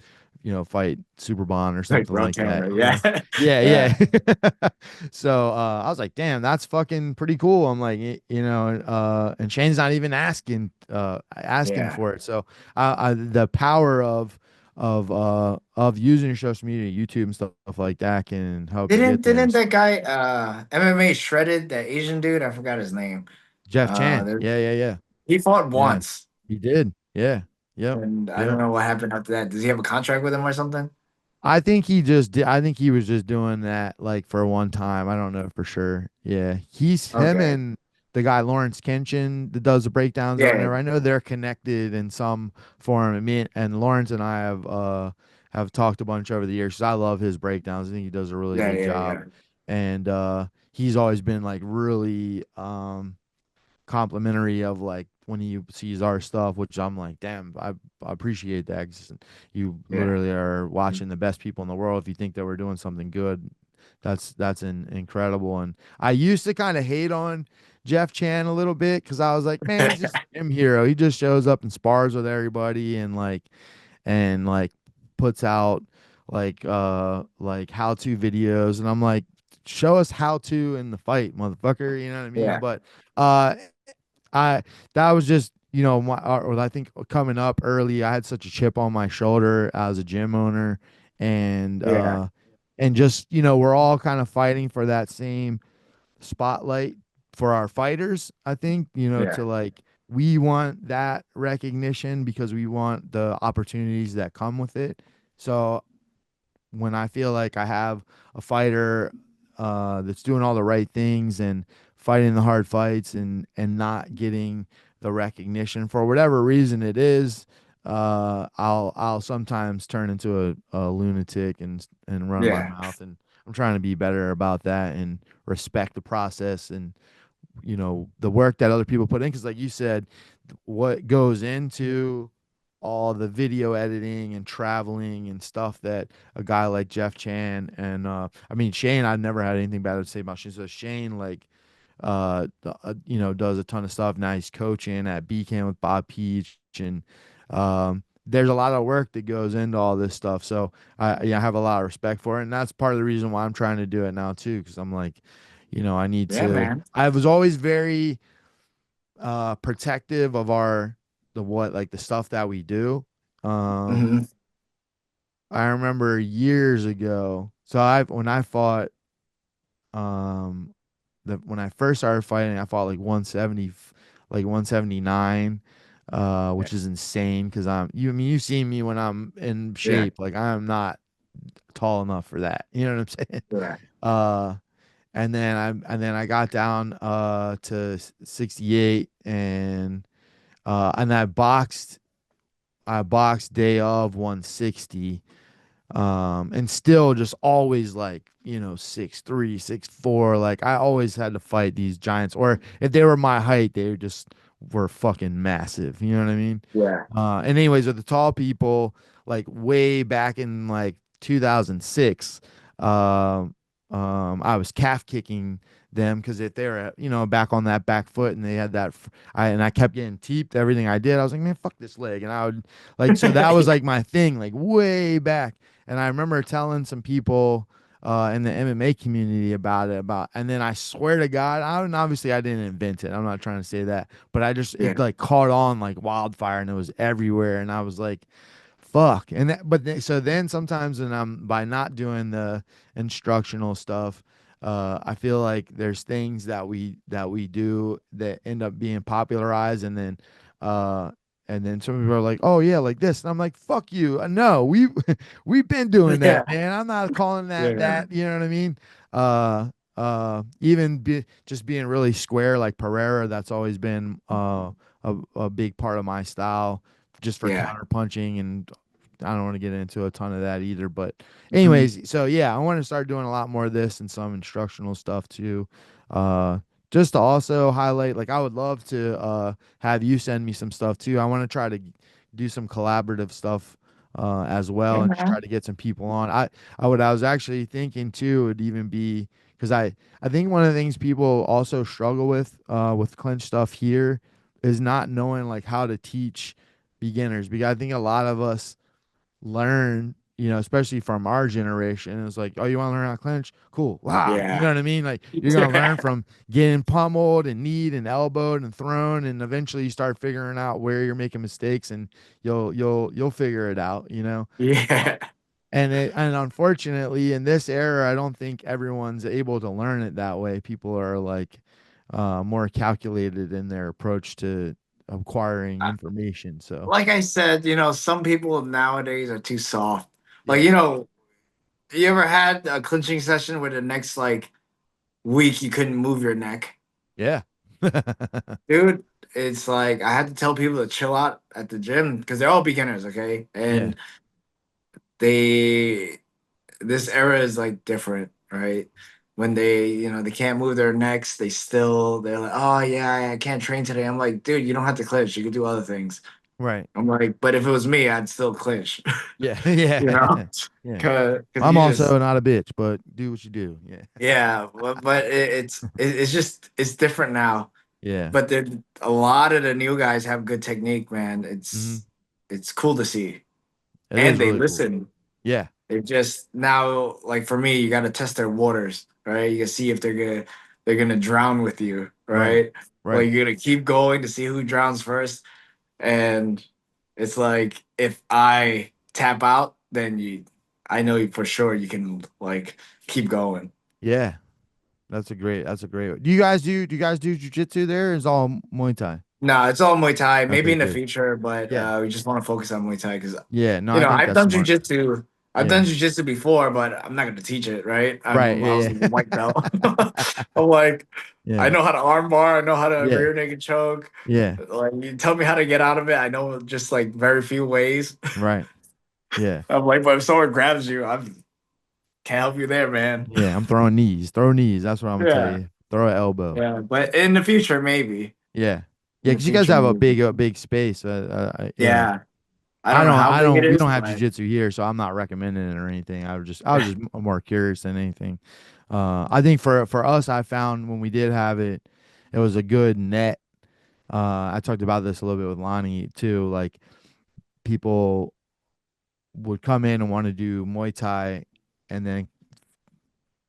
fight Super Bond or like something bro like that. camera. Yeah, Yeah, yeah, yeah. So I was like, damn, that's fucking pretty cool. I'm like, and Shane's not even asking yeah. for it. So the power of using your social media, YouTube and stuff like that can help you Didn't get there. didn't that guy MMA shredded that Asian dude? I forgot his name. Jeff Chan. There, Yeah, yeah, yeah. he fought Yeah. once, He did. Yeah. Yep. and I don't Yep. know what happened after that. Does he have a contract with him or something? I think he just did. I think he was just doing that like for one time. I don't know for sure. Yeah, he's him Okay. and the guy Lawrence Kenshin that does the breakdowns over Yeah, there. I know they're connected in some form. And me and Lawrence and I have talked a bunch over the years. 'Cause I love his breakdowns. I think he does a really yeah, good yeah, job, yeah. and he's always been like really complimentary of like when he sees our stuff, which I'm like, damn, I appreciate that. 'Cause you Yeah. literally are watching the best people in the world. If you think that we're doing something good, that's incredible. And I used to kind of hate on Jeff Chan a little bit because I was like, man, he's just a gym hero. He just shows up and spars with everybody and puts out like how to videos, and I'm like, show us how to in the fight, motherfucker. You know what I mean? Yeah. But uh I that was just or I think coming up early, I had such a chip on my shoulder as a gym owner, and Yeah. just we're all kind of fighting for that same spotlight for our fighters. I think Yeah. to like we want that recognition because we want the opportunities that come with it. So when I feel like I have a fighter that's doing all the right things and fighting the hard fights and not getting the recognition for whatever reason it is, I'll sometimes turn into a lunatic and run my Yeah. mouth, and I'm trying to be better about that and respect the process and the work that other people put in, because like you said, what goes into all the video editing and traveling and stuff that a guy like Jeff Chan and I mean Shane, I've never had anything bad to say about Shane. So Shane like does a ton of stuff. Now he's coaching at B Camp with Bob Peach, and there's a lot of work that goes into all this stuff. So I have a lot of respect for it, and that's part of the reason why I'm trying to do it now too, because I'm like, I need Yeah, to. man. I was always very protective of the stuff that we do. Um, Hmm. I remember years ago. So I when I fought um when I first started fighting, I fought like 170, like 179, Yeah. which is insane because I mean you've seen me when I'm in Yeah. shape, like I'm not tall enough for that. You know what I'm saying? Yeah. Uh and then I got down to 68, and I boxed day of 160, and still just always like 6'3", 6'4". Like I always had to fight these giants, or if they were my height, they were fucking massive, you know what I mean? Yeah. And anyways, with the tall people, like way back in like 2006, um I was calf kicking them because if they were back on that back foot and they had I kept getting teeped everything I did. I was like, man, fuck this leg. And I would like, so that was like my thing, like way back. And I remember telling some people in the MMA community about it, and then I swear to God, obviously I didn't invent it. I'm not trying to say that, but it Yeah. like caught on like wildfire and it was everywhere. And I was like, fuck. So then sometimes when I'm by not doing the instructional stuff, I feel like there's things that we do that end up being popularized, uh and then some people are like, "Oh yeah, like this," and I'm like, "Fuck you! No, we've been doing Yeah. that, man. I'm not calling that Yeah. that. You know what I mean? Even just being really square like Pereira. That's always been a big part of my style, just for Yeah. counter punching, and I don't want to get into a ton of that either. But Mhm. anyways, so yeah, I want to start doing a lot more of this and some instructional stuff too. Uh, just to also highlight, like I would love to have you send me some stuff too. I want to try to do some collaborative stuff as well, Yeah, and just try man. to get some people on. I was actually thinking too would even be because I think one of the things people also struggle with clinch stuff here is not knowing like how to teach beginners, because I think a lot of us learn, especially from our generation. It's like, oh, you want to learn how to clinch? Cool. Wow. You Yeah. know what I mean? Like you're gonna learn from getting pummeled and kneed and elbowed and thrown, and eventually you start figuring out where you're making mistakes, and you'll figure it out. Yeah. And unfortunately, in this era, I don't think everyone's able to learn it that way. People are like more calculated in their approach to acquiring information. So Like I said, some people nowadays are too soft. Like, yeah, you ever had a clinching session where the next like week you couldn't move your neck? yeah, Dude, it's like I had to tell people to chill out at the gym because they're all beginners, okay? yeah. And they this era is like different, right? When they can't move their necks, they're like, oh yeah, I can't train today. I'm like, dude, you don't have to clinch. You can do other things. Right. I'm like, but if it was me, I'd still clinch, Yeah, you yeah, know? yeah. Cause I'm you just also not a bitch, but do what you do. Yeah, yeah, but it's just it's different now. yeah. But a lot of the new guys have good technique, man. Hmm. It's cool to see, It and is they really cool. listen. Yeah, They just now, like for me, you got to test their waters, right? You can see if they're gonna drown with you, right. right? Right. Like you're gonna keep going to see who drowns first. And it's like if I tap out, then I know you for sure you can like keep going. Yeah. That's a great. Do you guys do jujitsu there? Or is it all Muay Thai? No, it's all Muay Thai. Maybe Okay, in the good. future, but Yeah. we just want to focus on Muay Thai because Yeah. No, I think I've that's done smart. jujitsu. I've Yeah. done jujitsu before, but I'm not going to teach it, right? Right. I was Yeah. a white Yeah. belt. I'm like, I Yeah. know how to arm bar. I know how to Yeah. rear naked choke. Yeah. Like, you tell me how to get out of it. I know just like very few ways. Right. Yeah. I'm like, but if someone grabs you, I can't help you there, man. Yeah. I'm throwing knees. Throw knees. That's what I'm gonna tell Yeah, you. Throw an elbow. yeah. But in the future, maybe. Yeah. In Yeah, the because you guys future, have maybe. a big space. Yeah. Yeah. I don't know how big it We is, don't have but jujitsu here, so I'm not recommending it or anything. I was just more curious than anything. I think for us, I found when we did have it, it was a good net. I talked about this a little bit with Lonnie too. Like people would come in and want to do Muay Thai, and then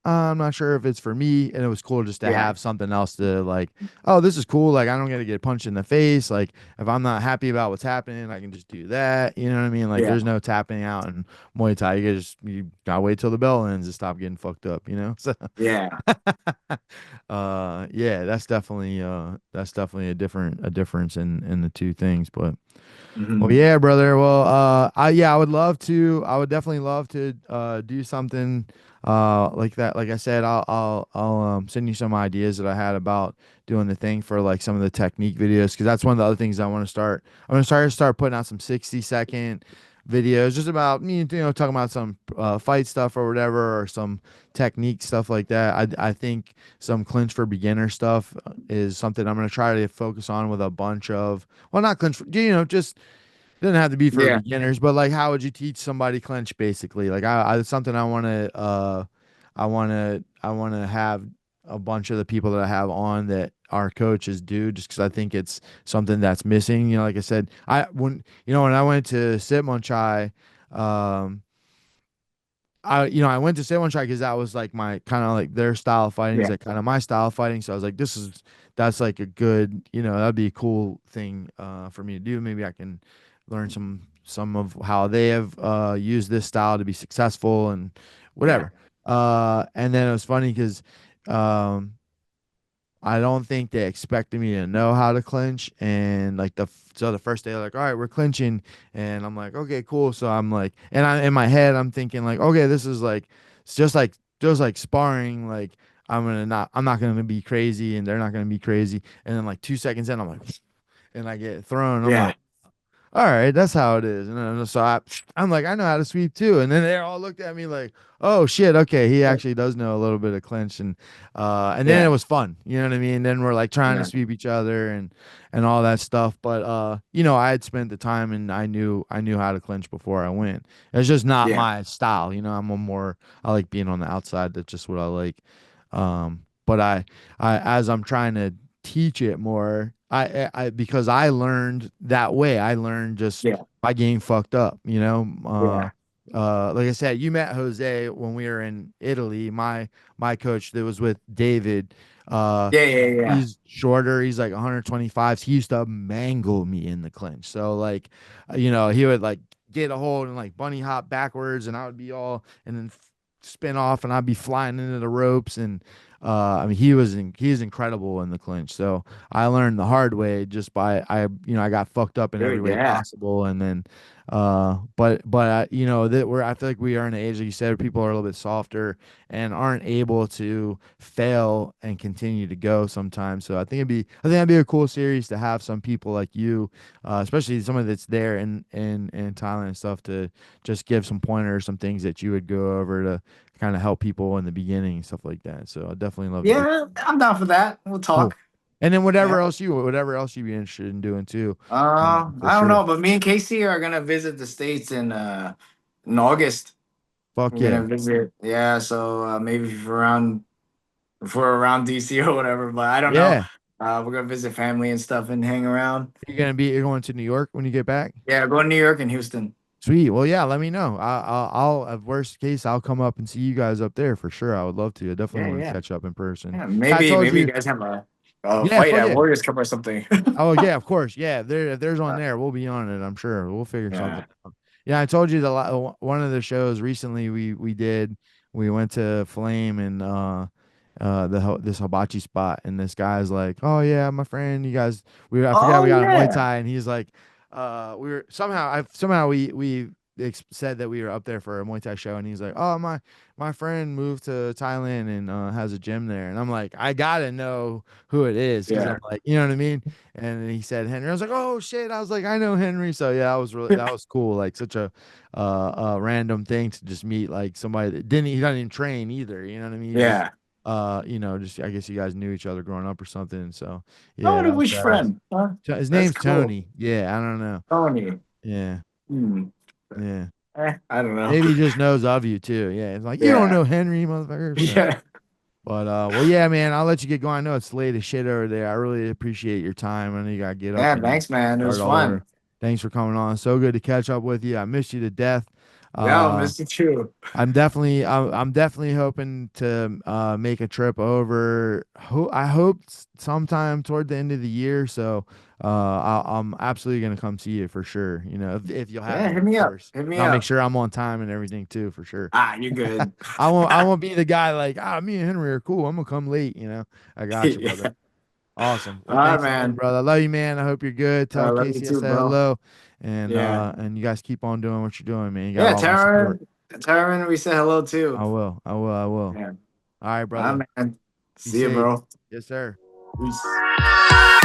I'm not sure if it's for me. And it was cool just to yeah, have something else to like, oh, this is cool. Like, I don't got to get punched in the face. Like, if I'm not happy about what's happening, I can just do that. You know what I mean? Like, yeah, there's no tapping out in Muay Thai. You gotta wait till the bell ends to stop getting fucked up, you know? So, yeah. yeah, that's definitely a difference in the two things. But, well, Hmm. yeah, brother. Well, I would definitely love to do something like that. Like I said, I'll send you some ideas that I had about doing the thing for like some of the technique videos because that's one of the other things I want to start. I'm gonna start putting out some 60-second videos just about me, talking about some fight stuff or whatever, or some technique stuff like that. I think some clinch for beginner stuff is something I'm gonna try to focus on with a bunch of, well, not clinch, just doesn't have to be for Yeah, beginners, but like, how would you teach somebody clinch basically? Like, it's something I want to have a bunch of the people that I have on that our coaches do, just because I think it's something that's missing. Like I said, when I went to Sitmonchai, um, I went to Sitwell because that was like my kind of like their style of fighting is yeah, like kind of my style of fighting. So I was like, that's like a good, that'd be a cool thing for me to do. Maybe I can learn some of how they have used this style to be successful and yeah, whatever. And then it was funny because um I don't think they expected me to know how to clinch. And like so the first day, they're like, all right, we're clinching. And I'm like, okay, cool. So I'm like, and in my head, I'm thinking like, okay, this is like, it's just like sparring. Like I'm not going to be crazy and they're not going to be crazy. And then like 2 seconds in, I'm like, and I get thrown. I'm yeah, like, all right, that's how it is. And then, so I'm like, I know how to sweep too. And then they all looked at me like, oh shit, okay, he actually does know a little bit of clinch. And then it yeah, was fun. You know what I mean? Then we're like trying to yeah, sweep each other and all that stuff. But I had spent the time and I knew how to clinch before I went. It's just not yeah, my style. I like being on the outside. That's just what I like. But I as I'm trying to teach it more, because I learned that way. I learned just yeah, by getting fucked up. yeah, Like I said, you met Jose when we were in Italy. My coach that was with David. Uh, yeah, yeah, yeah, he's shorter. He's like 125. He used to mangle me in the clinch. So like, he would like get a hold and like bunny hop backwards, and I would be all and then spin off, and I'd be flying into the ropes. And I mean, he's incredible in the clinch. So I learned the hard way just by I got fucked up in every dude, way yeah, possible, and then that I feel like we are in an age, like you said, where people are a little bit softer and aren't able to fail and continue to go sometimes. So I think that'd be a cool series to have some people like you, especially someone that's there in Thailand and stuff, to just give some pointers, some things that you would go over to kind of help people in the beginning and stuff like that. So I'd definitely love to do. yeah. I'm down for that. We'll Cool. talk. And then Yeah. whatever else you'd be interested in doing too, for I don't sure. know, but me and Casey are gonna visit the States in August. Fuck We're gonna yeah. visit. Yeah, so maybe if we're around DC or whatever, but I don't know. Yeah. We're gonna visit family and stuff and hang around. You're going to New York when you get back? Yeah, go to New York and Houston. Sweet. Well, yeah, let me know. At worst case, I'll come up and see you guys up there for sure. I would love to. I definitely Yeah, want to yeah. catch up in person. Yeah, Yeah, I told maybe you you. guys have a Yeah, fight fuck at yeah. Warriors Cup or something. Oh yeah, of course. Yeah, if there's on Uh, there, we'll be on it. I'm sure we'll figure something yeah. out. Yeah, I told you one of the shows recently we did. We went to Flame and this hibachi spot, and this guy's like, "Oh yeah, my friend, you guys, I forgot Oh we got a Muay yeah. Thai," and he's like, we were somehow we said that we were up there for a Muay Thai show, and he's like, "Oh my friend moved to Thailand and has a gym there," and I'm like, I gotta know who it is because I'm Yeah. like, you know what I mean? And he said Henry. I was like, oh shit. I was like, I know Henry. So yeah, that was cool. Like such a random thing to just meet like somebody that he doesn't even train either. You know what I mean? He just Yeah. just I guess you guys knew each other growing up or something. So Oh, yeah, the that was wish badass. friend. Huh? His That's name's cool. Tony. Yeah, I don't know. Tony. Yeah, Hmm. yeah. I don't know. Maybe he just knows of you too. Yeah, it's like you don't Yeah. know Henry, motherfucker. So. Yeah. But well, yeah, man, I'll let you get going. I know it's late as shit over there. I really appreciate your time. I know you gotta get up Yeah. and Thanks, man. It was start all over. fun. Thanks for coming on. So good to catch up with you. I miss you to death. Yeah, I'll Uh, miss you too. I'm definitely hoping to make a trip over. I hope sometime toward the end of the year. So I'm absolutely gonna come see you for sure. You know, if you'll have Yeah, me, hit of me up. course, Hit and me I'll make up. sure I'm on time and everything too, for sure. Ah, you're good. I won't be the guy like, me and Henry are cool. I'm gonna come late. I got you, brother. Yeah. Awesome. Well, All right, thanks again, man. brother. I love you, man. I hope you're good. I Tell love you Casey I too, said bro. hello, Yeah. and you guys keep on doing what you're doing, man. You got Yeah, all my support. Taryn, we said hello too. I will. I will. I will. Yeah. All right, All brother. right, man. Be See you, safe. bro. Yes, sir. Peace.